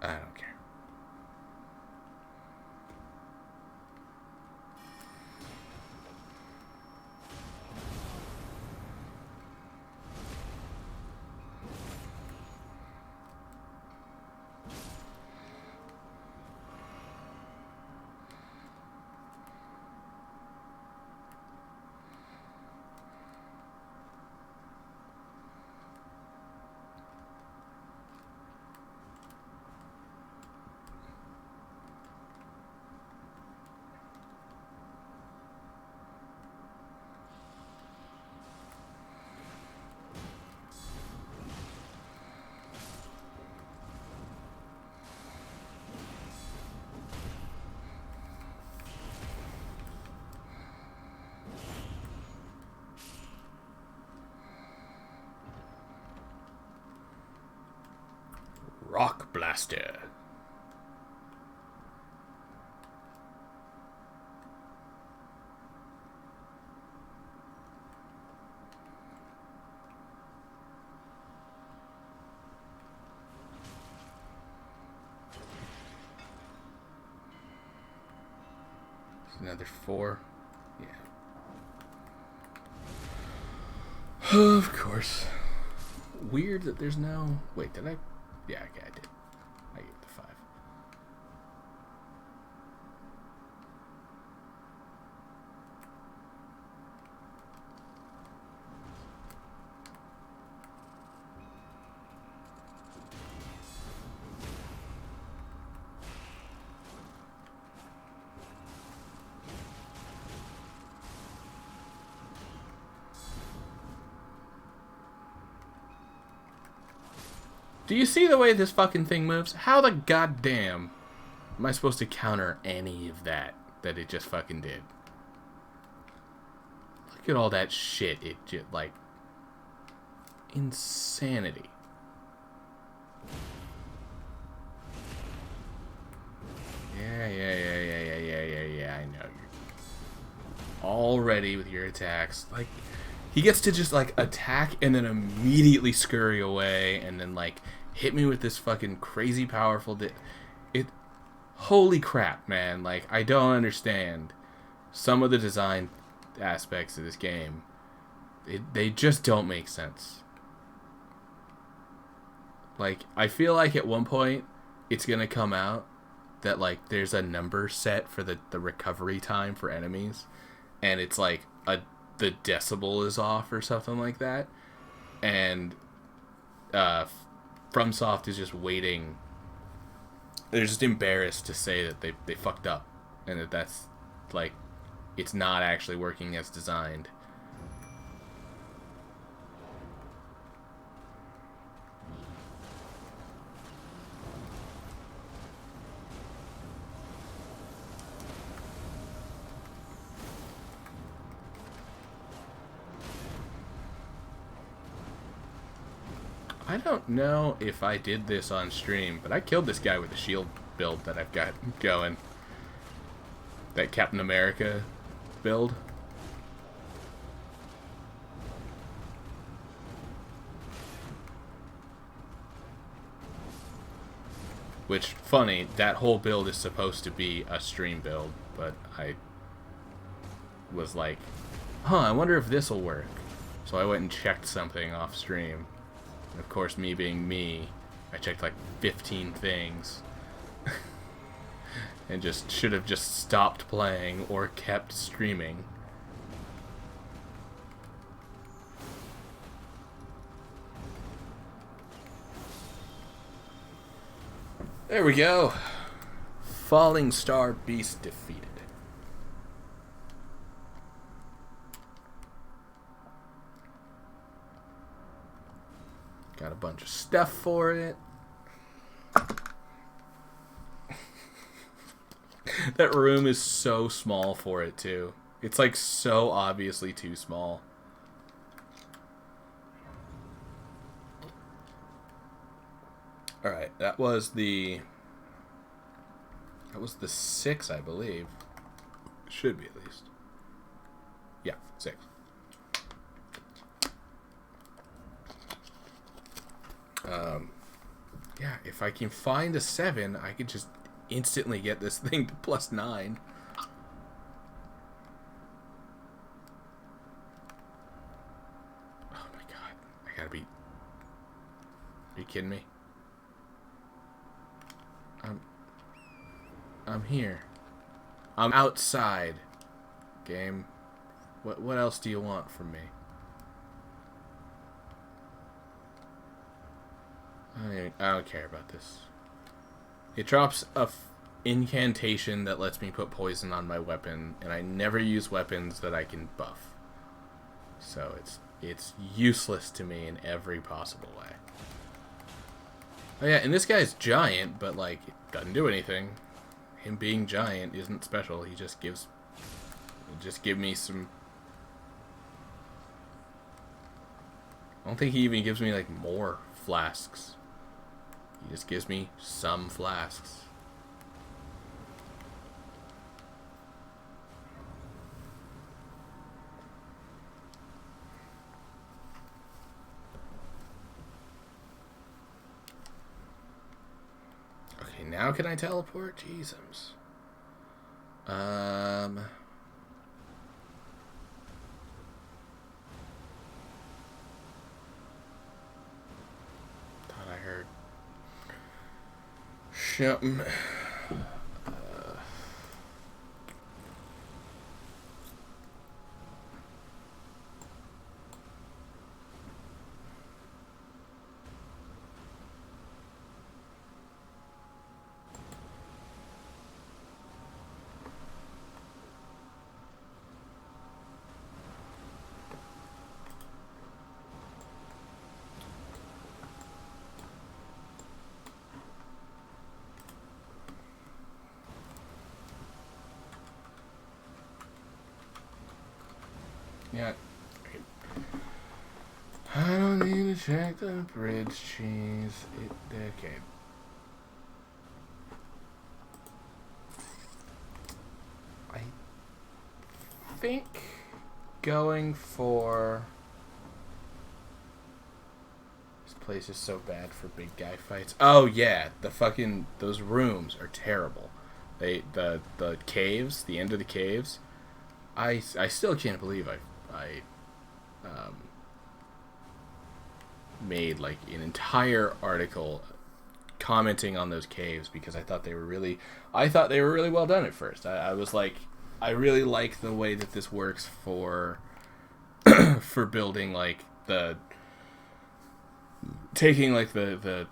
I don't care. Rock Blaster. Another 4. Yeah. Of course. Weird that there's no... Wait, did I... Yeah, okay, I did. I gave it the 5. Do you see the way this fucking thing moves? How the goddamn am I supposed to counter any of that it just fucking did? Look at all that shit. It just, like, insanity. Yeah, I know. You're already with your attacks. Like, he gets to just, like, attack and then immediately scurry away and then, like, hit me with this fucking crazy powerful... Holy crap, man. Like, I don't understand some of the design aspects of this game. They just don't make sense. Like, I feel like at one point it's gonna come out that like there's a number set for the recovery time for enemies, and it's like the decibel is off or something like that, and FromSoft is just waiting. They're just embarrassed to say that they fucked up, and that's like it's not actually working as designed. I don't know if I did this on stream, but I killed this guy with the shield build that I've got going. That Captain America build. Which, funny, that whole build is supposed to be a stream build, but I was like, huh, I wonder if this'll work. So I went and checked something off stream. And of course, me being me, I checked like 15 things. And just should have just stopped playing or kept streaming. There we go. Falling Star Beast defeated. Got a bunch of stuff for it. That room is so small for it, too. It's, like, so obviously too small. Alright, that was the 6, I believe. Should be, at least. Yeah, 6. Yeah, if I can find a 7, I could just instantly get this thing to +9. Oh my god. I gotta be... Are you kidding me? I'm here. I'm outside. Game. What else do you want from me? I don't care about this. It drops a incantation that lets me put poison on my weapon, and I never use weapons that I can buff. So it's useless to me in every possible way. Oh yeah, and this guy's giant, but like it doesn't do anything. Him being giant isn't special. He just give me some. I don't think he even gives me like more flasks. He just gives me some flasks. Okay, now can I teleport? Jesus. Thought I heard something. Yeah. I don't need to check the bridge cheese. Okay. I think going for... This place is so bad for big guy fights. Oh yeah, those rooms are terrible. The caves, the end of the caves. I still can't believe I made like an entire article commenting on those caves because I thought they were really well done at first. I was like, I really like the way that this works for for building like taking like the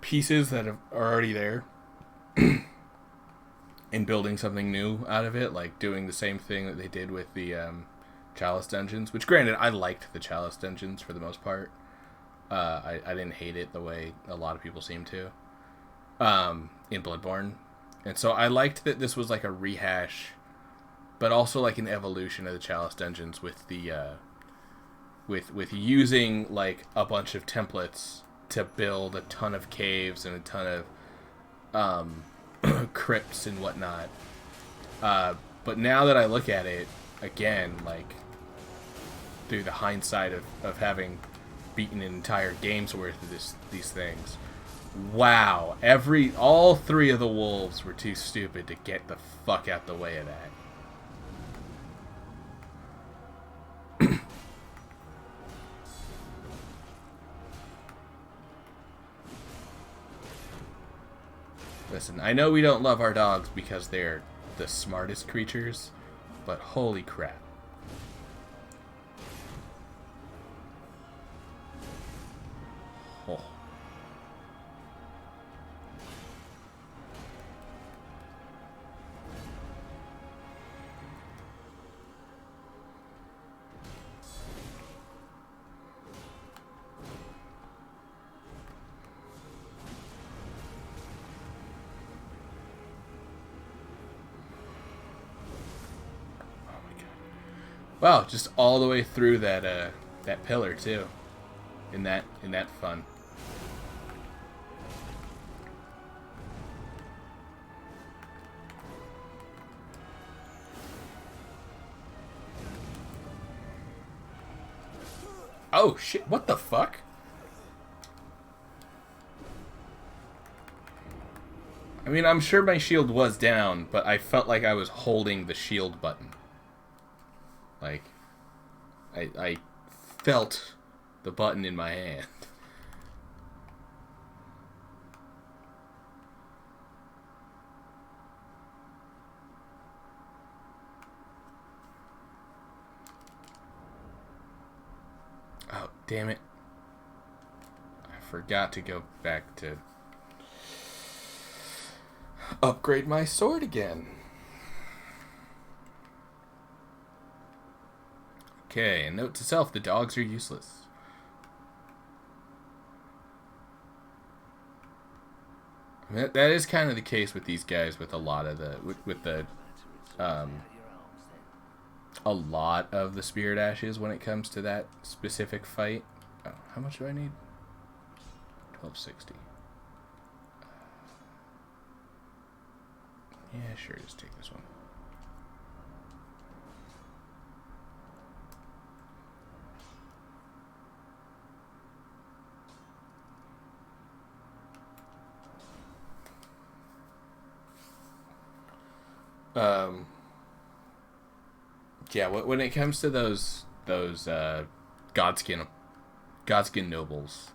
pieces that are already there and building something new out of it, like doing the same thing that they did with the Chalice dungeons, which granted I liked the Chalice dungeons for the most part. I didn't hate it the way a lot of people seem to in Bloodborne, and so I liked that this was like a rehash, but also like an evolution of the Chalice dungeons with the with using like a bunch of templates to build a ton of caves and a ton of crypts and whatnot. But now that I look at it again, like through the hindsight of having beaten an entire game's worth of these things, wow! All three of the wolves were too stupid to get the fuck out the way of that. Listen, I know we don't love our dogs because they're the smartest creatures, but holy crap. Oh. Wow, just all the way through that that pillar too. In that fun. Oh shit, what the fuck? I mean, I'm sure my shield was down, but I felt like I was holding the shield button. Like, I felt the button in my hand. Oh, damn it. I forgot to go back to upgrade my sword again. Okay, and note to self, the dogs are useless. I mean, that is kind of the case with these guys with a lot of the a lot of the spirit ashes when it comes to that specific fight. Oh, how much do I need? 1260. Yeah, sure, just take this one. Yeah, when it comes to those Godskin nobles,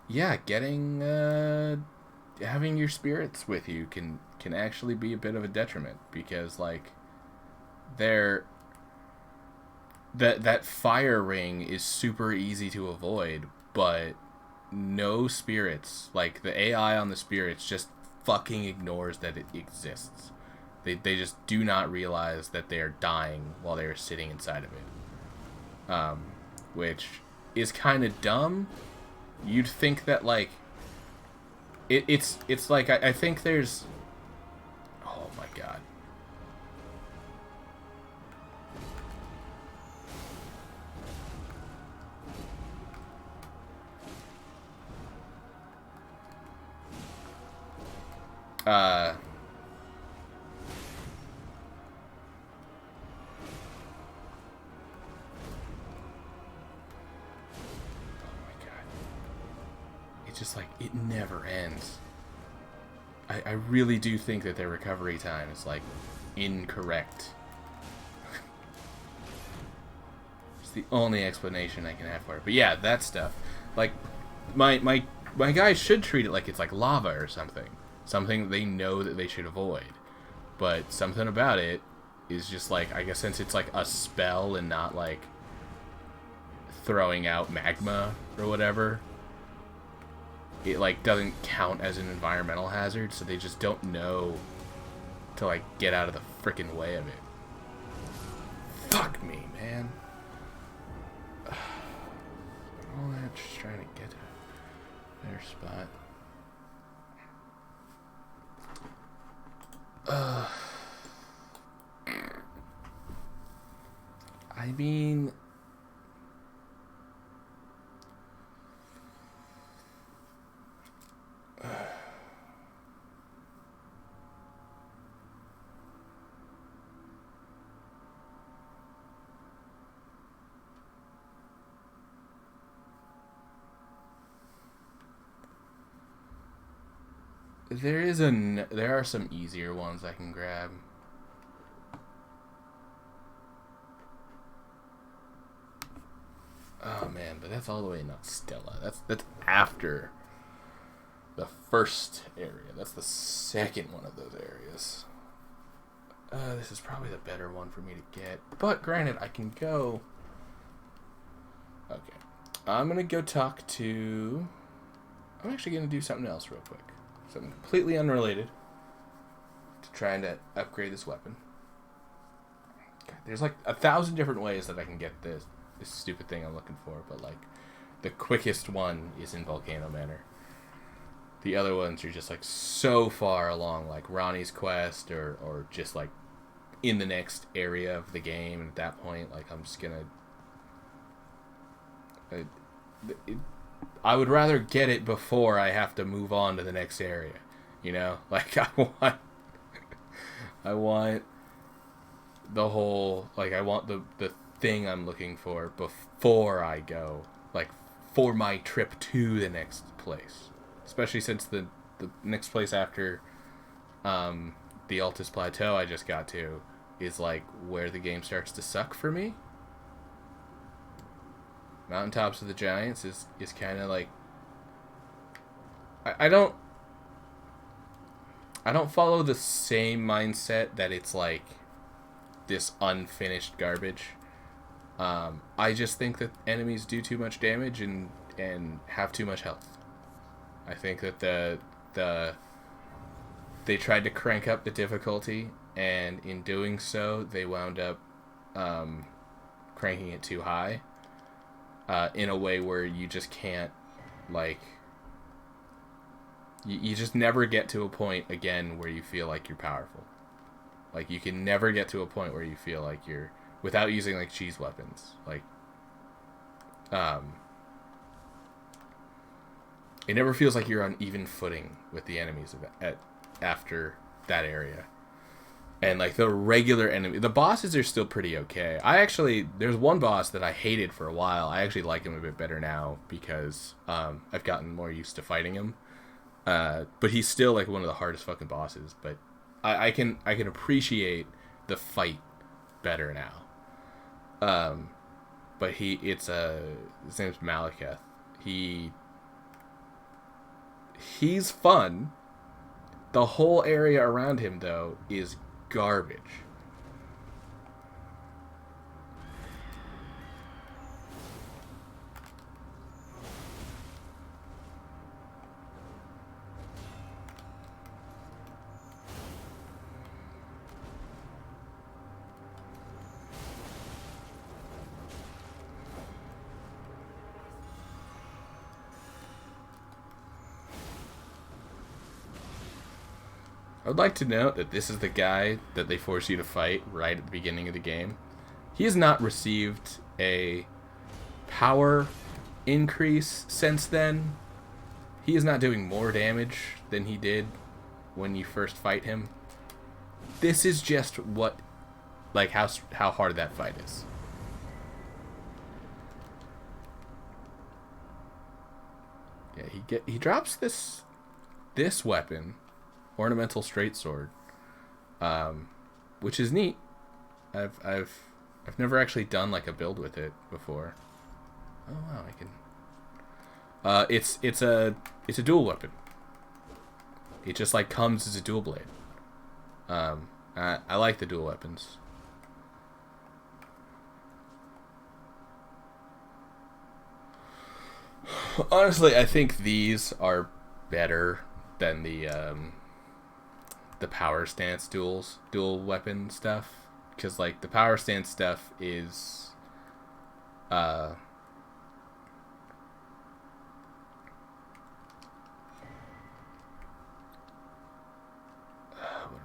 yeah, getting having your spirits with you can actually be a bit of a detriment, because like that fire ring is super easy to avoid, but no spirits, like the AI on the spirits just fucking ignores that it exists. They just do not realize that they are dying while they are sitting inside of it, which is kind of dumb. You'd think that like it's like I think there's, oh my god. Oh my god. It's just like, it never ends. I really do think that their recovery time is like incorrect. It's the only explanation I can have for it. But yeah, that stuff. Like, my guys should treat it like it's like lava or something they know that they should avoid. But something about it is just like, I guess since it's like a spell and not like throwing out magma or whatever, it like doesn't count as an environmental hazard, so they just don't know to like get out of the freaking way of it. Fuck me, man. All that just trying to get to their spot. I mean, there are some easier ones I can grab. Oh man, but that's all the way in Stella. That's after the first area. That's the second one of those areas. This is probably the better one for me to get. But granted, I can go... Okay. I'm going to go talk to... I'm actually going to do something else real quick. Something completely unrelated to trying to upgrade this weapon. Okay, there's like 1,000 different ways that I can get this stupid thing I'm looking for, but like the quickest one is in Volcano Manor. The other ones are just like so far along, like Ronnie's quest or just like in the next area of the game, and at that point, like I'm just gonna I would rather get it before I have to move on to the next area, you know? Like I want the whole, like I want the thing I'm looking for before I go, like for my trip to the next place. Especially since the next place after the Altus Plateau I just got to is like where the game starts to suck for me. Mountaintops of the Giants is kind of like I don't follow the same mindset that it's like this unfinished garbage. I just think that enemies do too much damage and have too much health. I think that they tried to crank up the difficulty, and in doing so, they wound up cranking it too high in a way where you just can't, like, you just never get to a point again where you feel like you're powerful. Like, you can never get to a point where you feel like you're, without using, like, cheese weapons. Like, it never feels like you're on even footing with the enemies after that area. And, like, the regular enemy... The bosses are still pretty okay. There's one boss that I hated for a while. I actually like him a bit better now because I've gotten more used to fighting him. But he's still, like, one of the hardest fucking bosses. But I can appreciate the fight better now. But his name's Malekith. He's fun. The whole area around him, though, is garbage. I would like to note that this is the guy that they force you to fight right at the beginning of the game. He has not received a power increase since then. He is not doing more damage than he did when you first fight him. This is just what, like, how hard that fight is. Yeah, he drops this weapon, ornamental straight sword, which is neat. I've never actually done like a build with it before. Oh wow, It's a dual weapon. It just like comes as a dual blade. I like the dual weapons. Honestly, I think these are better than the power stance dual weapon stuff, because like the power stance stuff is what am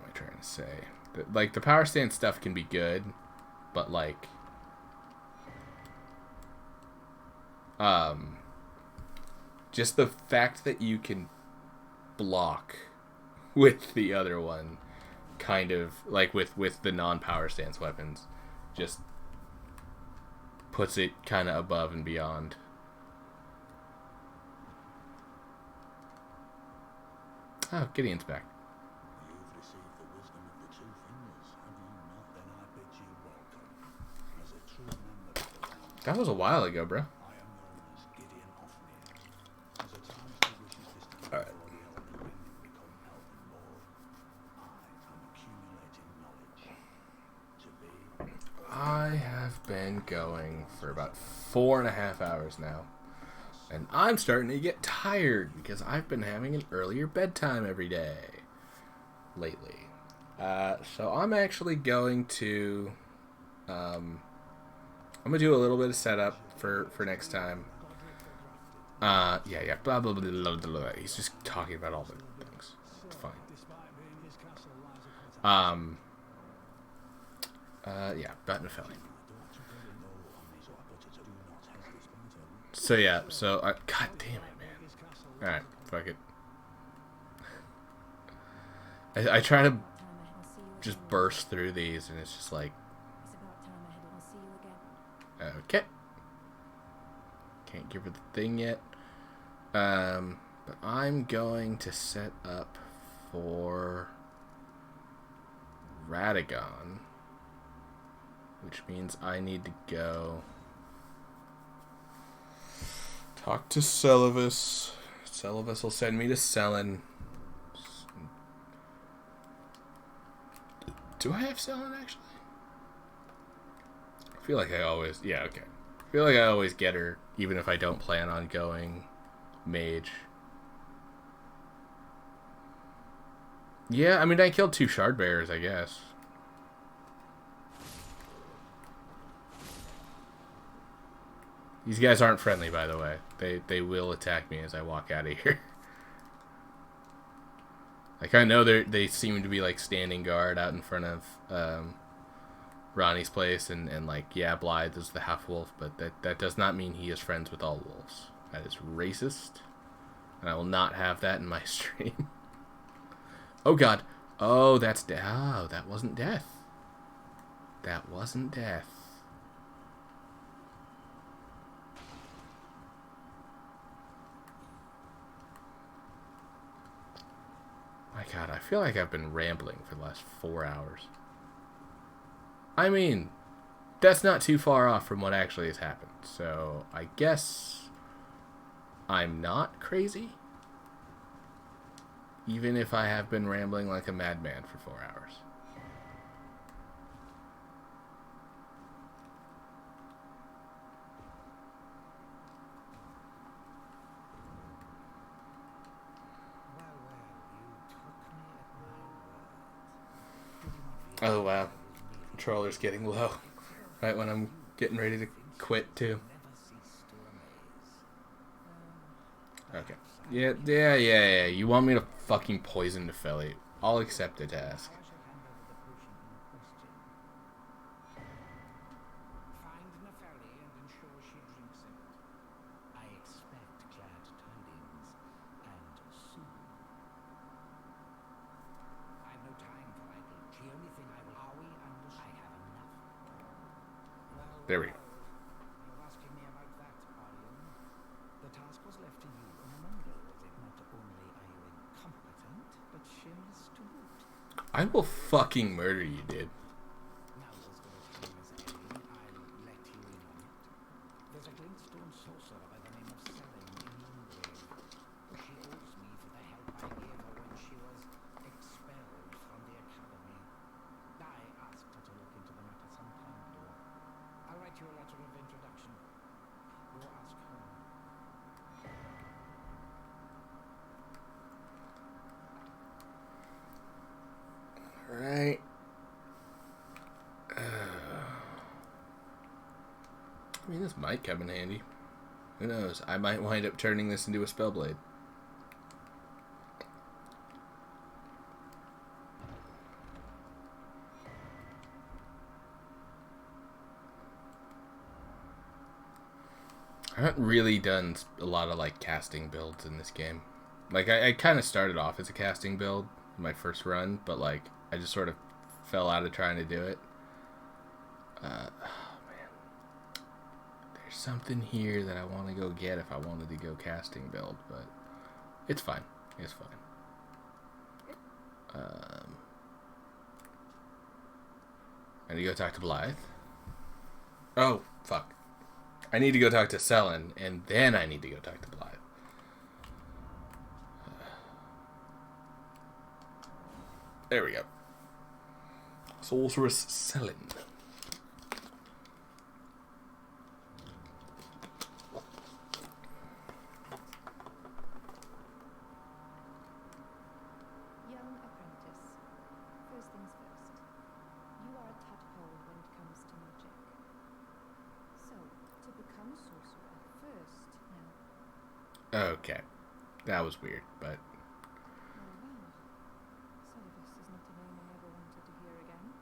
I trying to say? Like the power stance stuff can be good, but like just the fact that you can block with the other one, kind of like with the non-power stance weapons, just puts it kind of above and beyond. Oh, Gideon's back.
You've received the wisdom of the two fingers, have you not? Then I bid you welcome. As a true member of the round,
That was a while ago, bro.
I am known as Gideon Offmere. As a times who wishes to stand
All right.
before the Elden Ring and become Elden Lord, I am accumulating knowledge. To be...
I have been going for about 4.5 hours now. And I'm starting to get tired because I've been having an earlier bedtime every day lately. So I'm actually going to I'm gonna do a little bit of setup for next time. Yeah, blah blah blah blah blah. He's just talking about all the things. It's fine. Yeah, Batnafelli. So yeah, God damn it, man. Alright, fuck it. I try to just burst through these, and it's just like,
It's about time I had to see you again.
okay. Can't give her the thing yet. But I'm going to set up for Radagon, which means I need to go talk to Celovus. Celovus will send me to Selen. Do I have Selen, actually? I feel like I always... Yeah, okay. I feel like I always get her, even if I don't plan on going mage. Yeah, I mean, I killed 2 shard bearers, I guess. These guys aren't friendly, by the way. They will attack me as I walk out of here. Like, I know they seem to be, like, standing guard out in front of Ronnie's place, and like, yeah, Blythe is the half-wolf, but that does not mean he is friends with all wolves. That is racist, and I will not have that in my stream. Oh, God. Oh, that's... Oh, that wasn't death. That wasn't death. My God, I feel like I've been rambling for the last 4 hours. I mean, that's not too far off from what actually has happened, so I guess I'm not crazy, even if I have been rambling like a madman for 4 hours. Oh, wow. Controller's getting low. Right when I'm getting ready to quit, too. Okay. Yeah. You want me to fucking poison Nepheli? I'll accept the task.
Find Nepheli and ensure she drinks it.
I expect glad tidings, and soon.
I've no time for idle. The only thing I will... Are we understood?
I have enough.
Well,
There we go.
You're asking me about that, are you?
The task was left to you and Amanda, was it? Not only are you incompetent, but shameless to boot.
I will fucking murder you, dude.
Now as good a time as any, I'll let you in on it. There's a glintstone sorcerer by the name of Selen in London.
Alright. I mean, this might come in handy. Who knows? I might wind up turning this into a spellblade. I haven't really done a lot of like casting builds in this game. Like I kind of started off as a casting build in my first run, but like I just sort of fell out of trying to do it. Oh man, there's something here that I want to go get if I wanted to go casting build, but it's fine. It's fine. I need to go talk to Blythe. Oh fuck. I need to go talk to Selen, and then I need to go talk to Blythe. There we go. Sorceress Selen.
Young apprentice. First things first. You are a tadpole when it comes to magic. So, to become a sorcerer first, now.
Okay. That was weird, but...
Oh well. Service is not a name I ever wanted to hear again.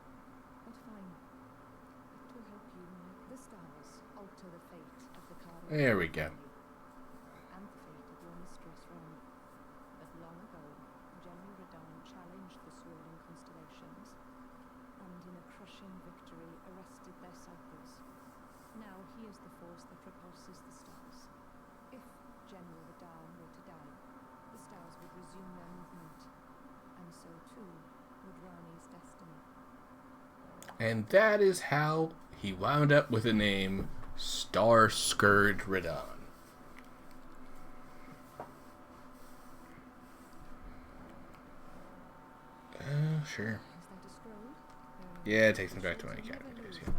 But fine. It will help you make the stars alter the fate of the Cardinal.
There we go.
And the fate of your mistress, Ron. But long ago, General Radon challenged the swirling constellations, and in a crushing victory arrested their cycles. Now he is the force that repulses the stars. If General Radon were to die, the stars would resume their movement, and so too would Rani's destiny.
And that is how he wound up with the name Star-Scourge Radon. Sure.
Is that a scroll?
Yeah, it takes me back to my academy days, yeah.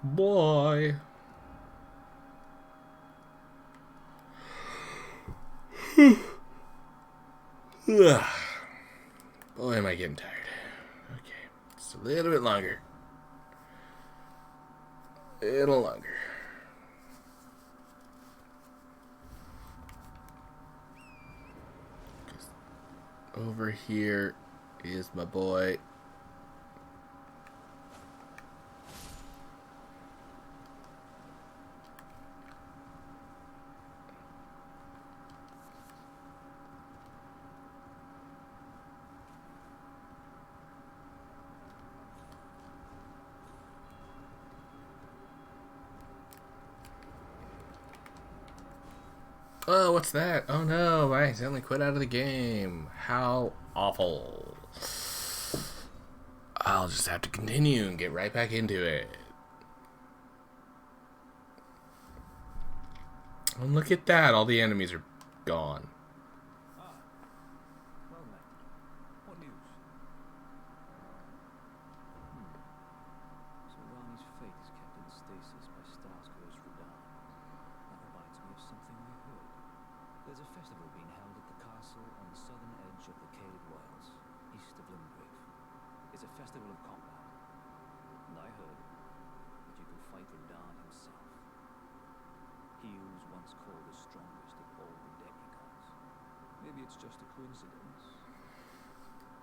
Boy. Boy, am I getting tired. Okay, just a little bit longer. A little longer. Over here is my boy. Oh, what's that? Oh no, I accidentally quit out of the game. How awful. I'll just have to continue and get right back into it. And look at that, all the enemies are gone.
Ah, well met. What news? So Rani's fate is kept in stasis by Starscourge Radon. That reminds me of something I heard. There's a festival being held at the castle on the southern edge of the Caelid Wilds, east of Limgrave. It's a festival of combat. And I heard that you can fight Radon himself. He who was once called the strongest of all the Declicons. Maybe it's just a coincidence.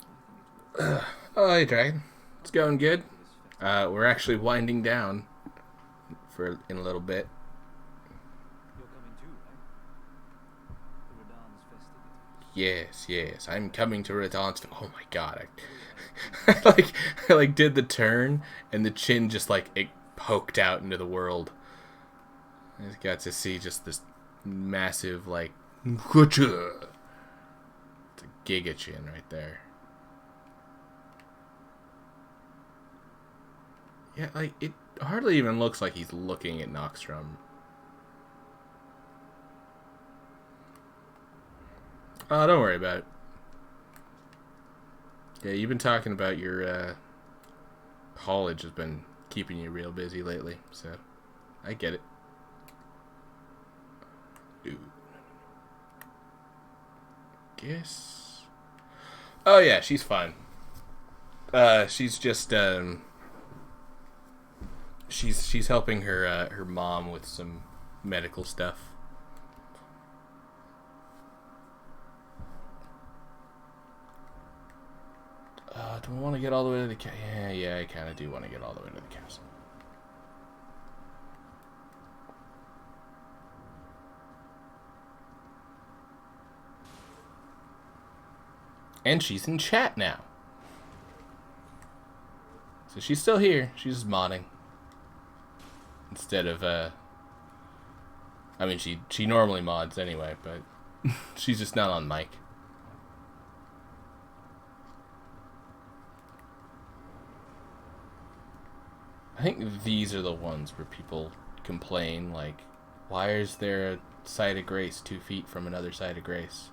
I think it's worth it.
Oh, hey, Dragon. It's going good. We're actually winding down in a little bit.
You're coming too, right? The Radon's festivities.
Yes. I'm coming to Radon's. Oh my god. I like did the turn and the chin just like it poked out into the world. I just got to see just this massive like it's a giga chin right there. Yeah, like it hardly even looks like he's looking at Noxstrom. Oh, don't worry about it. Yeah, you've been talking about your college has been keeping you real busy lately, so I get it. Dude. Guess. Oh yeah, she's fine. She's just she's helping her mom with some medical stuff. Do I want to get all the way to the castle? Yeah, I kind of do want to get all the way to the castle. And she's in chat now. So she's still here. She's just modding. Instead of, I mean, she normally mods anyway, but she's just not on mic. I think these are the ones where people complain, like, why is there a site of grace 2 feet from another site of grace?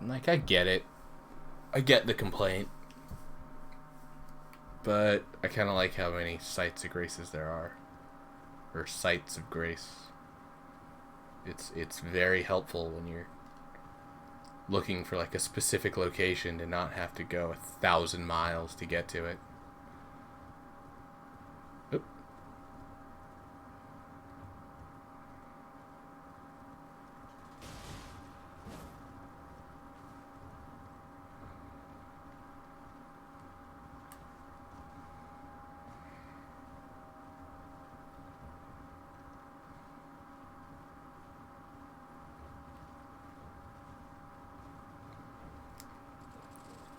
Like, I get it. I get the complaint. But I kind of like how many sites of graces there are. Or sites of grace. It's very helpful when you're looking for like a specific location to not have to go 1,000 miles to get to it. Oop.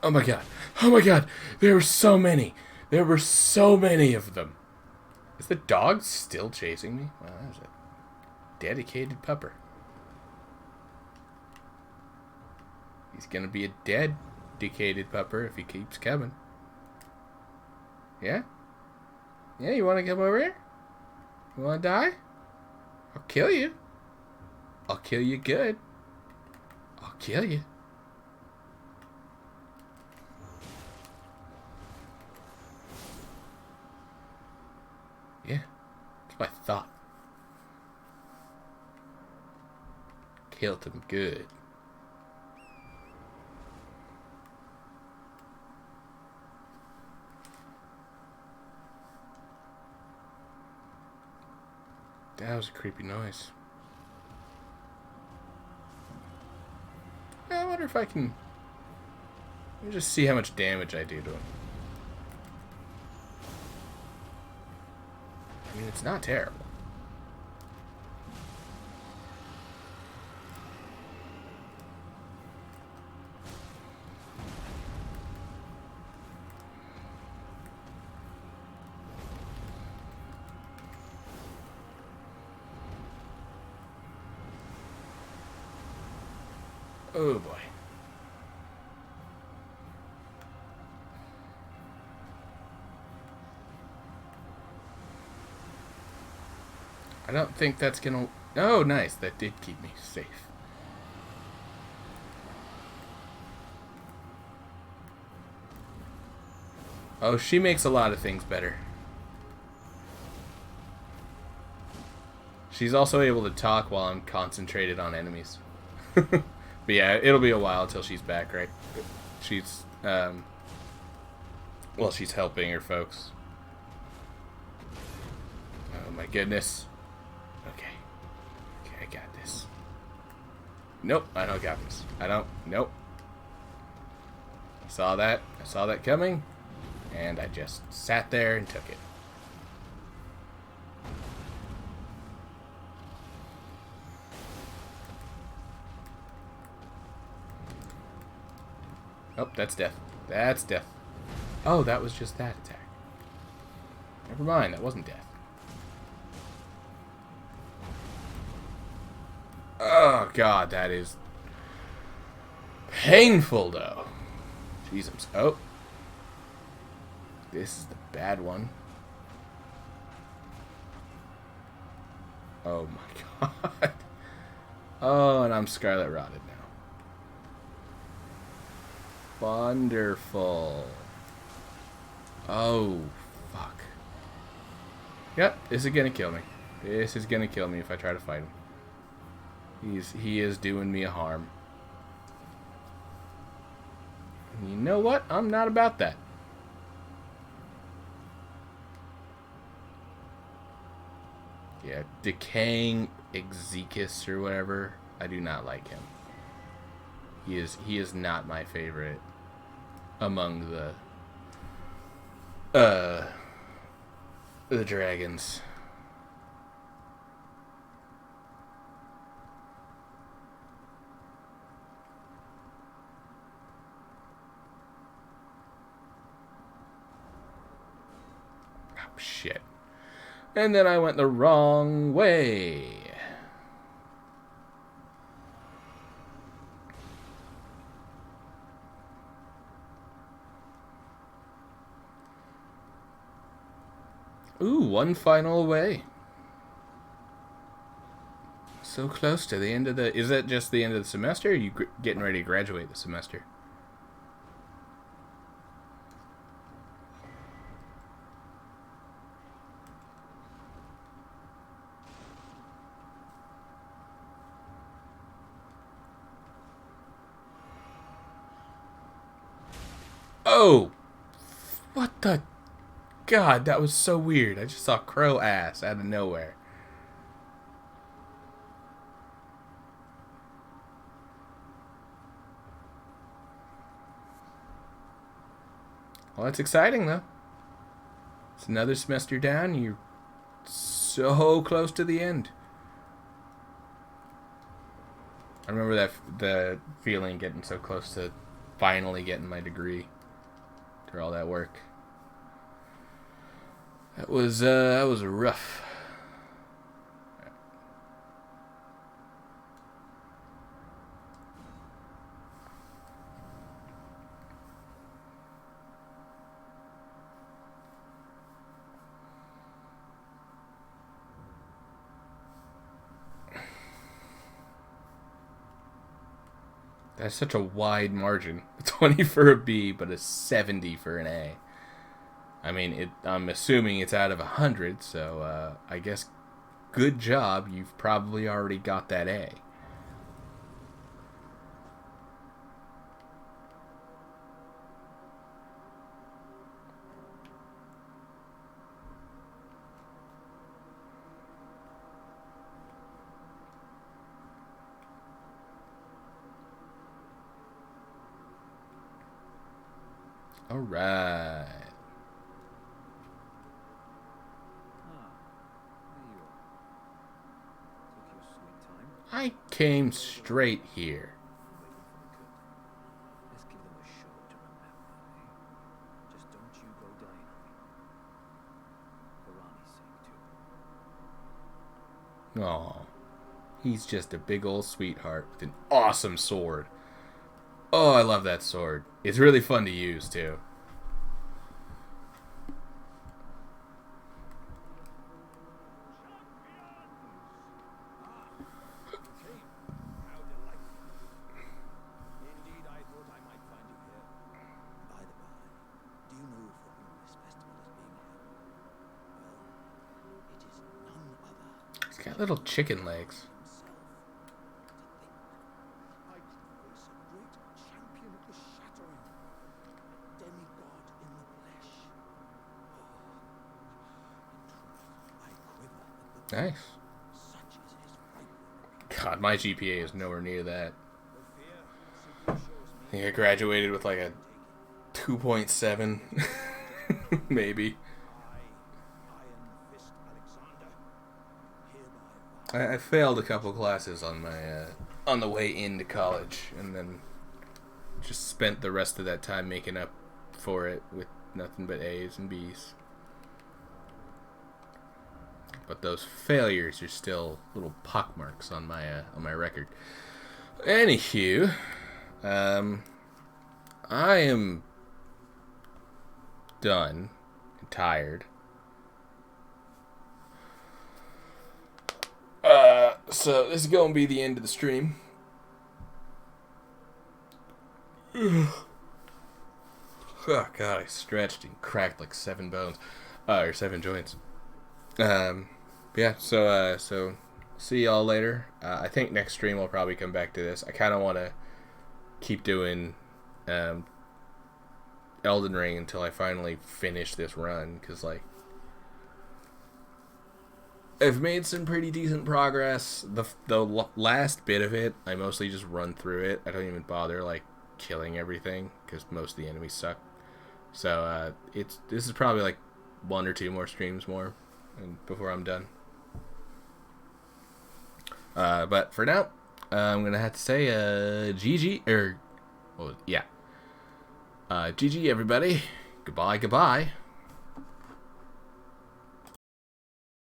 Oh my god. Oh my god. There were so many. There were so many of them. Is the dog still chasing me? Wow, that was a dedicated pupper. He's gonna be a dedicated pupper if he keeps coming. Yeah? Yeah, you wanna come over here? You wanna die? I'll kill you. I'll kill you good. I'll kill you. Yeah, that's what I thought. Killed him good. That was a creepy noise. I wonder if I can... Let me just see how much damage I do to him. I mean, it's not terrible. Oh boy. I don't think that's gonna... Oh, nice. That did keep me safe. Oh, she makes a lot of things better. She's also able to talk while I'm concentrated on enemies. But yeah, it'll be a while till she's back, right? She's, well, she's helping her folks. Oh my goodness. Okay. Okay, I got this. Nope, I don't got this. I don't, nope. I saw that coming, and I just sat there and took it. Oh, that's death. That's death. Oh, that was just that attack. Never mind, that wasn't death. Oh, God, that is painful, though. Jesus. Oh. This is the bad one. Oh, my God. Oh, and I'm Scarlet Rotted now. Wonderful. Oh, fuck. Yep, this is gonna kill me. This is gonna kill me if I try to fight him. He is doing me a harm. And you know what? I'm not about that. Yeah, decaying Exekus or whatever. I do not like him. He is not my favorite among the dragons. Oh, shit. And then I went the wrong way. Ooh, one final way. So close to the end of the... Is that just the end of the semester, or are you getting ready to graduate the semester? Oh! What the... God, that was so weird. I just saw crow ass out of nowhere. Well, that's exciting, though. It's another semester down. You're so close to the end. I remember the feeling getting so close to finally getting my degree after all that work. That was rough. That's such a wide margin. 20 for a B, but a 70 for an A. I mean, I'm assuming it's out of 100, so I guess good job. You've probably already got that A. All right. I came straight here.
Let's give them a show to remember, eh? Just don't you go dying on me. For Ronnie's sake, too.
Aw. He's just a big old sweetheart with an awesome sword. Oh, I love that sword. It's really fun to use, too. He's got little chicken legs. Nice. God, my GPA is nowhere near that. I think I graduated with like a 2.7. Maybe. I failed a couple classes on my on the way into college, and then just spent the rest of that time making up for it with nothing but A's and B's. But those failures are still little pockmarks on my record. Anywho, I am done and tired. So this is gonna be the end of the stream. Oh God, I stretched and cracked like 7 bones, or 7 joints. Yeah. So see y'all later. I think next stream we'll probably come back to this. I kind of want to keep doing Elden Ring until I finally finish this run, because like I've made some pretty decent progress. The last bit of it, I mostly just run through it. I don't even bother like killing everything because most of the enemies suck. So this is probably like 1 or 2 more streams more, and before I'm done. But for now, I'm gonna have to say GG GG everybody. Goodbye.